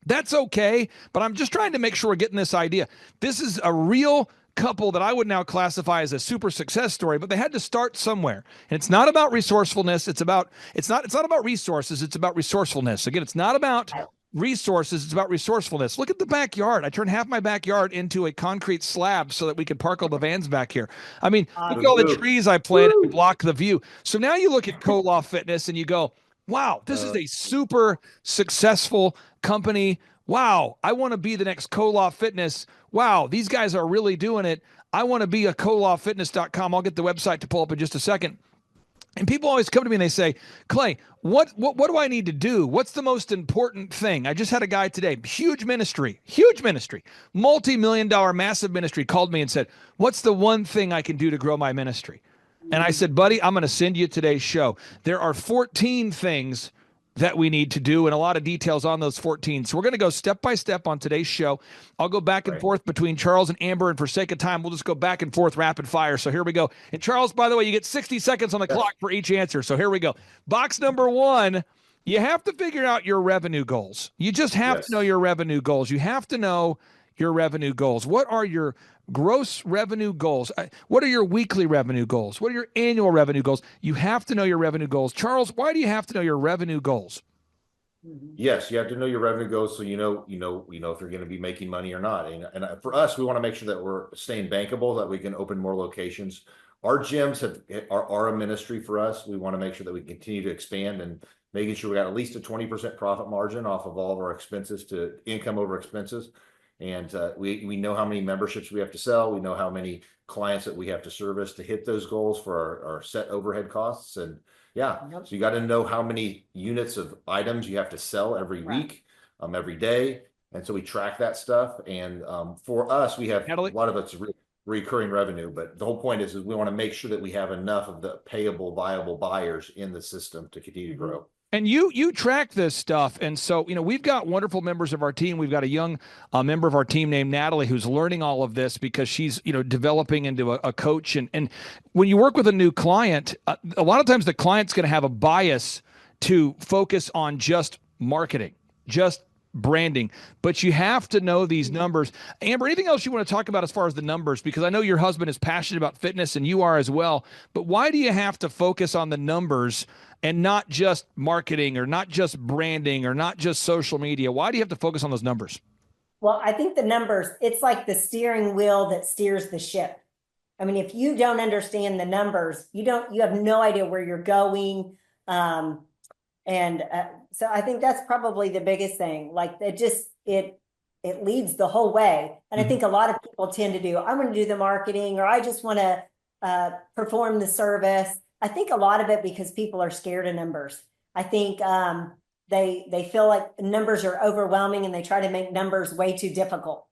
That's okay. But I'm just trying to make sure we're getting this idea. This is a real couple that I would now classify as a super success story, but they had to start somewhere. And it's not about resourcefulness. It's not about resources. It's about resourcefulness. Again, it's not about resources. It's about resourcefulness. Look at the backyard. I turned half my backyard into a concrete slab so that we could park all the vans back here. I mean, look at all the trees I planted to block the view. So now you look at Koloff Fitness and you go, wow, this is a super successful company. Wow, I want to be the next Koloff Fitness. Wow, these guys are really doing it. I want to be a kolofffitness.com. I'll get the website to pull up in just a second. And people always come to me and they say, Clay, what do I need to do? What's the most important thing? I just had a guy today, huge ministry, multi-million-dollar, massive ministry, called me and said, what's the one thing I can do to grow my ministry? And I said, buddy, I'm going to send you today's show. There are 14 things that we need to do and a lot of details on those 14. So we're going to go step by step on today's show. I'll go back and forth between Charles and Amber, and for sake of time, we'll just go back and forth rapid fire. So here we go. And Charles, by the way, you get 60 seconds on the clock for each answer. So here we go. Box number 1, you have to figure out your revenue goals. You just have to know your revenue goals. You have to know your revenue goals. What are your gross revenue goals? What are your weekly revenue goals? What are your annual revenue goals? You have to know your revenue goals. Charles, why do you have to know your revenue goals? Yes, you have to know your revenue goals so you know if you're going to be making money or not. And for us, we want to make sure that we're staying bankable, that we can open more locations. Our gyms are a ministry for us. We want to make sure that we continue to expand and making sure we got at least a 20% profit margin off of all of our expenses to income over expenses. And we know how many memberships we have to sell. We know how many clients that we have to service to hit those goals for our set overhead costs. And so you got to know how many units of items you have to sell every week, every day. And so we track that stuff. And for us, we have a lot of it's recurring revenue. But the whole point is we want to make sure that we have enough of the payable, viable buyers in the system to continue to grow. And you track this stuff. And so, we've got wonderful members of our team. We've got a young member of our team named Natalie who's learning all of this because she's, developing into a coach. And when you work with a new client, a lot of times the client's going to have a bias to focus on just marketing, just branding, but you have to know these numbers. Amber, anything else you want to talk about as far as the numbers? Because I know your husband is passionate about fitness and you are as well, but why do you have to focus on the numbers and not just marketing or not just branding or not just social media? Why do you have to focus on those numbers? Well, I think the numbers, it's like the steering wheel that steers the ship. I mean, if you don't understand the numbers, you have no idea where you're going. So I think that's probably the biggest thing. Like it leads the whole way. And I think a lot of people tend to do, I want to do the marketing, or I just want to perform the service. I think a lot of it because people are scared of numbers. I think they feel like numbers are overwhelming and they try to make numbers way too difficult.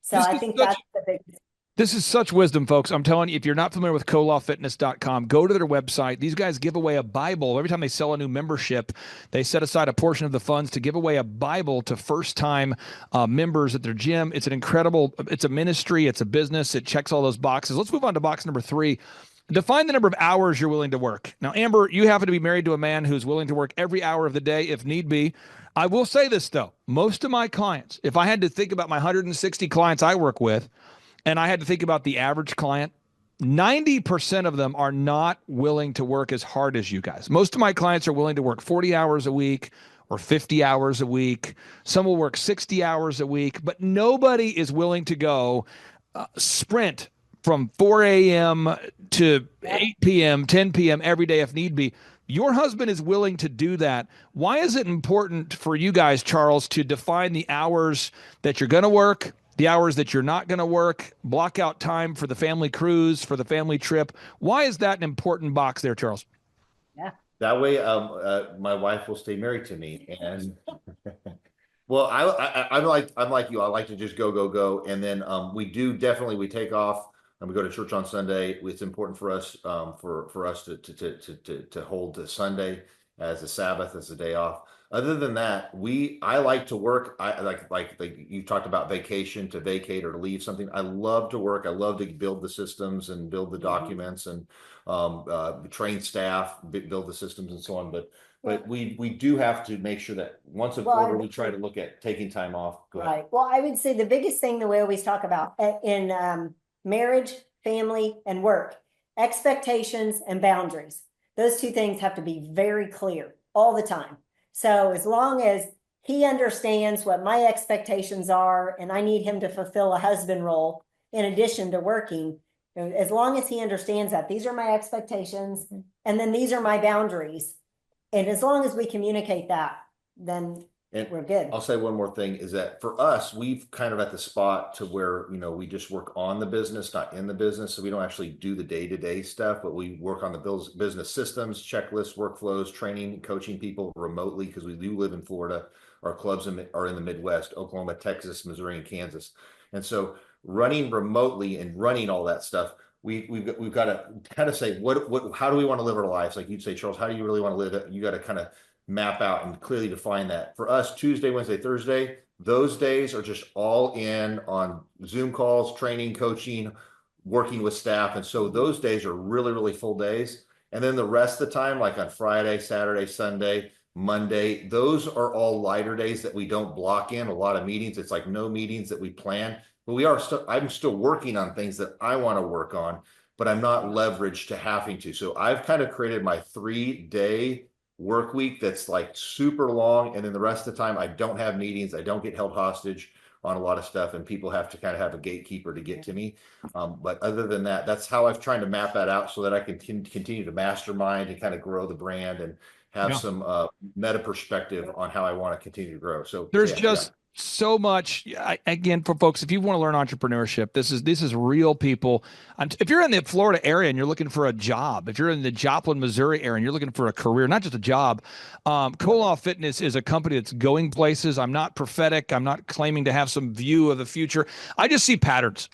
So I think that's the biggest. This is such wisdom, folks. I'm telling you, if you're not familiar with kolofffitness.com, go to their website. These guys give away a Bible. Every time they sell a new membership, they set aside a portion of the funds to give away a Bible to first-time members at their gym. It's it's a ministry, it's a business. It checks all those boxes. Let's move on to box number 3. Define the number of hours you're willing to work. Now, Amber, you happen to be married to a man who's willing to work every hour of the day if need be. I will say this, though. Most of my clients, if I had to think about my 160 clients I work with, and I had to think about the average client, 90% of them are not willing to work as hard as you guys. Most of my clients are willing to work 40 hours a week or 50 hours a week. Some will work 60 hours a week, but nobody is willing to go sprint from 4 a.m. to 8 p.m., 10 p.m. every day if need be. Your husband is willing to do that. Why is it important for you guys, Charles, to define the hours that you're going to work, the hours that you're not going to work, block out time for the family cruise, for the family trip? Why is that an important box there, Charles? Yeah. That way, my wife will stay married to me. And well, I'm like you. I like to just go. And then we take off. And we go to church on Sunday. It's important for us for us to hold the Sunday as a Sabbath, as a day off. Other than that, I like to work. I like you talked about vacation, to vacate or to leave something. I love to work. I love to build the systems and build the documents and train staff, build the systems and so on. But we do have to make sure that once a quarter we try to look at taking time off. Go ahead. Right. Well, I would say the biggest thing that we always talk about in marriage, family, and work, expectations and boundaries. Those two things have to be very clear all the time. So as long as he understands what my expectations are, and I need him to fulfill a husband role in addition to working. As long as he understands that these are my expectations, and then these are my boundaries. And as long as we communicate that, then we're good. I'll say one more thing is that for us, we've kind of at the spot to where, you know, we just work on the business, not in the business. So we don't actually do the day-to-day stuff, but we work on the business systems, checklists, workflows, training, coaching people remotely, because we do live in Florida. Our clubs are in the Midwest, Oklahoma, Texas, Missouri, and Kansas. And so running remotely and running all that stuff, we've got to kind of say, how do we want to live our lives? Like you'd say, Charles, how do you really want to live it? You got to kind of map out and clearly define that. For us, Tuesday, Wednesday, Thursday, those days are just all in on Zoom calls, training, coaching, working with staff. And so those days are really, really full days. And then the rest of the time, like on Friday, Saturday, Sunday, Monday, those are all lighter days that we don't block in a lot of meetings. It's like no meetings that we plan, but I'm still working on things that I want to work on, but I'm not leveraged to having to. So I've kind of created my 3-day work week that's like super long, and then the rest of the time I don't have meetings, I don't get held hostage on a lot of stuff, and people have to kind of have a gatekeeper to get to me. But other than that, that's how I've tried to map that out so that I can continue to mastermind and kind of grow the brand and have some meta perspective on how I want to continue to grow. So there's so much. Again, for folks, if you want to learn entrepreneurship, this is real people. If you're in the Florida area and you're looking for a job, if you're in the Joplin, Missouri area and you're looking for a career, not just a job, Koloff Fitness is a company that's going places. I'm not prophetic. I'm not claiming to have some view of the future. I just see patterns.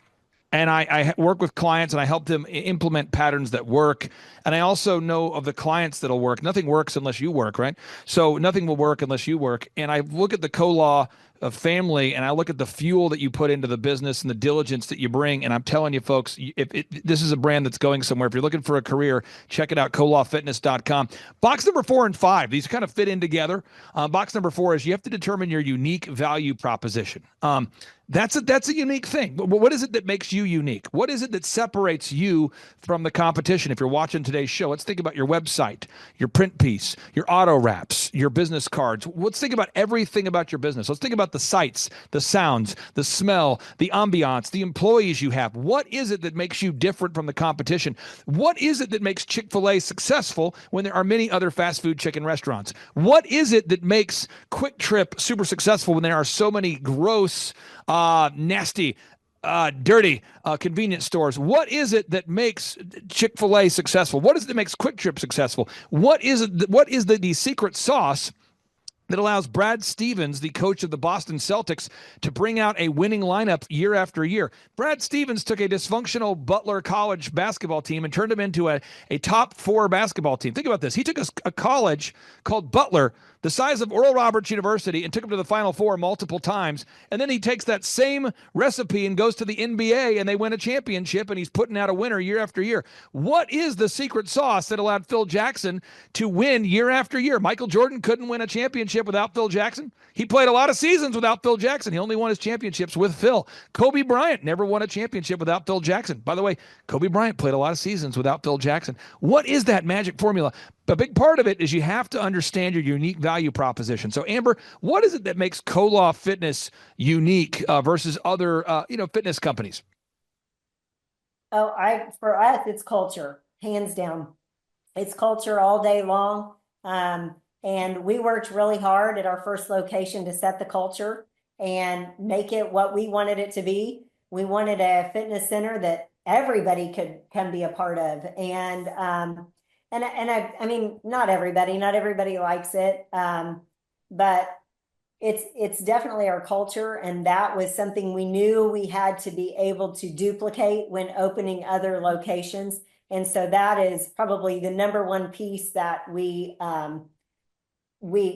And I work with clients and I help them implement patterns that work. And I also know of the clients that'll work. Nothing works unless you work, right? So nothing will work unless you work. And I look at the Koloff family and I look at the fuel that you put into the business and the diligence that you bring. And I'm telling you, folks, this is a brand that's going somewhere. If you're looking for a career, check it out, kolofffitness.com. Box number 4 and 5, these kind of fit in together. Box number 4 is you have to determine your unique value proposition. That's a unique thing. What is it that makes you unique? What is it that separates you from the competition? If you're watching today's show, let's think about your website, your print piece, your auto wraps, your business cards. Let's think about everything about your business. Let's think about the sights, the sounds, the smell, the ambiance, the employees you have. What is it that makes you different from the competition? What is it that makes Chick-fil-A successful when there are many other fast food chicken restaurants? What is it that makes Quick Trip super successful when there are so many gross, nasty, dirty convenience stores? What is it that makes Chick-fil-A successful? What is it that makes Quick Trip successful? What is the secret sauce that allows Brad Stevens, the coach of the Boston Celtics, to bring out a winning lineup year after year? Brad Stevens took a dysfunctional Butler College basketball team and turned them into a top 4 basketball team. Think about this. He took a college called Butler, the size of Oral Roberts University, and took them to the Final Four multiple times. And then he takes that same recipe and goes to the NBA, and they win a championship, and he's putting out a winner year after year. What is the secret sauce that allowed Phil Jackson to win year after year? Michael Jordan couldn't win a championship without Phil Jackson. He played a lot of seasons without Phil Jackson. He only won his championships with Phil. Kobe Bryant never won a championship without Phil Jackson. By the way, Kobe Bryant played a lot of seasons without Phil Jackson. What is that magic formula? A big part of it is you have to understand your unique value proposition. So, Amber, what is it that makes Koloff Fitness unique versus other, fitness companies? For us, it's culture, hands down. It's culture all day long. And we worked really hard at our first location to set the culture and make it what we wanted it to be. We wanted a fitness center that everybody can be a part of. And I mean, not everybody likes it. But it's definitely our culture. And that was something we knew we had to be able to duplicate when opening other locations. And so that is probably the number one piece that we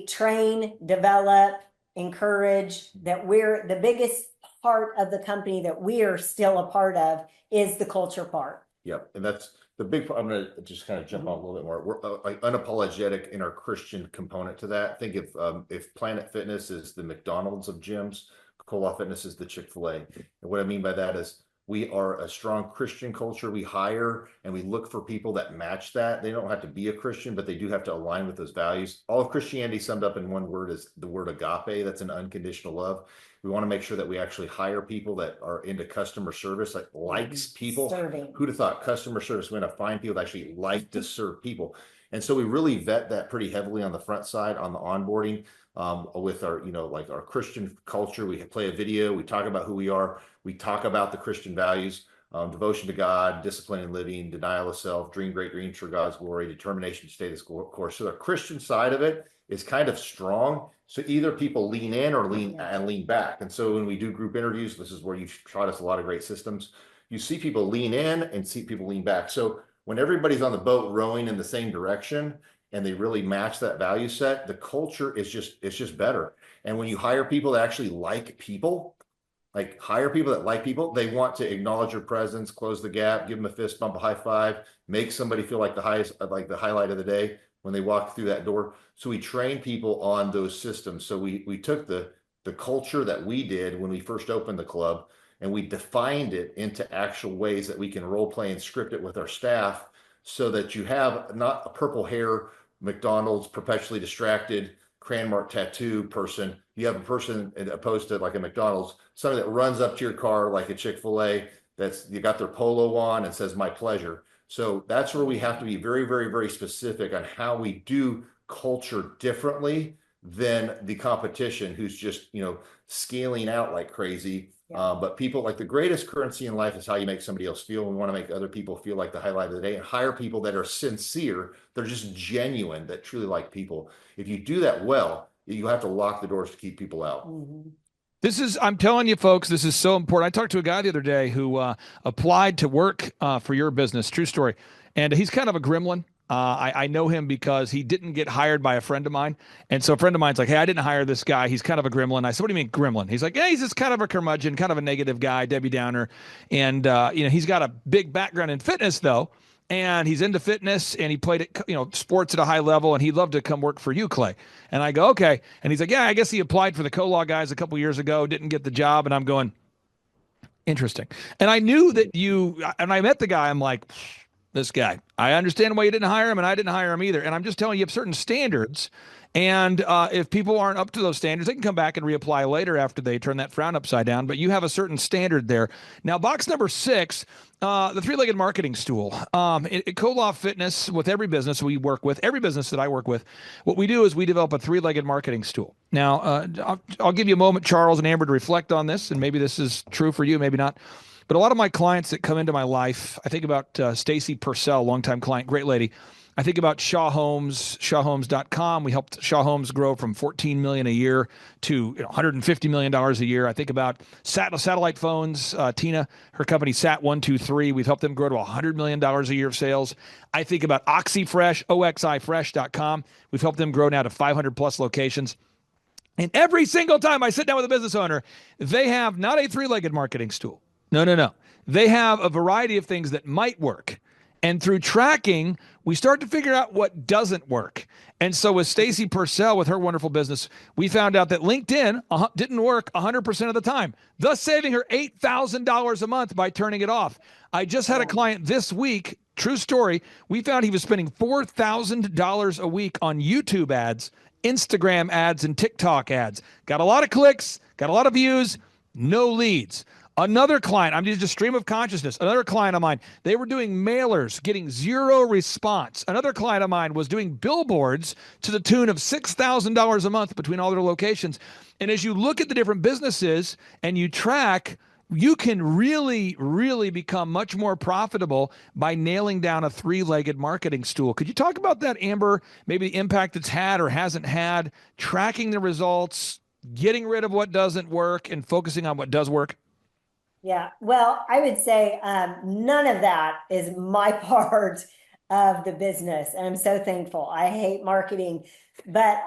train, develop, encourage, that we're the biggest part of the company that we are still a part of is the culture part. Yep. And that's the big part. I'm going to just kind of jump on a little bit more. We're unapologetic in our Christian component to that. Think if Planet Fitness is the McDonald's of gyms, Koloff Fitness is the Chick-fil-A. And what I mean by that is We are a strong Christian culture. We hire and we look for people that match that. They don't have to be a Christian, but they do have to align with those values. All of Christianity summed up in one word is the word agape. That's an unconditional love. We want to make sure that we actually hire people that are into customer service, like likes people. Serving. Who'd have thought customer service? We're going to find people that actually like to serve people. And so we really vet that pretty heavily on the front side, on the onboarding, with our, like our Christian culture. We play a video, we talk about who we are, we talk about the Christian values, devotion to God, discipline in living, denial of self, dream great dreams for God's glory, determination to stay this course. So the Christian side of it is kind of strong. So either people lean in or lean back. And so when we do group interviews, this is where you've taught us a lot of great systems. You see people lean in and see people lean back. So when everybody's on the boat rowing in the same direction and they really match that value set, the culture is just better. And when you hire people that actually like people, they want to acknowledge your presence, close the gap, give them a fist bump, a high five, make somebody feel like the highlight of the day when they walk through that door. So we train people on those systems. So we took the culture that we did when we first opened the club, and we defined it into actual ways that we can role play and script it with our staff, so that you have not a purple hair, McDonald's, perpetually distracted, crayon mark tattoo person. You have a person opposed to like a McDonald's, somebody that runs up to your car like a Chick-fil-A, that's you got their polo on and says my pleasure. So that's where we have to be very, very, very specific on how we do culture differently than the competition who's just, scaling out like crazy. But people, like, the greatest currency in life is how you make somebody else feel. We want to make other people feel like the highlight of the day, and hire people that are sincere. They're just genuine, that truly like people. If you do that well, you have to lock the doors to keep people out. Mm-hmm. I'm telling you, folks, this is so important. I talked to a guy the other day who applied to work for your business, true story. And he's kind of a gremlin. I know him because he didn't get hired by a friend of mine. And so a friend of mine's like, hey, I didn't hire this guy. He's kind of a gremlin. I said, what do you mean gremlin? He's like, yeah, he's just kind of a curmudgeon, kind of a negative guy, Debbie Downer. And, he's got a big background in fitness, though. And he's into fitness, and he played sports at a high level, and he'd love to come work for you, Clay. And I go, okay. And he's like, yeah, I guess he applied for the Co-Law guys a couple years ago, didn't get the job. And I'm going, interesting. And I knew that and I met the guy, I'm like, this guy, I understand why you didn't hire him, and I didn't hire him either. And I'm just telling you, you have certain standards. And if people aren't up to those standards, they can come back and reapply later after they turn that frown upside down. But you have a certain standard there. Now, box number 6, the three-legged marketing stool. At Co-Law Fitness, with every business we work with, every business that I work with, what we do is we develop a three-legged marketing stool. Now, I'll give you a moment, Charles and Amber, to reflect on this, and maybe this is true for you, maybe not. But a lot of my clients that come into my life, I think about Stacy Purcell, longtime client, great lady. I think about Shaw Homes, shawhomes.com. We helped Shaw Homes grow from $14 million a year to $150 million a year. I think about satellite phones. Tina, her company Sat123. We've helped them grow to $100 million a year of sales. I think about OxyFresh, oxifresh.com. We've helped them grow now to 500 plus locations. And every single time I sit down with a business owner, they have not a three-legged marketing stool. No. They have a variety of things that might work. And through tracking, we start to figure out what doesn't work. And so with Stacy Purcell, with her wonderful business, we found out that LinkedIn didn't work 100% of the time, thus saving her $8,000 a month by turning it off. I just had a client this week, true story, we found he was spending $4,000 a week on YouTube ads, Instagram ads, and TikTok ads. Got a lot of clicks, got a lot of views, no leads. Another client, I'm just stream of consciousness. Another client of mine, they were doing mailers, getting zero response. Another client of mine was doing billboards to the tune of $6,000 a month between all their locations. And as you look at the different businesses and you track, you can really, really become much more profitable by nailing down a three-legged marketing stool. Could you talk about that, Amber? Maybe the impact it's had or hasn't had, tracking the results, getting rid of what doesn't work and focusing on what does work? Yeah, well, I would say none of that is my part of the business. And I'm so thankful. I hate marketing, but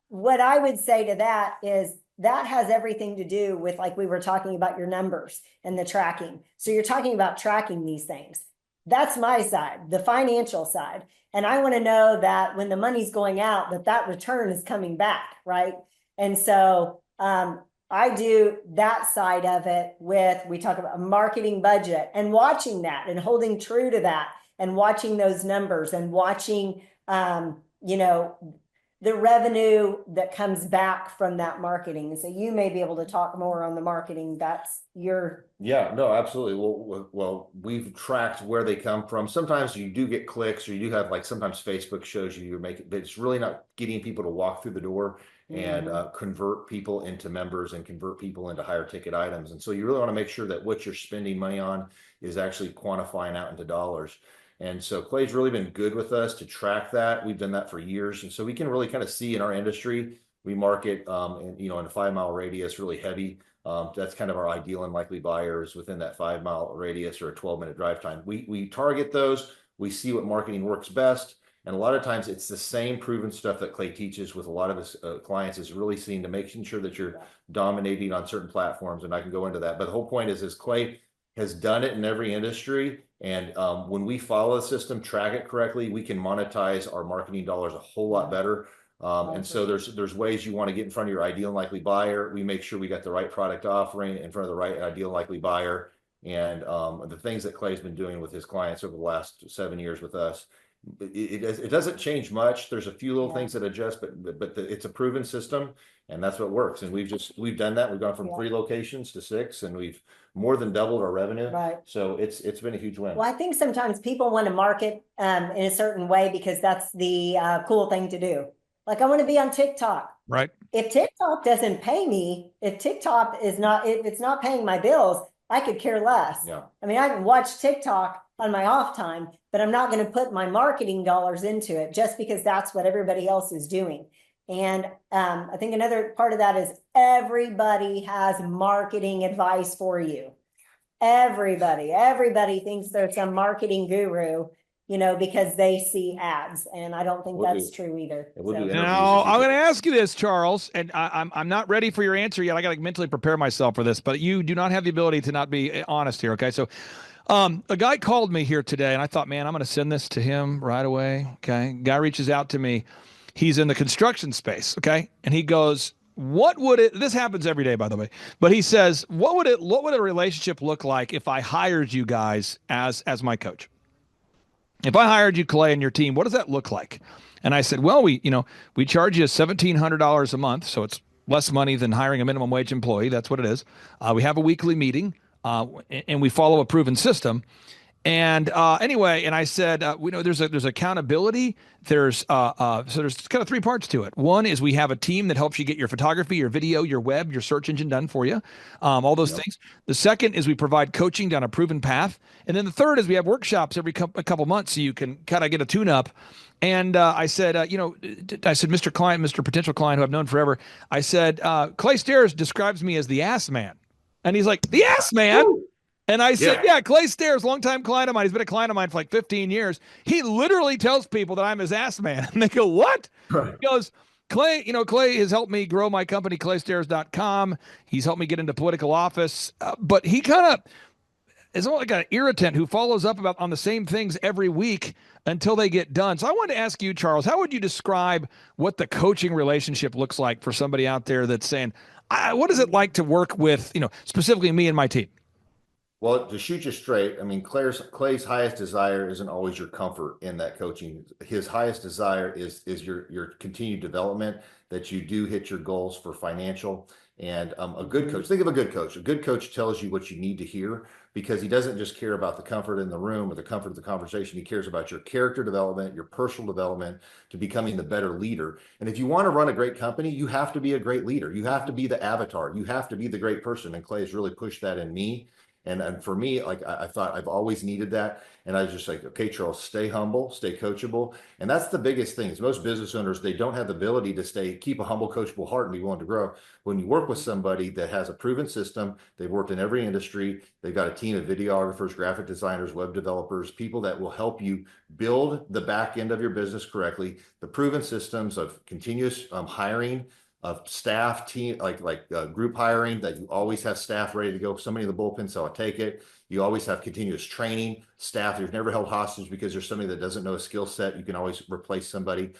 what I would say to that is that has everything to do with, like we were talking about, your numbers and the tracking. So you're talking about tracking these things. That's my side, the financial side. And I want to know that when the money's going out, that return is coming back, right? And so I do that side of it we talk about a marketing budget and watching that and holding true to that and watching those numbers and watching, the revenue that comes back from that marketing. And so you may be able to talk more on the marketing. That's your. Yeah, no, absolutely. Well, we've tracked where they come from. Sometimes you do get clicks, or you do have, like, sometimes Facebook shows you're making, but it's really not getting people to walk through the door and convert people into members and convert people into higher ticket items. And so you really want to make sure that what you're spending money on is actually quantifying out into dollars. And so Clay's really been good with us to track that. We've done that for years. And so we can really kind of see in our industry, we market, in a 5 mile radius, really heavy. That's kind of our ideal and likely buyers within that 5 mile radius or a 12-minute drive time. We target those. We see what marketing works best. And a lot of times it's the same proven stuff that Clay teaches with a lot of his clients, is really seeing to making sure that you're dominating on certain platforms. And I can go into that. But the whole point is Clay has done it in every industry. And when we follow the system, track it correctly, we can monetize our marketing dollars a whole lot better. And so there's ways you want to get in front of your ideal and likely buyer. We make sure we got the right product offering in front of the right ideal and likely buyer. And the things that Clay's been doing with his clients over the last 7 years with us, it doesn't change much. There's a few little things that adjust, but it's a proven system, and that's what works. And we've done that. We've gone from 3 locations to 6, and we've more than doubled our revenue. Right. So it's been a huge win. Well, I think sometimes people want to market in a certain way because that's the cool thing to do. Like, I want to be on TikTok. Right. If TikTok doesn't pay me, if TikTok is not, if it's not paying my bills, I could care less. Yeah. I mean, I can watch TikTok on my off time, but I'm not going to put my marketing dollars into it just because that's what everybody else is doing. And I think another part of that is everybody has marketing advice for you. Everybody thinks they're some marketing guru, because they see ads, and I don't think that's true either. Now, I'm going to ask you this, Charles, and I'm not ready for your answer yet. I got to mentally prepare myself for this, but you do not have the ability to not be honest here. Okay. So a guy called me here today, and I thought, man, I'm going to send this to him right away. Okay. Guy reaches out to me. He's in the construction space. Okay. And he goes, this happens every day, by the way, but he says, what would a relationship look like if I hired you guys as my coach? If I hired you, Clay, and your team, what does that look like? And I said, well, we charge you $1,700 a month. So it's less money than hiring a minimum wage employee. That's what it is. We have a weekly meeting and we follow a proven system. And anyway, and I said, there's accountability. There's kind of 3 parts to it. One is we have a team that helps you get your photography, your video, your web, your search engine done for you, all those things. The second is we provide coaching down a proven path. And then the third is we have workshops every couple months so you can kind of get a tune-up. And I said, Mr. Client, Mr. Potential Client, who I've known forever, I said, Clay Stairs describes me as the ass man. And he's like, the ass man? Ooh. And I said, yeah, Clay Stairs, longtime client of mine. He's been a client of mine for like 15 years. He literally tells people that I'm his ass man. And they go, what? Right. He goes, Clay has helped me grow my company, claystairs.com. He's helped me get into political office. But he kind of is like an irritant who follows up on the same things every week until they get done. So I wanted to ask you, Charles, how would you describe what the coaching relationship looks like for somebody out there that's saying, what is it like to work with, specifically me and my team? Well, to shoot you straight, I mean, Clay's highest desire isn't always your comfort in that coaching. His highest desire is your continued development, that you do hit your goals for financial. And a good coach, think of a good coach. A good coach tells you what you need to hear, because he doesn't just care about the comfort in the room or the comfort of the conversation. He cares about your character development, your personal development, to becoming the better leader. And if you want to run a great company, you have to be a great leader. You have to be the avatar. You have to be the great person. And Clay has really pushed that in me. And for me, like, I thought I've always needed that. And I was just like, okay, Charles, stay humble, stay coachable. And that's the biggest thing is most business owners, they don't have the ability to keep a humble, coachable heart and be willing to grow. When you work with somebody that has a proven system, they've worked in every industry, they've got a team of videographers, graphic designers, web developers, people that will help you build the back end of your business correctly, the proven systems of continuous hiring, of staff, team, like group hiring, that you always have staff ready to go. If somebody in the bullpen, so I'll take it. You always have continuous training, staff. You're never held hostage because there's somebody that doesn't know a skill set. You can always replace somebody.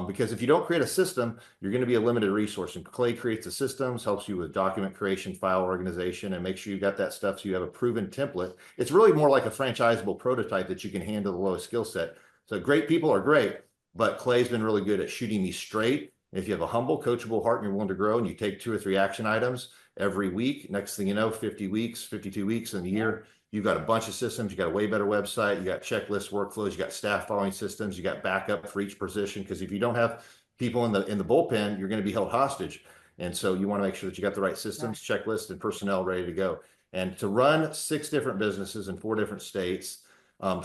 Because if you don't create a system, you're going to be a limited resource. And Clay creates the systems, helps you with document creation, file organization, and make sure you got that stuff so you have a proven template. It's really more like a franchisable prototype that you can handle the lowest skill set. So great people are great, but Clay's been really good at shooting me straight. If you have a humble, coachable heart and you're willing to grow and you take 2 or 3 action items every week, next thing you know, 50 weeks, 52 weeks in a year, you've got a bunch of systems, you got a way better website, you got checklist workflows, you got staff following systems, you got backup for each position. Because if you don't have people in the bullpen, you're going to be held hostage. And so you want to make sure that you got the right systems, checklists, and personnel ready to go. And to run 6 different businesses in 4 different states,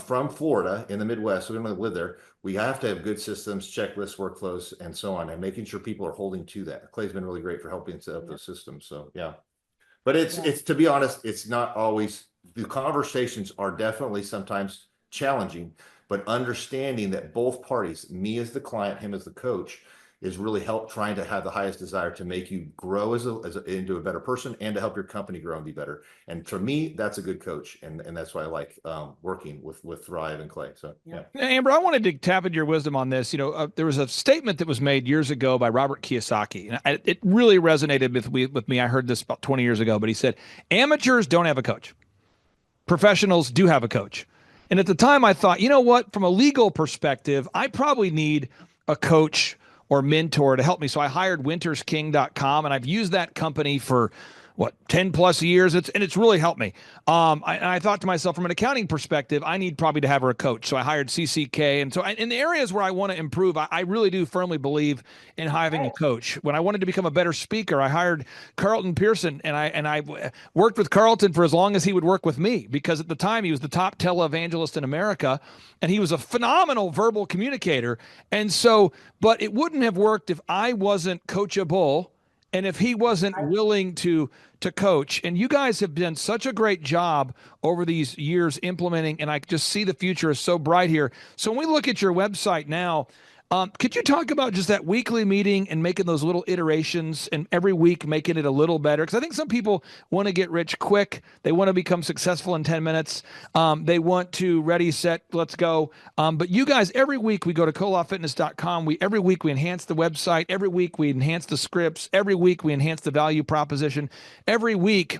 from Florida in the Midwest, so we don't live there, we have to have good systems, checklists, workflows, and so on, and making sure people are holding to that. Clay's been really great for helping set up those systems. So yeah, but it's to be honest, it's not always, the conversations are definitely sometimes challenging, but understanding that both parties, me as the client, him as the coach, is really trying to have the highest desire to make you grow into a better person and to help your company grow and be better. And for me, that's a good coach. And that's why I like working with Thrive and Clay. So, yeah. Amber, I wanted to tap into your wisdom on this. There was a statement that was made years ago by Robert Kiyosaki, and it really resonated with me. I heard this about 20 years ago, but he said, amateurs don't have a coach. Professionals do have a coach. And at the time I thought, you know what, from a legal perspective, I probably need a coach or mentor to help me. So I hired wintersking.com, and I've used that company for 10 plus years. It's really helped me. I thought to myself, from an accounting perspective, I need probably to have her a coach. So I hired CCK. And so in the areas where I want to improve, I really do firmly believe in having a coach. When I wanted to become a better speaker, I hired Carlton Pearson, and I worked with Carlton for as long as he would work with me, because at the time he was the top televangelist in America, and he was a phenomenal verbal communicator. And so, but it wouldn't have worked if I wasn't coachable and if he wasn't willing to coach. And you guys have done such a great job over these years implementing, and I just see the future is so bright here. So when we look at your website now, could you talk about just that weekly meeting and making those little iterations, and every week making it a little better? Because I think some people want to get rich quick. They want to become successful in 10 minutes. They want to ready, set, let's go. But you guys, every week we go to kolafitness.com. Every week we enhance the website. Every week we enhance the scripts. Every week we enhance the value proposition. Every week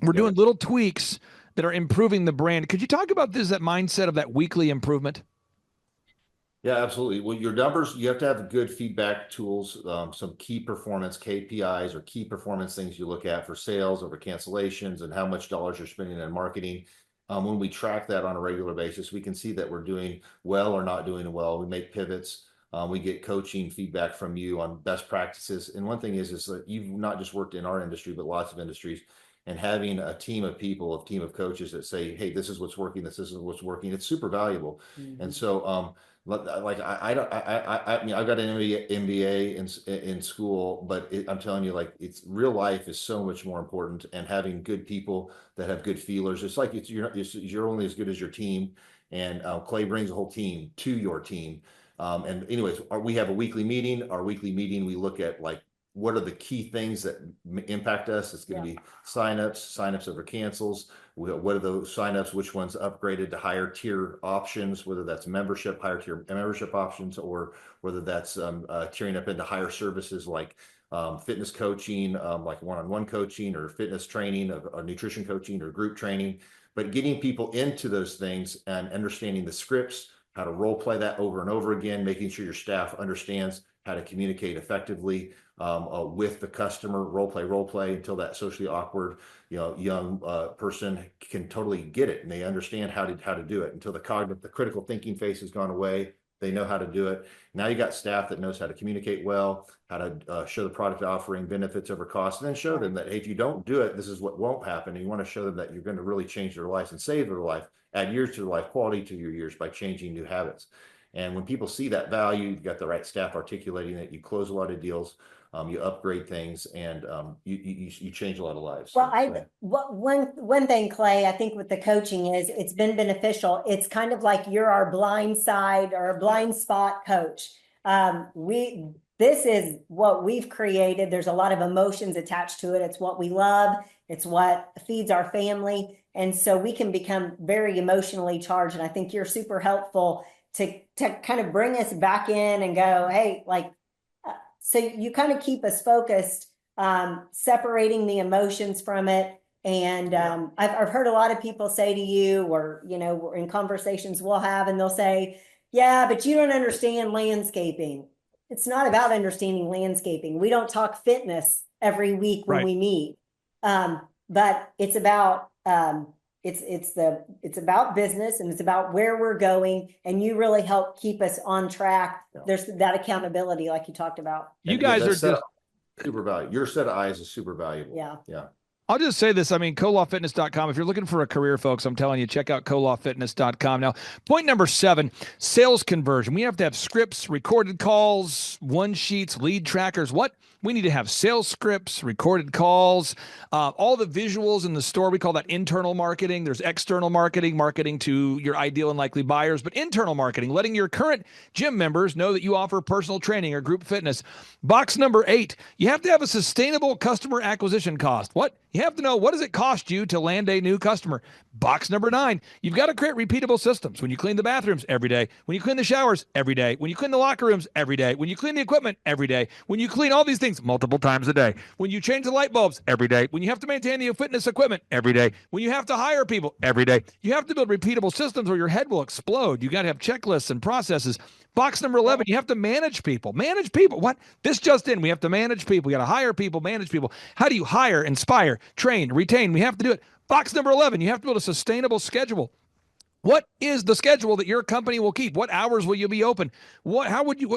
we're doing little tweaks that are improving the brand. Could you talk about that mindset of that weekly improvement? Yeah, absolutely. Well, your numbers, you have to have good feedback tools, some key performance KPIs or key performance things you look at for sales over cancellations and how much dollars you're spending on marketing. When we track that on a regular basis, we can see that we're doing well or not doing well. We make pivots. We get coaching feedback from you on best practices. And one thing is that you've not just worked in our industry, but lots of industries. And having a team of people, a team of coaches that say, hey, this is what's working, this is what's working, it's super valuable. Mm-hmm. And so, like I've got an MBA in school, but I'm telling you, like, it's real life is so much more important, and having good people that have good feelers. It's like you're only as good as your team, and Clay brings a whole team to your team. And anyways, we have a weekly meeting. Our weekly meeting, we look at like, what are the key things that impact us? It's going to be signups over cancels. What are those signups? Which ones upgraded to higher tier options, whether that's higher tier membership options, or whether that's tiering up into higher services like fitness coaching, like one-on-one coaching, or fitness training, or nutrition coaching, or group training. But getting people into those things and understanding the scripts, how to role play that over and over again, making sure your staff understands how to communicate effectively with the customer, role play until that socially awkward, young person can totally get it and they understand how to do it, until the critical thinking phase has gone away. They know how to do it. Now you got staff that knows how to communicate well, how to show the product offering, benefits over cost, and then show them that, hey, if you don't do it, this is what won't happen. And you want to show them that you're going to really change their lives and save their life, add years to their life, quality to your years by changing new habits. And when people see that value, you've got the right staff articulating it, you close a lot of deals, you upgrade things, and you change a lot of lives. Well, one thing, Clay, I think with the coaching is it's been beneficial. It's kind of like you're our blind side or a blind spot coach. This is what we've created. There's a lot of emotions attached to it. It's what we love. It's what feeds our family. And so we can become very emotionally charged. And I think you're super helpful to kind of bring us back in and go, hey, like, so you kind of keep us focused, separating the emotions from it. And I've heard a lot of people say to you, or, you know, in conversations we'll have, and they'll say, yeah, but you don't understand landscaping. It's not about understanding landscaping. We don't talk fitness every week when we meet. But it's about, it's about business, and it's about where we're going, and you really help keep us on track. There's that accountability, like you talked about. You guys are just super valuable. Your set of eyes is super valuable. Yeah. Yeah. I'll just say this. I mean, colawfitness.com. If you're looking for a career, folks, I'm telling you, check out colawfitness.com. Now, point number 7, sales conversion. We have to have scripts, recorded calls, one sheets, lead trackers. What? We need to have sales scripts, recorded calls, all the visuals in the store. We call that internal marketing. There's external marketing, marketing to your ideal and likely buyers, but internal marketing, letting your current gym members know that you offer personal training or group fitness. Box number 8, you have to have a sustainable customer acquisition cost. What? You have to know, what does it cost you to land a new customer? Box number 9, you've got to create repeatable systems. When you clean the bathrooms every day, when you clean the showers every day, when you clean the locker rooms every day, when you clean the equipment every day, when you clean all these things multiple times a day, when you change the light bulbs every day, when you have to maintain the fitness equipment every day, when you have to hire people every day, you have to build repeatable systems or your head will explode. You got to have checklists and processes. Box number 11, you have to manage people. Manage people. What? This just in. We have to manage people. We got to hire people, manage people. How do you hire, inspire, train, retain? We have to do it. Box number 11, you have to build a sustainable schedule. What is the schedule that your company will keep? What hours will you be open? What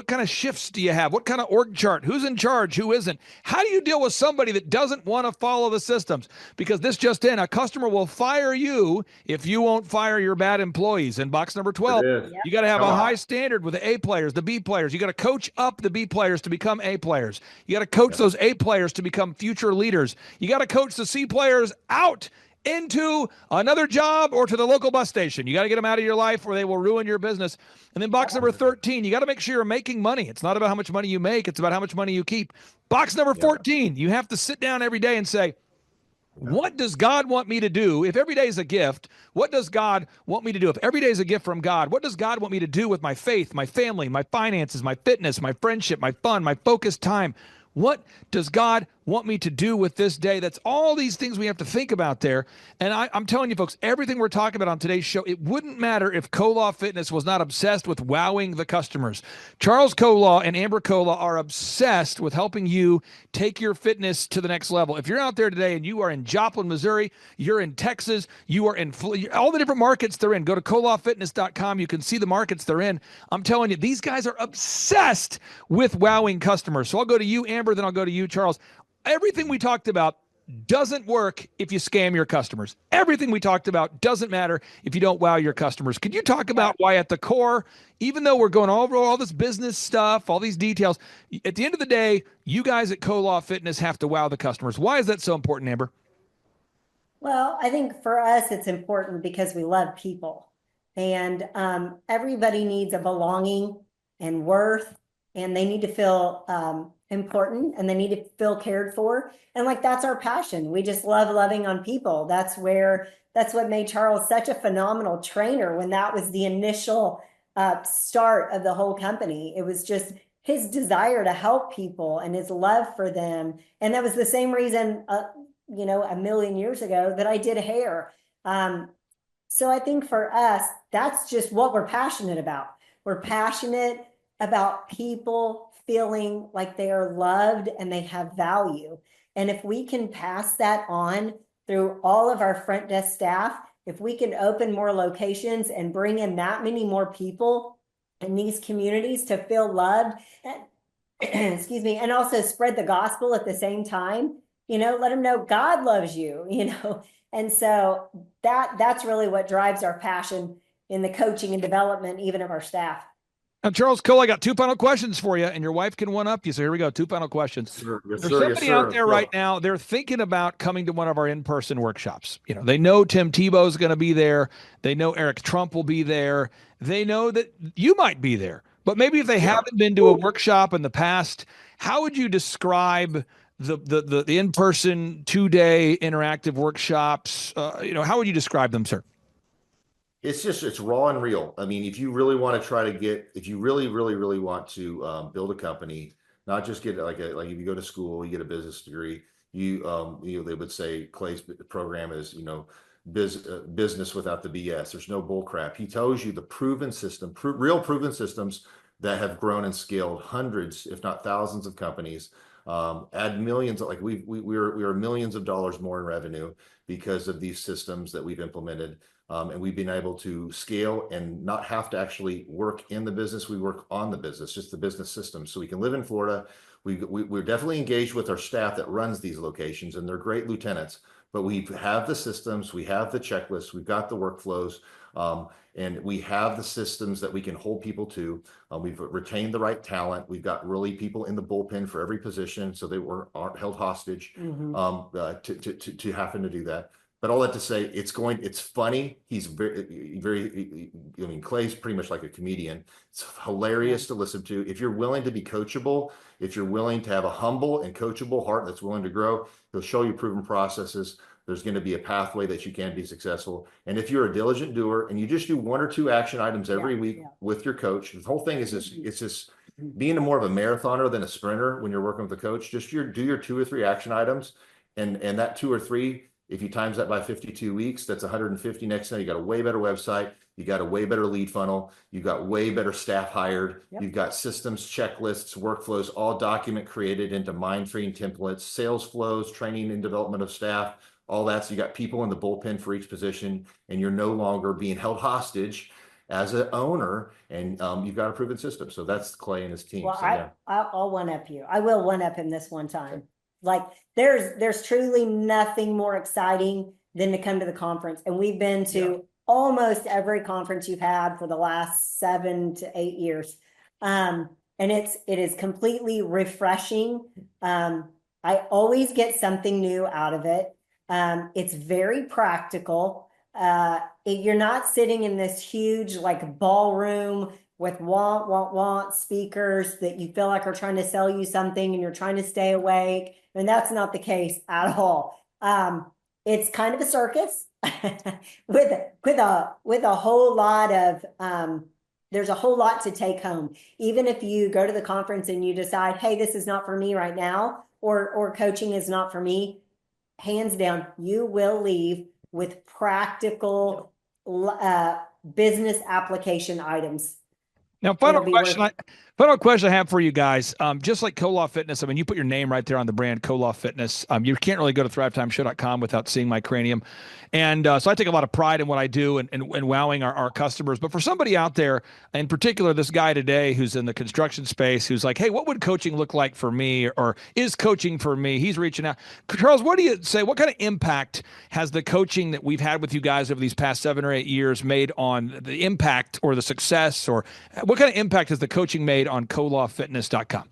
kind of shifts do you have? What kind of org chart? Who's in charge? Who isn't? How do you deal with somebody that doesn't want to follow the systems? Because this just in, a customer will fire you if you won't fire your bad employees. In box number 12, you got to have a high standard with the A players, the B players. You got to coach up the B players to become A players. You got to coach those A players to become future leaders. You got to coach the C players out into another job or to the local bus station. You got to get them out of your life or they will ruin your business. And then box number 13, you got to make sure you're making money. It's not about how much money you make. It's about how much money you keep. Box number 14, you have to sit down every day and say, what does God want me to do? If every day is a gift, what does God want me to do? If every day is a gift from God, what does God want me to do with my faith, my family, my finances, my fitness, my friendship, my fun, my focused time? What does God want me to do with this day? That's all these things we have to think about there. And I'm telling you, folks, everything we're talking about on today's show, it wouldn't matter if Kolaw Fitness was not obsessed with wowing the customers. Charles Kolaw and Amber Kolaw are obsessed with helping you take your fitness to the next level. If you're out there today and you are in Joplin, Missouri, you're in Texas, you are in all the different markets they're in, go to kolawfitness.com. You can see the markets they're in. I'm telling you, these guys are obsessed with wowing customers. So I'll go to you, Amber, then I'll go to you, Charles. Everything we talked about doesn't work if you scam your customers. Everything we talked about doesn't matter if you don't wow your customers. Could you talk about why at the core, even though we're going over all this business stuff, all these details, at the end of the day, you guys at Kolaw Fitness have to wow the customers. Why is that so important, Amber? Well, I think for us, it's important because we love people, and everybody needs a belonging and worth, and they need to feel important, and they need to feel cared for. And like, that's our passion. We just love loving on people. That's what made Charles such a phenomenal trainer when that was the initial start of the whole company. It was just his desire to help people and his love for them. And that was the same reason, a million years ago that I did hair. So I think for us, that's just what we're passionate about. We're passionate about people feeling like they are loved and they have value. And if we can pass that on through all of our front desk staff, if we can open more locations and bring in that many more people in these communities to feel loved, and, excuse me, and also spread the gospel at the same time, let them know God loves you, And so that's really what drives our passion in the coaching and development, even of our staff. Now, Charles Cole, I got 2 final questions for you, and your wife can one-up you. So here we go, 2 final questions. Sure. Yes, There's sir. somebody out there right now, they're thinking about coming to one of our in-person workshops. They know Tim Tebow's going to be there. They know Eric Trump will be there. They know that you might be there. But maybe if they haven't been to a workshop in the past, how would you describe the in-person 2-day interactive workshops? How would you describe them, sir? It's raw and real. I mean, if you really want to if you really, really, really want to build a company, not just get like if you go to school, you get a business degree, they would say Clay's program is, business without the BS. There's no bull crap. He tells you the proven system, real proven systems that have grown and scaled hundreds, if not thousands of companies, add millions, like we are millions of dollars more in revenue because of these systems that we've implemented. And we've been able to scale and not have to actually work in the business. We work on the business, just the business system. So we can live in Florida. We're definitely engaged with our staff that runs these locations, and they're great lieutenants. But we have the systems, we have the checklists, we've got the workflows, and we have the systems that we can hold people to. We've retained the right talent. We've got really people in the bullpen for every position, so they aren't held hostage to having to do that. But all that to say, it's funny. He's very, I mean, Clay's pretty much like a comedian. It's hilarious to listen to. If you're willing to be coachable, if you're willing to have a humble and coachable heart that's willing to grow, he'll show you proven processes. There's going to be a pathway that you can be successful. And if you're a diligent doer and you just do 1 or 2 action items every week with your coach, the whole thing is it's just being more of a marathoner than a sprinter when you're working with a coach. Just do your 2 or 3 action items, and that 2 or 3, if you times that by 52 weeks, that's 150. Next time, you got a way better website. You got a way better lead funnel. You got way better staff hired. You've got systems, checklists, workflows, all document created into mind-freeing templates, sales flows, training and development of staff, all that. So you got people in the bullpen for each position, and you're no longer being held hostage as an owner, and you've got a proven system. So that's Clay and his team. Well, so, I'll one up you. I will one up him this one time. Like there's truly nothing more exciting than to come to the conference. And we've been to almost every conference you've had for the last 7 to 8 years. And it is completely refreshing. I always get something new out of it. It's very practical. You're not sitting in this huge like ballroom with want speakers that you feel like are trying to sell you something and you're trying to stay awake. And that's not the case at all. It's kind of a circus with a whole lot of, there's a whole lot to take home. Even if you go to the conference and you decide, hey, this is not for me right now, or coaching is not for me, hands down, you will leave with practical business application items. Now, final question I have for you guys. Just like Koloff Fitness, I mean, you put your name right there on the brand Koloff Fitness. You can't really go to thrivetimeshow.com without seeing my cranium. And so I take a lot of pride in what I do and wowing our customers. But for somebody out there, in particular, this guy today who's in the construction space, who's like, hey, what would coaching look like for me? Or is coaching for me? He's reaching out. Charles, what do you say? What kind of impact has the coaching that we've had with you guys over these past 7 or 8 years made on the impact or the success? Or what kind of impact has the coaching made on KoloffFitness.com?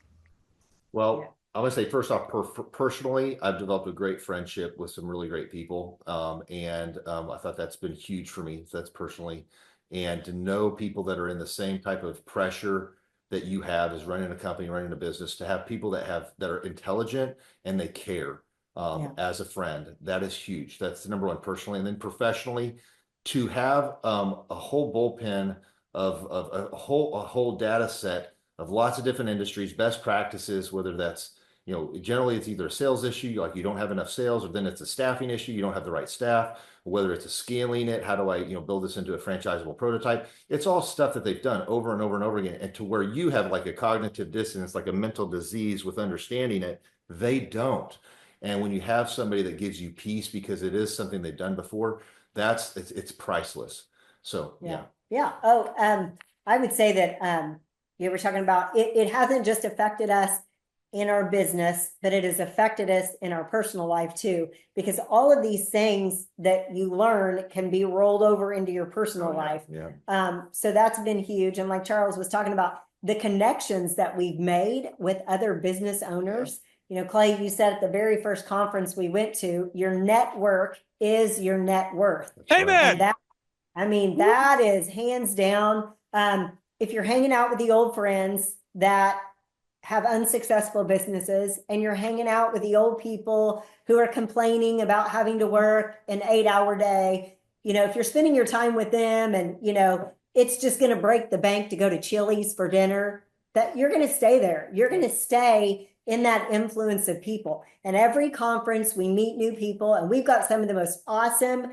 Well, I want to say first off, personally, I've developed a great friendship with some really great people. And I thought that's been huge for me. So that's personally. And to know people that are in the same type of pressure that you have as running a company, running a business, to have people that are intelligent and they care as a friend, that is huge. That's the number one personally. And then professionally, to have a whole bullpen of a whole data set of lots of different industries, best practices, whether that's, generally it's either a sales issue, like you don't have enough sales, or then it's a staffing issue, you don't have the right staff, whether it's a scaling it, how do I, build this into a franchisable prototype? It's all stuff that they've done over and over and over again. And to where you have like a cognitive dissonance, like a mental disease with understanding it, they don't. And when you have somebody that gives you peace because it is something they've done before, it's priceless. So, Yeah. Oh, I would say that you were talking about it hasn't just affected us in our business, but it has affected us in our personal life too, because all of these things that you learn can be rolled over into your personal life. So that's been huge. And like Charles was talking about, the connections that we've made with other business owners. Clay, you said at the very first conference we went to, your network is your net worth. Amen. And that is hands down. If you're hanging out with the old friends that have unsuccessful businesses, and you're hanging out with the old people who are complaining about having to work an 8-hour day, if you're spending your time with them and, it's just going to break the bank to go to Chili's for dinner, that you're going to stay there. You're going to stay in that influence of people. And every conference we meet new people, and we've got some of the most awesome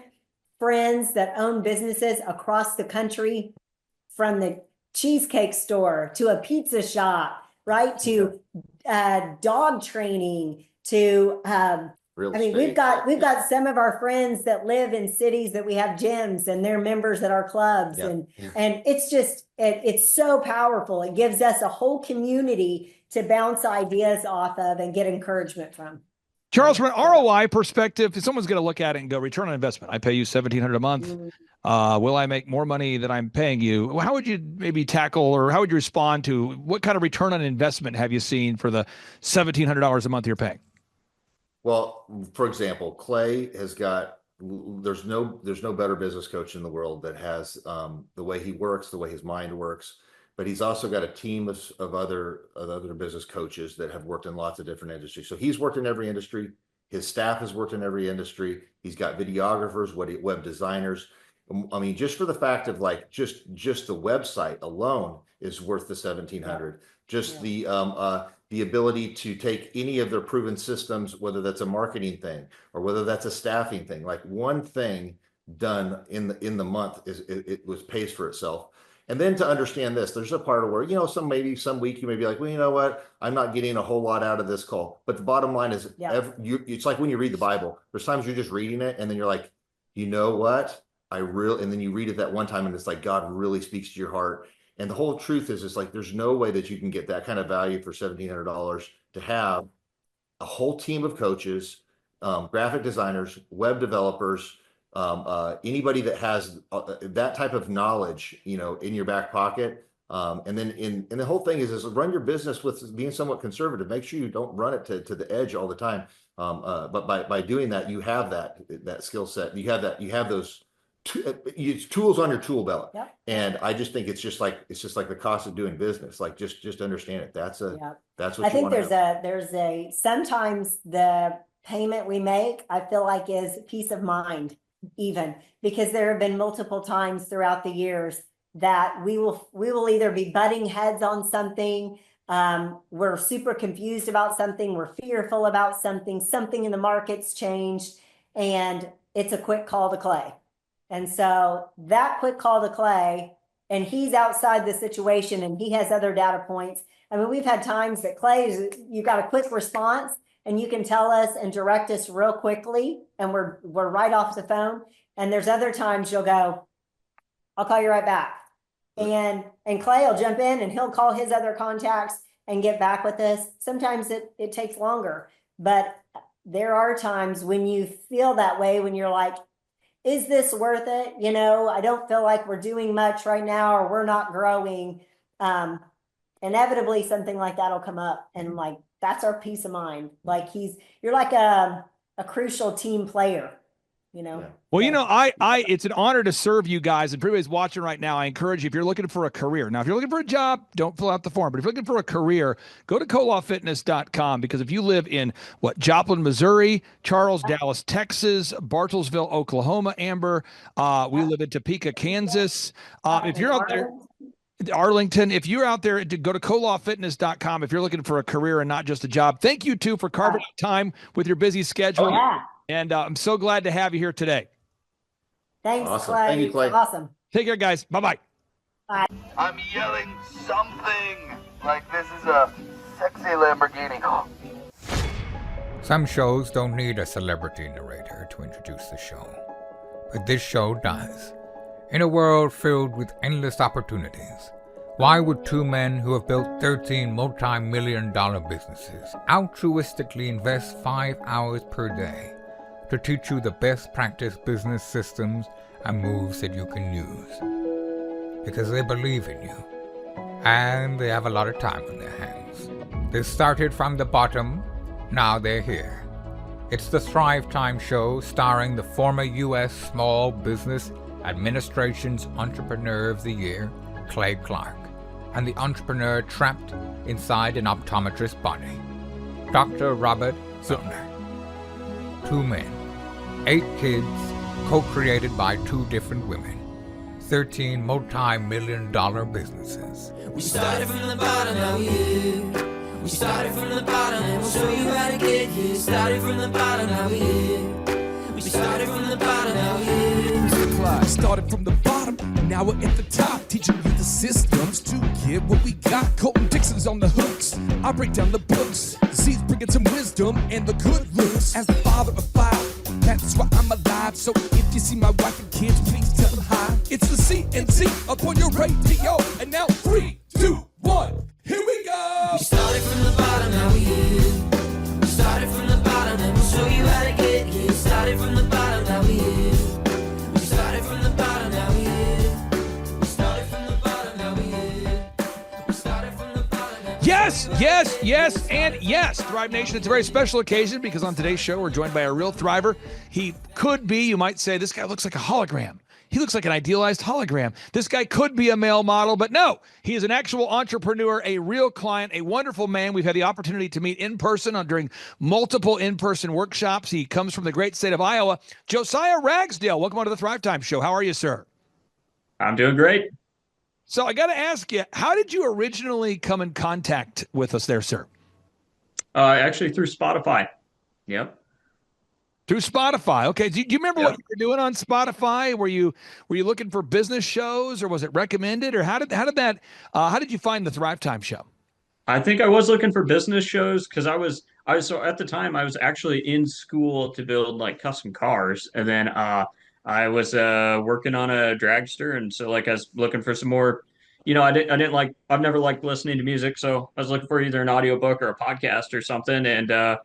friends that own businesses across the country, from the cheesecake store to a pizza shop, right? To dog training, to we've got some of our friends that live in cities that we have gyms and they're members at our clubs. And it's just, it's so powerful. It gives us a whole community to bounce ideas off of and get encouragement from. Charles, from an ROI perspective, if someone's going to look at it and go, return on investment, I pay you $1,700 a month. Will I make more money than I'm paying you? How would you maybe tackle, or how would you respond to, what kind of return on investment have you seen for the $1,700 a month you're paying? Well, for example, Clay has got, there's no better business coach in the world that has the way he works, the way his mind works, but he's also got a team of other business coaches that have worked in lots of different industries. So he's worked in every industry. His staff has worked in every industry. He's got videographers, web designers. I mean, just for the fact of like, just the website alone is worth the $1,700. Just the ability to take any of their proven systems, whether that's a marketing thing or whether that's a staffing thing, like one thing done in the month it pays for itself. And then to understand this, there's a part of where, some week you may be like, well, you know what? I'm not getting a whole lot out of this call. But the bottom line is, it's like when you read the Bible, there's times you're just reading it and then you're like, you know what? And then you read it that one time and it's like, God really speaks to your heart. And the whole truth is, it's like, there's no way that you can get that kind of value for $1,700 to have a whole team of coaches, graphic designers, web developers, anybody that has that type of knowledge, in your back pocket. And then the whole thing is run your business with being somewhat conservative. Make sure you don't run it to the edge all the time. But by doing that, you have that skill set. You have those tools on your tool belt. Yep. And I just think it's just like the cost of doing business. Like just understand it. That's what I think there's sometimes the payment we make, I feel like, is peace of mind, even because there have been multiple times throughout the years that we will either be butting heads on something. We're super confused about something. We're fearful about something in the market's changed, and it's a quick call to Clay. And so that quick call to Clay, and he's outside the situation and he has other data points. I mean, we've had times that Clay, you got a quick response and you can tell us and direct us real quickly, and we're right off the phone. And there's other times you'll go, I'll call you right back. And Clay will jump in and he'll call his other contacts and get back with us. Sometimes it takes longer, but there are times when you feel that way, when you're like, is this worth it? I don't feel like we're doing much right now, or we're not growing. Inevitably something like that'll come up, and like, that's our peace of mind. Like you're like a crucial team player, Well, it's an honor to serve you guys, and for everybody's watching right now, I encourage you, if you're looking for a career. Now, if you're looking for a job, don't fill out the form, but if you're looking for a career, go to colawfitness.com, because if you live in Joplin, Missouri, Charles, Dallas, Texas, Bartlesville, Oklahoma, Amber, we live in Topeka, Kansas. If you're out there, Arlington, if you're out there, go to colawfitness.com if you're looking for a career and not just a job. Thank you, too, for carving out time with your busy schedule. And I'm so glad to have you here today. Thanks, awesome. Clay. Thank you, Clay. Awesome. Take care, guys. Bye-bye. Bye. I'm yelling something like this is a sexy Lamborghini. Some shows don't need a celebrity narrator to introduce the show, but this show does. In a world filled with endless opportunities, why would two men who have built 13 multi-million-dollar businesses altruistically invest 5 hours per day to teach you the best practice business systems and moves that you can use? Because they believe in you, and they have a lot of time on their hands. They started from the bottom, now they're here. It's the Thrivetime show, starring the former U.S. Small Business Administration's Entrepreneur of the Year, Clay Clark, and the entrepreneur trapped inside an optometrist's body, Dr. Robert Zillner. 2 men, 8 kids, co-created by two different women, 13 multi-million-dollar businesses. We started from the bottom, now we're here. We started from the bottom, and we'll show you how to get here. Started from the bottom, now we're here. We started from the bottom, now we're here. Started from the bottom, now we're at the top. Teaching you the systems to get what we got. Colton Dixon's on the hooks. I break down the books. Z's bringing some wisdom and the good looks. As the father of five, that's why I'm alive. So if you see my wife and kids, please tell them hi. It's the CNC up on your radio. And now 3, 2, 1, here we go. We started from the bottom, now we're here. We started from the bottom, and we'll show you how to get here. Started from the bottom, now we're here. We started from the bottom, now we're here. We started from the bottom, now we're here. We started from the bottom, now Yes, yes, yes, and yes. Thrive Nation, it's a very special occasion because on today's show, we're joined by a real thriver. He could be, you might say, this guy looks like a hologram. He looks like an idealized hologram. This guy could be a male model, but no, he is an actual entrepreneur, a real client, a wonderful man. We've had the opportunity to meet in person during multiple in-person workshops. He comes from the great state of Iowa. Josiah Ragsdale, welcome on to the Thrivetime Show. How are you, sir? I'm doing great. So I got to ask you, how did you originally come in contact with us there, sir? Actually through Spotify. Yep. Through Spotify. Okay. Do you remember what you were doing on Spotify? Were you looking for business shows, or was it recommended, or how did you find the Thrivetime Show? I think I was looking for business shows because I was so at the time I was actually in school to build like custom cars, and then I was working on a dragster, and so like I was looking for some more. I've never liked listening to music, so I was looking for either an audiobook or a podcast or something, and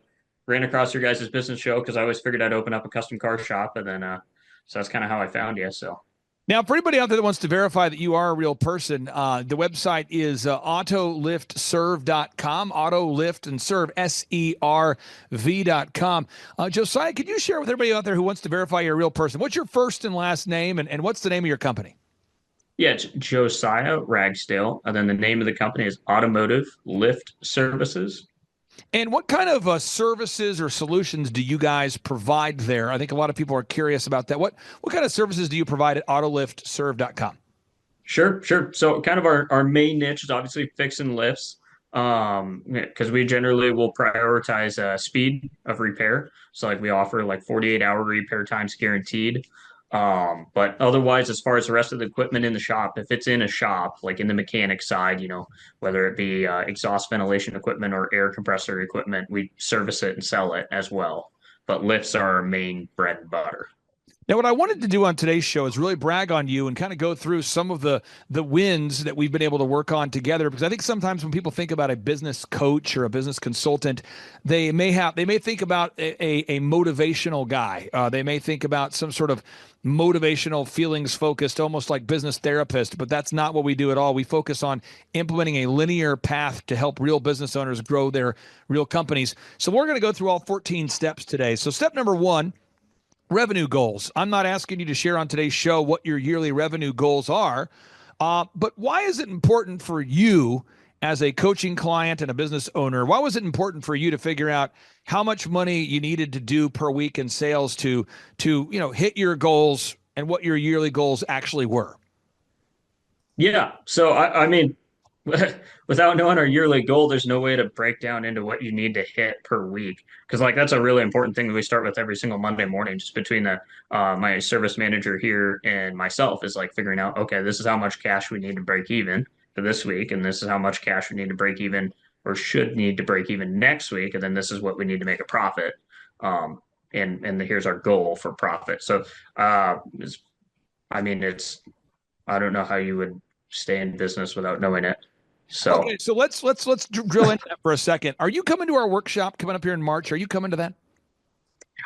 ran across your guys' business show because I always figured I'd open up a custom car shop, and then so that's kind of how I found you. So now, for anybody out there that wants to verify that you are a real person, the website is autoliftserve.com, autolift and serve, SERV.com. Josiah, could you share with everybody out there who wants to verify you're a real person? What's your first and last name, and what's the name of your company? yeah, it's Josiah Ragsdale, and then the name of the company is Automotive Lift Services. And what kind of services or solutions do you guys provide there? I think a lot of people are curious about that. What kind of services do you provide at autoliftserve.com? Sure. So kind of our main niche is obviously fixing lifts, because we generally will prioritize speed of repair. So like we offer like 48-hour repair times guaranteed. But otherwise, as far as the rest of the equipment in the shop, if it's in a shop, like in the mechanic side, whether it be exhaust ventilation equipment or air compressor equipment, we service it and sell it as well. But lifts are our main bread and butter. Now, what I wanted to do on today's show is really brag on you and kind of go through some of the wins that we've been able to work on together, because I think sometimes when people think about a business coach or a business consultant, they may think about a motivational guy. They may think about some sort of motivational, feelings focused, almost like business therapist, but that's not what we do at all. We focus on implementing a linear path to help real business owners grow their real companies. So we're going to go through all 14 steps today. So step number 1, revenue goals. I'm not asking you to share on today's show what your yearly revenue goals are, but why is it important for you as a coaching client and a business owner? Why was it important for you to figure out how much money you needed to do per week in sales to hit your goals, and what your yearly goals actually were? Yeah. So I mean, without knowing our yearly goal, there's no way to break down into what you need to hit per week. Because like that's a really important thing that we start with every single Monday morning, just between my service manager here and myself, is like figuring out, okay, this is how much cash we need to break even for this week, and this is how much cash we need to break even or should need to break even next week, and then this is what we need to make a profit. And here's our goal for profit. So I don't know how you would stay in business without knowing it. So okay, so let's drill into that for a second. Are you coming to our workshop coming up here in March? Are you coming to that?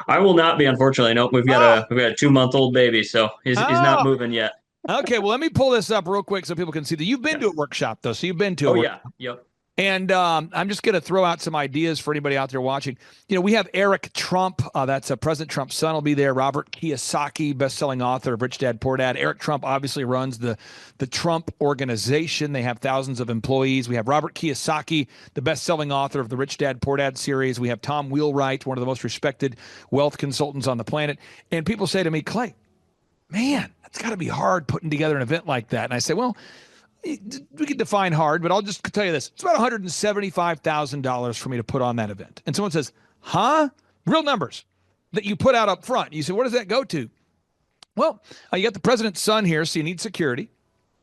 I will not be, unfortunately. Nope. We've got a 2-month-old baby, so he's not moving yet. Okay, well, let me pull this up real quick so people can see that you've been to a workshop, though. So you've been to a workshop. Yep. And I'm just going to throw out some ideas for anybody out there watching. We have Eric Trump. That's President Trump's son will be there. Robert Kiyosaki, best-selling author of Rich Dad, Poor Dad. Eric Trump obviously runs the Trump Organization. They have thousands of employees. We have Robert Kiyosaki, the best-selling author of the Rich Dad, Poor Dad series. We have Tom Wheelwright, one of the most respected wealth consultants on the planet. And people say to me, Clay, man, that's got to be hard putting together an event like that. And I say, well, we could define hard, but I'll just tell you this. It's about $175,000 for me to put on that event. And someone says, huh? Real numbers that you put out up front. You say, what does that go to? Well, you got the president's son here, so you need security.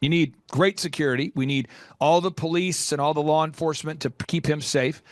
You need great security. We need all the police and all the law enforcement to keep him safe.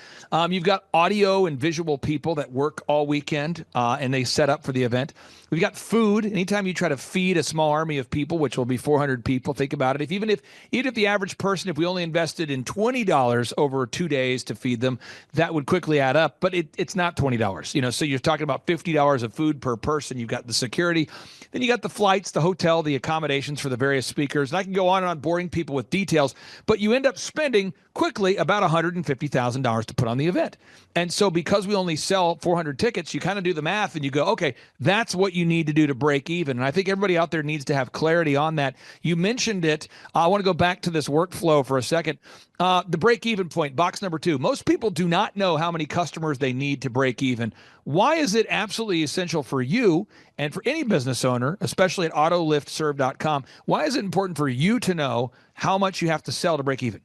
You've got audio and visual people that work all weekend, and they set up for the event. We've got food. Anytime you try to feed a small army of people, which will be 400 people, think about it. Even if the average person, if we only invested in $20 over 2 days to feed them, that would quickly add up. But it's not $20. So you're talking about $50 of food per person. You've got the security. Then you got the flights, the hotel, the accommodations for the various speakers. And I can go on and on boring people with details, but you end up spending quickly about $150,000 to put on the event. And so because we only sell 400 tickets, you kind of do the math and you go, okay, that's what you need to do to break even. And I think everybody out there needs to have clarity on that. You mentioned it. I want to go back to this workflow for a second. The break even point, box number 2. Most people do not know how many customers they need to break even. Why is it absolutely essential for you and for any business owner, especially at autoliftserve.com? Why is it important for you to know how much you have to sell to break even?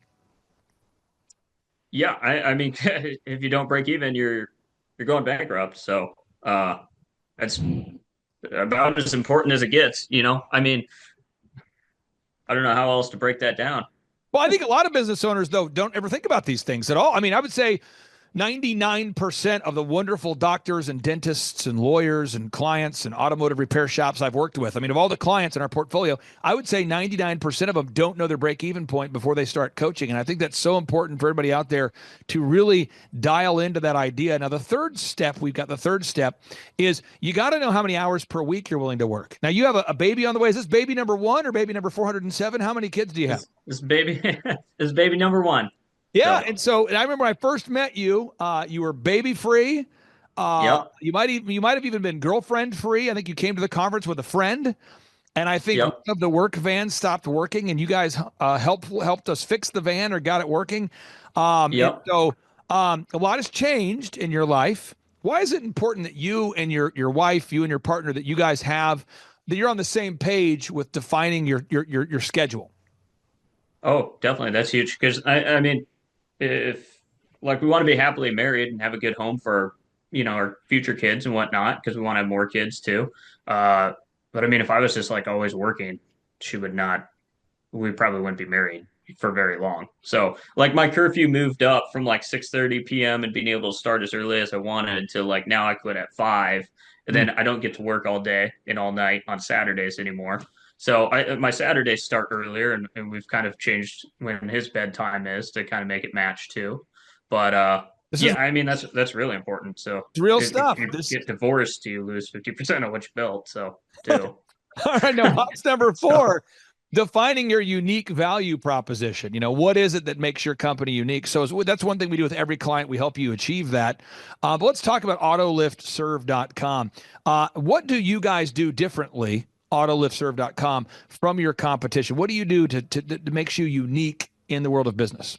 Yeah, I mean, if you don't break even, you're going bankrupt. So that's about as important as it gets. I mean, I don't know how else to break that down. Well, I think a lot of business owners, though, don't ever think about these things at all. I mean, I would say 99% of the wonderful doctors and dentists and lawyers and clients and automotive repair shops I've worked with, I mean, of all the clients in our portfolio, I would say 99% of them don't know their break-even point before they start coaching. And I think that's so important for everybody out there to really dial into that idea. Now, the third step is you got to know how many hours per week you're willing to work. Now, you have a baby on the way. Is this baby number 1 or baby number 407? How many kids do you have? This baby number 1. Yeah, and I remember when I first met you, you were baby free. Yep. You might have even been girlfriend free. I think you came to the conference with a friend, and I think one of the work vans stopped working, and you guys helped us fix the van or got it working. Yep. So a lot has changed in your life. Why is it important that you and your wife, you and your partner, that you guys have that you're on the same page with defining your schedule? Oh, definitely, that's huge because I mean. If we want to be happily married and have a good home for our future kids and whatnot, because we want to have more kids too. But I mean, if I was just always working, we probably wouldn't be married for very long. So my curfew moved up from 6:30 p.m. and being able to start as early as I wanted to now I quit at 5, and then I don't get to work all day and all night on Saturdays anymore. So my Saturdays start earlier, and we've kind of changed when his bedtime is to kind of make it match too. But I mean that's really important. So it's real stuff. If you get divorced, you lose 50% of what you built. So too. All right, now box number 4. Defining your unique value proposition. What is it that makes your company unique? So that's one thing we do with every client. We help you achieve that. But let's talk about autoliftserve.com. What do you guys do differently, autoliftserve.com, from your competition? What do you do that makes you unique in the world of business?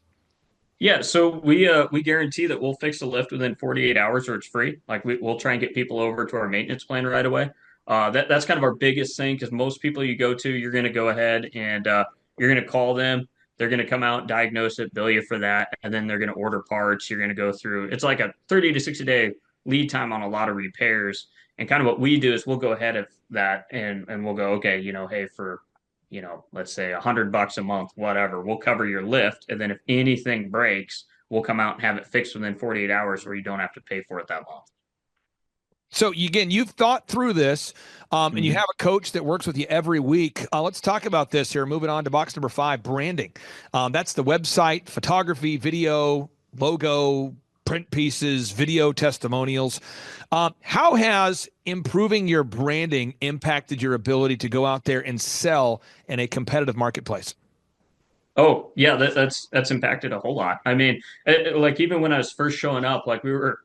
Yeah, so we guarantee that we'll fix the lift within 48 hours or it's free. We'll try and get people over to our maintenance plan right away. That's kind of our biggest thing because most people you go to, you're going to go ahead and you're going to call them. They're going to come out, diagnose it, bill you for that, and then they're going to order parts. You're going to go through. It's like a 30 to 60 day lead time on a lot of repairs. And kind of what we do is we'll go ahead of that and we'll go, okay, hey, for let's say $100 a month, whatever, we'll cover your lift, and then if anything breaks, we'll come out and have it fixed within 48 hours, where you don't have to pay for it that long. So again, you've thought through this, and you have a coach that works with you every week. Let's talk about this here. Moving on to box number 5, branding. That's the website, photography, video, logo, print pieces, video testimonials. How has improving your branding impacted your ability to go out there and sell in a competitive marketplace? Oh yeah, that's impacted a whole lot. I mean, even when I was first showing up, we were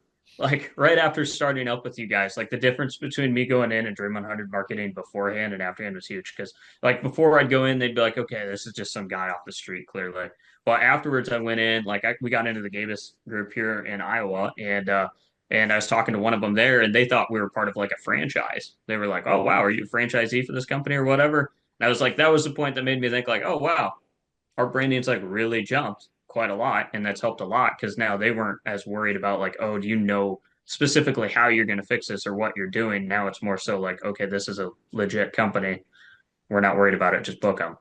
right after starting up with you guys, the difference between me going in and Dream 100 marketing beforehand and afterhand was huge. Because before I'd go in, they'd be like, okay, this is just some guy off the street, clearly. But afterwards, I went in, we got into the Gabus group here in Iowa, and And I was talking to one of them there, and they thought we were part of like a franchise. They were like, "Oh wow, are you a franchisee for this company or whatever?" And I was like, that was the point that made me think like, "Oh wow, our branding's like really jumped quite a lot," and that's helped a lot because now they weren't as worried about like, "Oh, do you know specifically how you're going to fix this or what you're doing?" Now it's more so like, "Okay, this is a legit company. We're not worried about it. Just book them."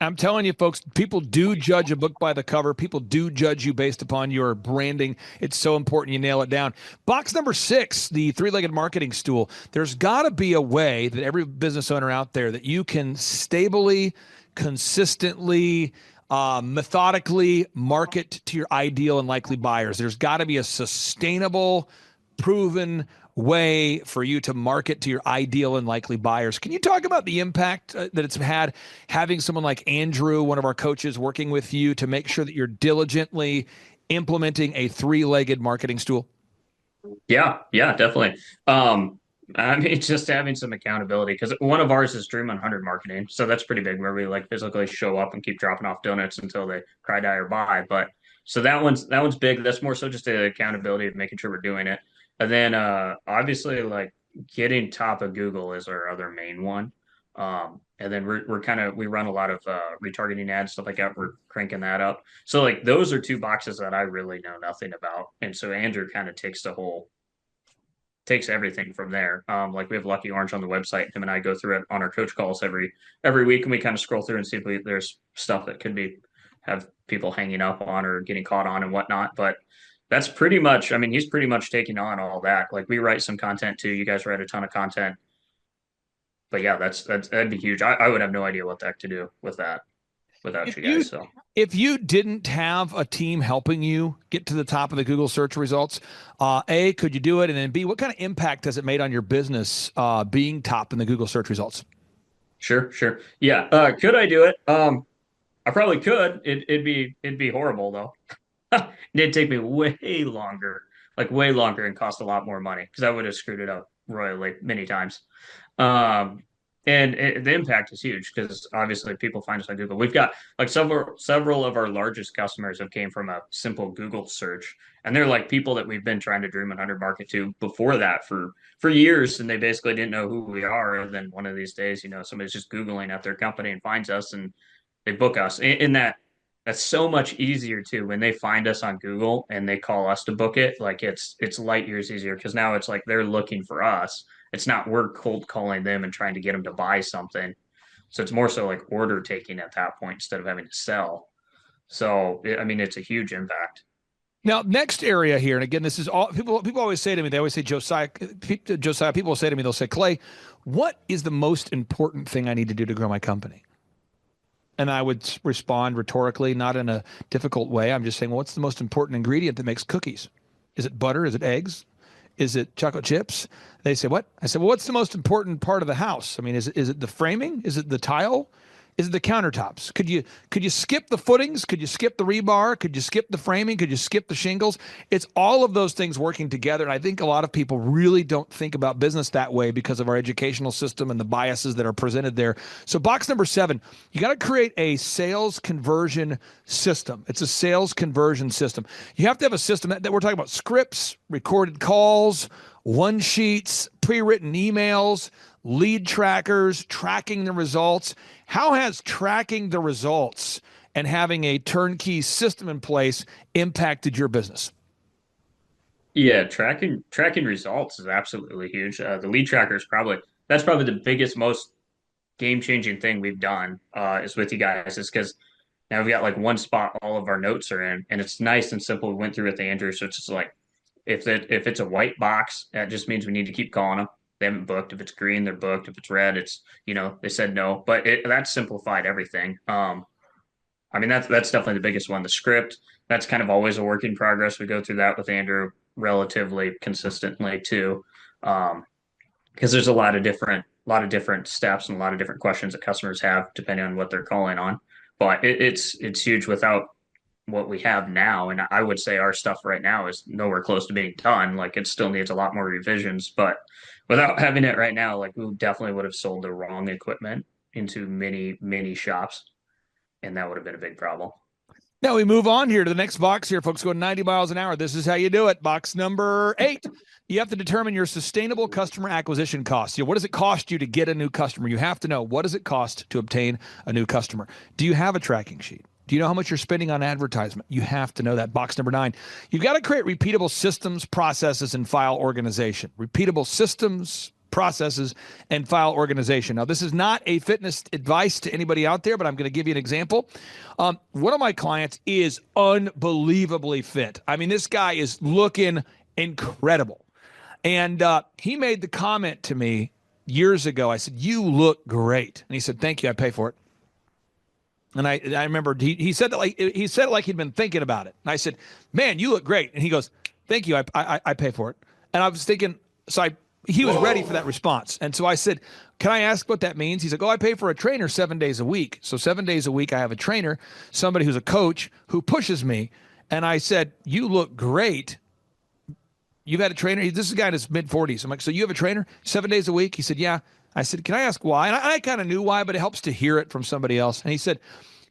I'm telling you, folks, people do judge a book by the cover. People do judge you based upon your branding. It's so important you nail it down. Box number 6, the three-legged marketing stool. There's got to be a way that every business owner out there that you can stably, consistently, methodically market to your ideal and likely buyers. There's got to be a sustainable, proven way for you to market to your ideal and likely buyers. Can you talk about the impact that it's had having someone like Andrew, one of our coaches, working with you to make sure that you're diligently implementing a three-legged marketing stool? Yeah, yeah, definitely. I mean, just having some accountability because one of ours is Dream 100 marketing, so that's pretty big where we like physically show up and keep dropping off donuts until they cry, die, or buy. But so that one's big. That's more so just the accountability of making sure we're doing it. And then obviously like getting top of Google is our other main one. And then we're kind of we run a lot of retargeting ads, stuff like that. We're cranking that up. So like those are two boxes that I really know nothing about. And so Andrew kind of takes everything from there. Like we have Lucky Orange on the website. Him and I go through it on our coach calls every week, and we kind of scroll through and see if there's stuff that could be have people hanging up on or getting caught on and whatnot. But that's pretty much. I mean, he's pretty much taking on all that. Like we write some content too. You guys write a ton of content. But yeah, that'd be huge. I would have no idea what the heck to do with that without you guys. So if you didn't have a team helping you get to the top of the Google search results, A, could you do it? And then B, what kind of impact has it made on your business being top in the Google search results? Sure. Yeah. Could I do it? I probably could. It'd be horrible though. It'd take me way longer, and cost a lot more money because I would have screwed it up royally many times. Um, the impact is huge because obviously people find us on Google. We've got like several of our largest customers have came from a simple Google search, and they're like people that we've been trying to Dream 100 market to before that for years, and they basically didn't know who we are. And then one of these days, somebody's just Googling at their company and finds us, and they book us. In that's so much easier too when they find us on Google and they call us to book it. Like it's light years easier because now it's like they're looking for us. It's not we're cold calling them and trying to get them to buy something. So it's more so like order taking at that point instead of having to sell. So I mean, it's a huge impact. Now, next area here, and again, this is all people always say to me, they always say, Josiah, people will say to me, they'll say, Clay, what is the most important thing I need to do to grow my company? And I would respond rhetorically, not in a difficult way. I'm just saying, well, what's the most important ingredient that makes cookies? Is it butter? Is it eggs? Is it chocolate chips? They say, what? I said, well, what's the most important part of the house? I mean, is it the framing? Is it the tile? Is it the countertops? Could you skip the footings? Could you skip the rebar? Could you skip the framing? Could you skip the shingles? It's all of those things working together. And I think a lot of people really don't think about business that way because of our educational system and the biases that are presented there. So box number 7, you got to create a sales conversion system. It's a sales conversion system. You have to have a system that we're talking about scripts, recorded calls, one sheets, pre-written emails, lead trackers, tracking the results. How has tracking the results and having a turnkey system in place impacted your business? Yeah, tracking results is absolutely huge. The lead tracker is probably the biggest, most game-changing thing we've done is with you guys is because now we've got like one spot all of our notes are in, and it's nice and simple. We went through with Andrew, so it's just like if it's a white box, that just means we need to keep calling them. They haven't booked. If it's green, they're booked. If it's red, it's they said no. But that's simplified everything. I mean that's definitely the biggest one. The script, that's kind of always a work in progress. We go through that with Andrew relatively consistently too, because there's a lot of different steps and a lot of different questions that customers have depending on what they're calling on. But it's huge without what we have now, and I would say our stuff right now is nowhere close to being done. Like it still needs a lot more revisions, but without having it right now, like we definitely would have sold the wrong equipment into many shops, and that would have been a big problem. Now we move on here to the next box here, folks, going 90 miles an hour. This is how you do it. Box number 8. You have to determine your sustainable customer acquisition costs. What does it cost you to get a new customer? You have to know, what does it cost to obtain a new customer? Do you have a tracking sheet? Do you know how much you're spending on advertisement? You have to know that. Box number 9. You've got to create repeatable systems, processes, and file organization. Repeatable systems, processes, and file organization. Now, this is not a fitness advice to anybody out there, but I'm going to give you an example. One of my clients is unbelievably fit. I mean, this guy is looking incredible. And he made the comment to me years ago. I said, "You look great." And he said, "Thank you. I pay for it." And I remember he said that like he'd been thinking about it. And I said, "Man, you look great." And he goes, "Thank you. I pay for it." And I was thinking, he was ready for that response. And so I said, "Can I ask what that means?" He's like, "Oh, I pay for a trainer 7 days a week. So 7 days a week, I have a trainer, somebody who's a coach who pushes me." And I said, "You look great. You've had a trainer." This is a guy in his mid-40s. I'm like, "So you have a trainer 7 days a week?" He said, "Yeah." I said, "Can I ask why?" And I kind of knew why, but it helps to hear it from somebody else. And he said,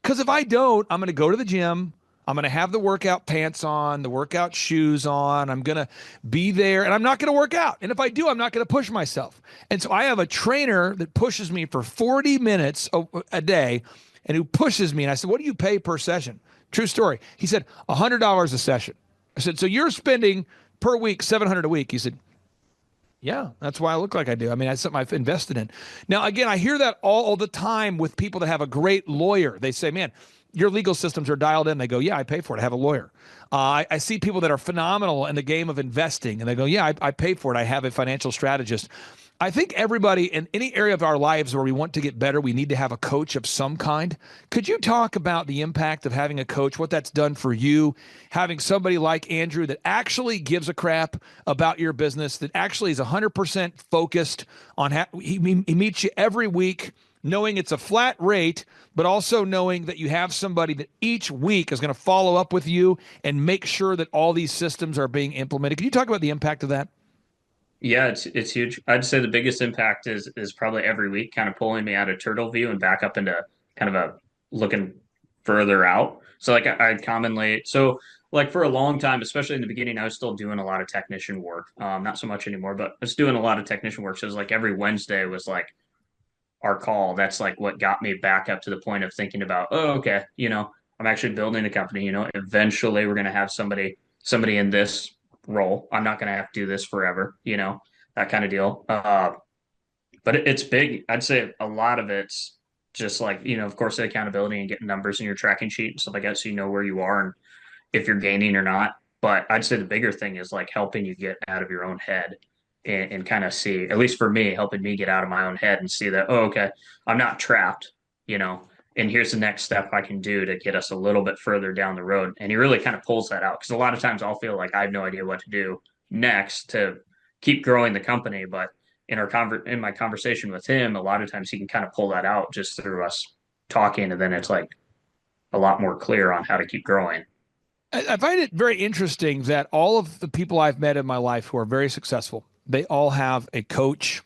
"Because if I don't, I'm going to go to the gym. I'm going to have the workout pants on, the workout shoes on. I'm going to be there, and I'm not going to work out. And if I do, I'm not going to push myself. And so I have a trainer that pushes me for 40 minutes a day and who pushes me." And I said, "What do you pay per session?" True story. He said, $100 a session. I said, "So you're spending per week $700 a week?" He said, "Yeah, that's why I look like I do. I mean, that's something I've invested in." Now, again, I hear that all the time with people that have a great lawyer. They say, "Man, your legal systems are dialed in." They go, "Yeah, I pay for it. I have a lawyer." I see people that are phenomenal in the game of investing, and they go, "Yeah, I pay for it. I have a financial strategist." I think everybody in any area of our lives where we want to get better, we need to have a coach of some kind. Could you talk about the impact of having a coach, what that's done for you, having somebody like Andrew that actually gives a crap about your business, that actually is 100% focused on he meets you every week, knowing it's a flat rate, but also knowing that you have somebody that each week is going to follow up with you and make sure that all these systems are being implemented? Can you talk about the impact of that? Yeah, it's huge. I'd say the biggest impact is probably every week kind of pulling me out of turtle view and back up into kind of a looking further out. So like I commonly so like for a long time, especially in the beginning, I was still doing a lot of technician work. Not so much anymore, but I was doing a lot of technician work. So it was like every Wednesday was like our call. That's like what got me back up to the point of thinking about, oh, okay, I'm actually building a company. Eventually we're gonna have somebody in this role. I'm not gonna have to do this forever, that kind of deal. But it's big. I'd say a lot of it's just like, of course, the accountability and getting numbers in your tracking sheet and stuff like that, so you know where you are and if you're gaining or not. But I'd say the bigger thing is like helping you get out of your own head and kind of see, at least for me, helping me get out of my own head and see that, oh, okay, I'm not trapped, and here's the next step I can do to get us a little bit further down the road. And he really kind of pulls that out because a lot of times I'll feel like I have no idea what to do next to keep growing the company. But in my conversation with him, a lot of times he can kind of pull that out just through us talking, and then it's like a lot more clear on how to keep growing. I find it very interesting that all of the people I've met in my life who are very successful, they all have a coach,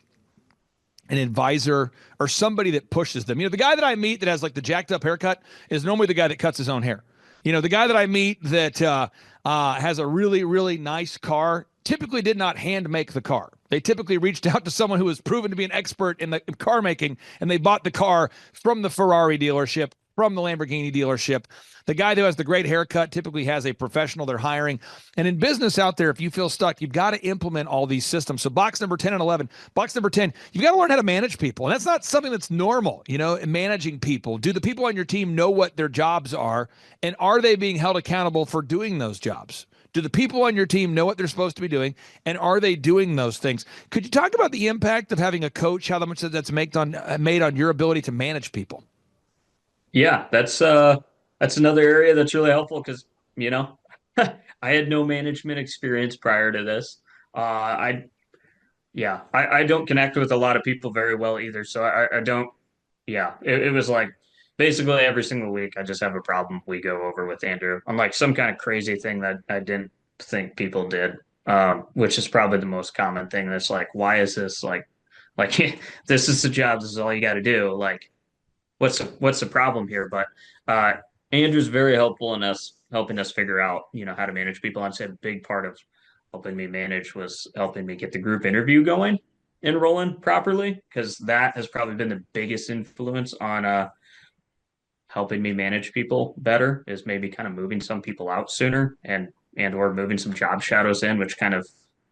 an advisor, or somebody that pushes them. The guy that I meet that has like the jacked up haircut is normally the guy that cuts his own hair. The guy that I meet that has a really, really nice car typically did not hand make the car. They typically reached out to someone who was proven to be an expert in the car making, and they bought the car from the Ferrari dealership, from the Lamborghini dealership. The guy who has the great haircut typically has a professional they're hiring. And in business out there, if you feel stuck, you've got to implement all these systems. So box number 10 and 11, box number 10, you've got to learn how to manage people. And that's not something that's normal, managing people. Do the people on your team know what their jobs are? And are they being held accountable for doing those jobs? Do the people on your team know what they're supposed to be doing? And are they doing those things? Could you talk about the impact of having a coach, how much that's made on your ability to manage people? Yeah, that's another area that's really helpful because, I had no management experience prior to this. I don't connect with a lot of people very well either. So I don't, it was like basically every single week I just have a problem we go over with Andrew on like some kind of crazy thing that I didn't think people did, which is probably the most common thing. That's like, why is this like this is the job. This is all you got to do. Like, what's the problem here? But Andrew's very helpful in helping us figure out, how to manage people. I'd say a big part of helping me manage was helping me get the group interview going and rolling properly, because that has probably been the biggest influence on helping me manage people better, is maybe kind of moving some people out sooner and or moving some job shadows in, which kind of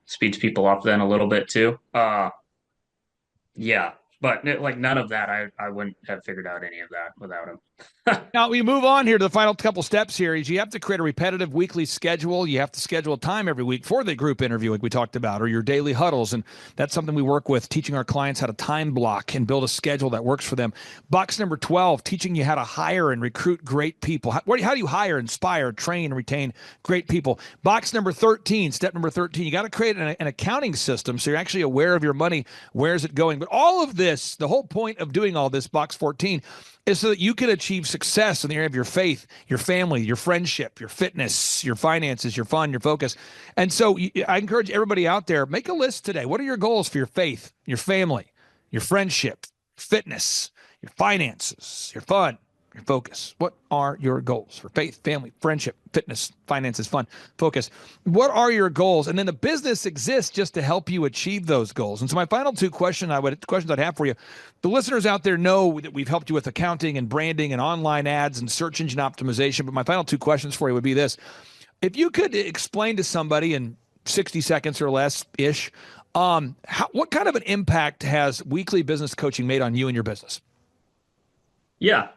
speeds people up then a little bit too. Yeah, but like none of that, I wouldn't have figured out any of that without him. Now we move on here to the final couple steps here. Is you have to create a repetitive weekly schedule. You have to schedule a time every week for the group interview, like we talked about, or your daily huddles. And that's something we work with, teaching our clients how to time block and build a schedule that works for them. Box number 12, teaching you how to hire and recruit great people. How do you hire, inspire, train, and retain great people? Box number 13, step number 13, you got to create an accounting system so you're actually aware of your money. Where's it going? But all of this, the whole point of doing all this, box 14, is so that you can achieve success in the area of your faith, your family, your friendship, your fitness, your finances, your fun, your focus. And so I encourage everybody out there, make a list today. What are your goals for your faith, your family, your friendship, fitness, your finances, your fun, your focus? What are your goals for faith, family, friendship, fitness, finances, fun, focus? What are your goals? And then the business exists just to help you achieve those goals. And so my final two questions I'd have for you, the listeners out there know that we've helped you with accounting and branding and online ads and search engine optimization. But my final two questions for you would be this. If you could explain to somebody in 60 seconds or less-ish, what kind of an impact has weekly business coaching made on you and your business? Yeah,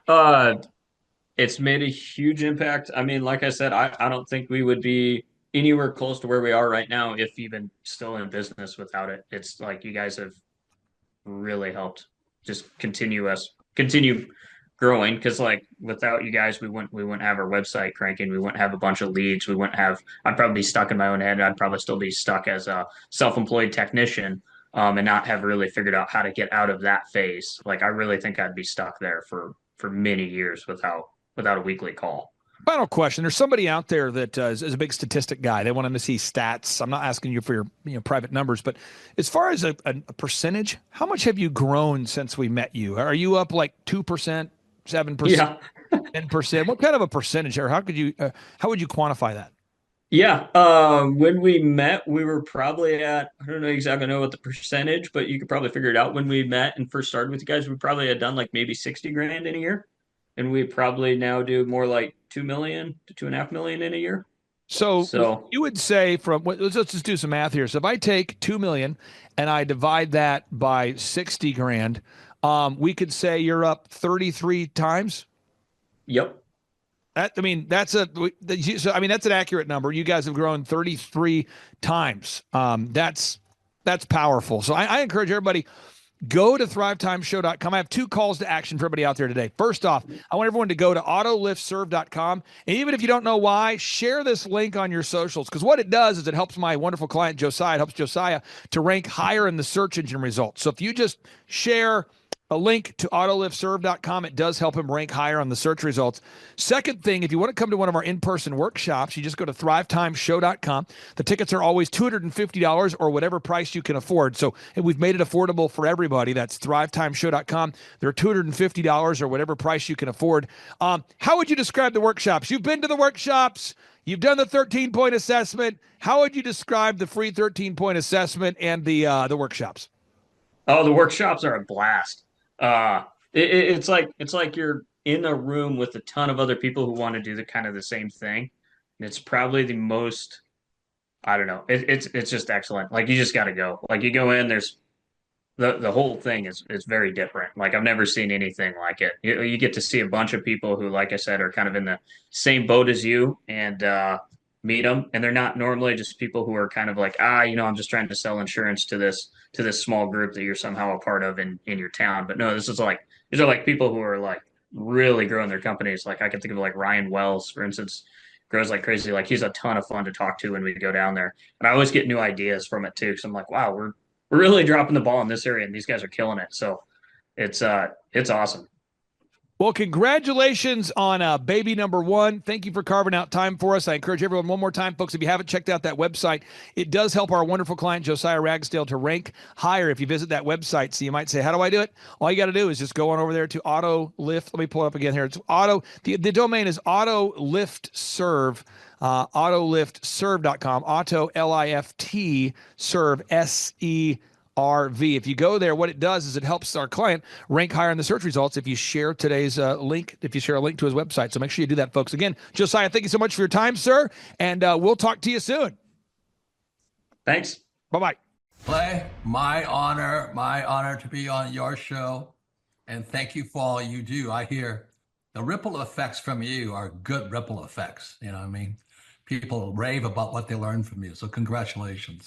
it's made a huge impact. I mean, like I said, I don't think we would be anywhere close to where we are right now, if even still in business, without it. It's like you guys have really helped just continue growing, because like without you guys, we wouldn't have our website cranking, we wouldn't have a bunch of leads, I'd probably be stuck in my own head. I'd probably still be stuck as a self-employed technician, and not have really figured out how to get out of that phase. Like I really think I'd be stuck there for many years without a weekly call. Final question. There's somebody out there that is a big statistic guy. They want them to see stats. I'm not asking you for your private numbers, but as far as a percentage, how much have you grown since we met you? Are you up like 2%, 7%, Yeah. 10%? What kind of a percentage, or how would you quantify that? Yeah. When we met, we were probably at, I don't know exactly know what the percentage, but you could probably figure it out. When we met and first started with you guys, we probably had done like maybe 60 grand in a year. And we probably now do more like 2 million to 2.5 million in a year. So you would say let's just do some math here. So if I take 2 million and I divide that by 60 grand, we could say you're up 33 times. Yep. That's an accurate number. You guys have grown 33 times. That's powerful. So I encourage everybody, go to thrivetimeshow.com. I have two calls to action for everybody out there today. First off, I want everyone to go to autoliftserve.com. And even if you don't know why, share this link on your socials, because what it does is it helps my wonderful client, Josiah, it helps Josiah to rank higher in the search engine results. So if you just share a link to autoliftserve.com, it does help him rank higher on the search results. Second thing, if you want to come to one of our in-person workshops, you just go to thrivetimeshow.com. The tickets are always $250 or whatever price you can afford. So we've made it affordable for everybody. That's thrivetimeshow.com. They're $250 or whatever price you can afford. How would you describe the workshops? You've been to the workshops. You've done the 13-point assessment. How would you describe the free 13-point assessment and the workshops? Oh, the workshops are a blast. It's like you're in a room with a ton of other people who want to do the same thing. And it's probably the most, I don't know. It's just excellent. Like you just got to go. Like you go in, there's the whole thing is very different. Like I've never seen anything like it. You get to see a bunch of people who, like I said, are kind of in the same boat as you, and meet them. And they're not normally just people who are kind of like, I'm just trying to sell insurance to this small group that you're somehow a part of in your town. But no, these are like people who are like really growing their companies. Like I can think of like Ryan Wells, for instance, grows like crazy. Like he's a ton of fun to talk to when we go down there. And I always get new ideas from it too. So I'm like, wow, we're really dropping the ball in this area and these guys are killing it. So it's awesome. Well, congratulations on baby number one. Thank you for carving out time for us. I encourage everyone one more time, folks, if you haven't checked out that website, it does help our wonderful client, Josiah Ragsdale, to rank higher if you visit that website. So you might say, how do I do it? All you got to do is just go on over there to Auto Lift. Let me pull it up again here. It's the domain is Auto Lift Serve. Autoliftserve.com, auto L-I-F-T serve SERV. If you go there, what it does is it helps our client rank higher in the search results if you share today's link, if you share a link to his website. So make sure you do that, folks. Again, Josiah, thank you so much for your time, sir, and we'll talk to you soon. Thanks. Bye-bye. Clay, my honor to be on your show, and thank you for all you do. I hear the ripple effects from you are good ripple effects. You know what I mean? People rave about what they learned from you. So congratulations.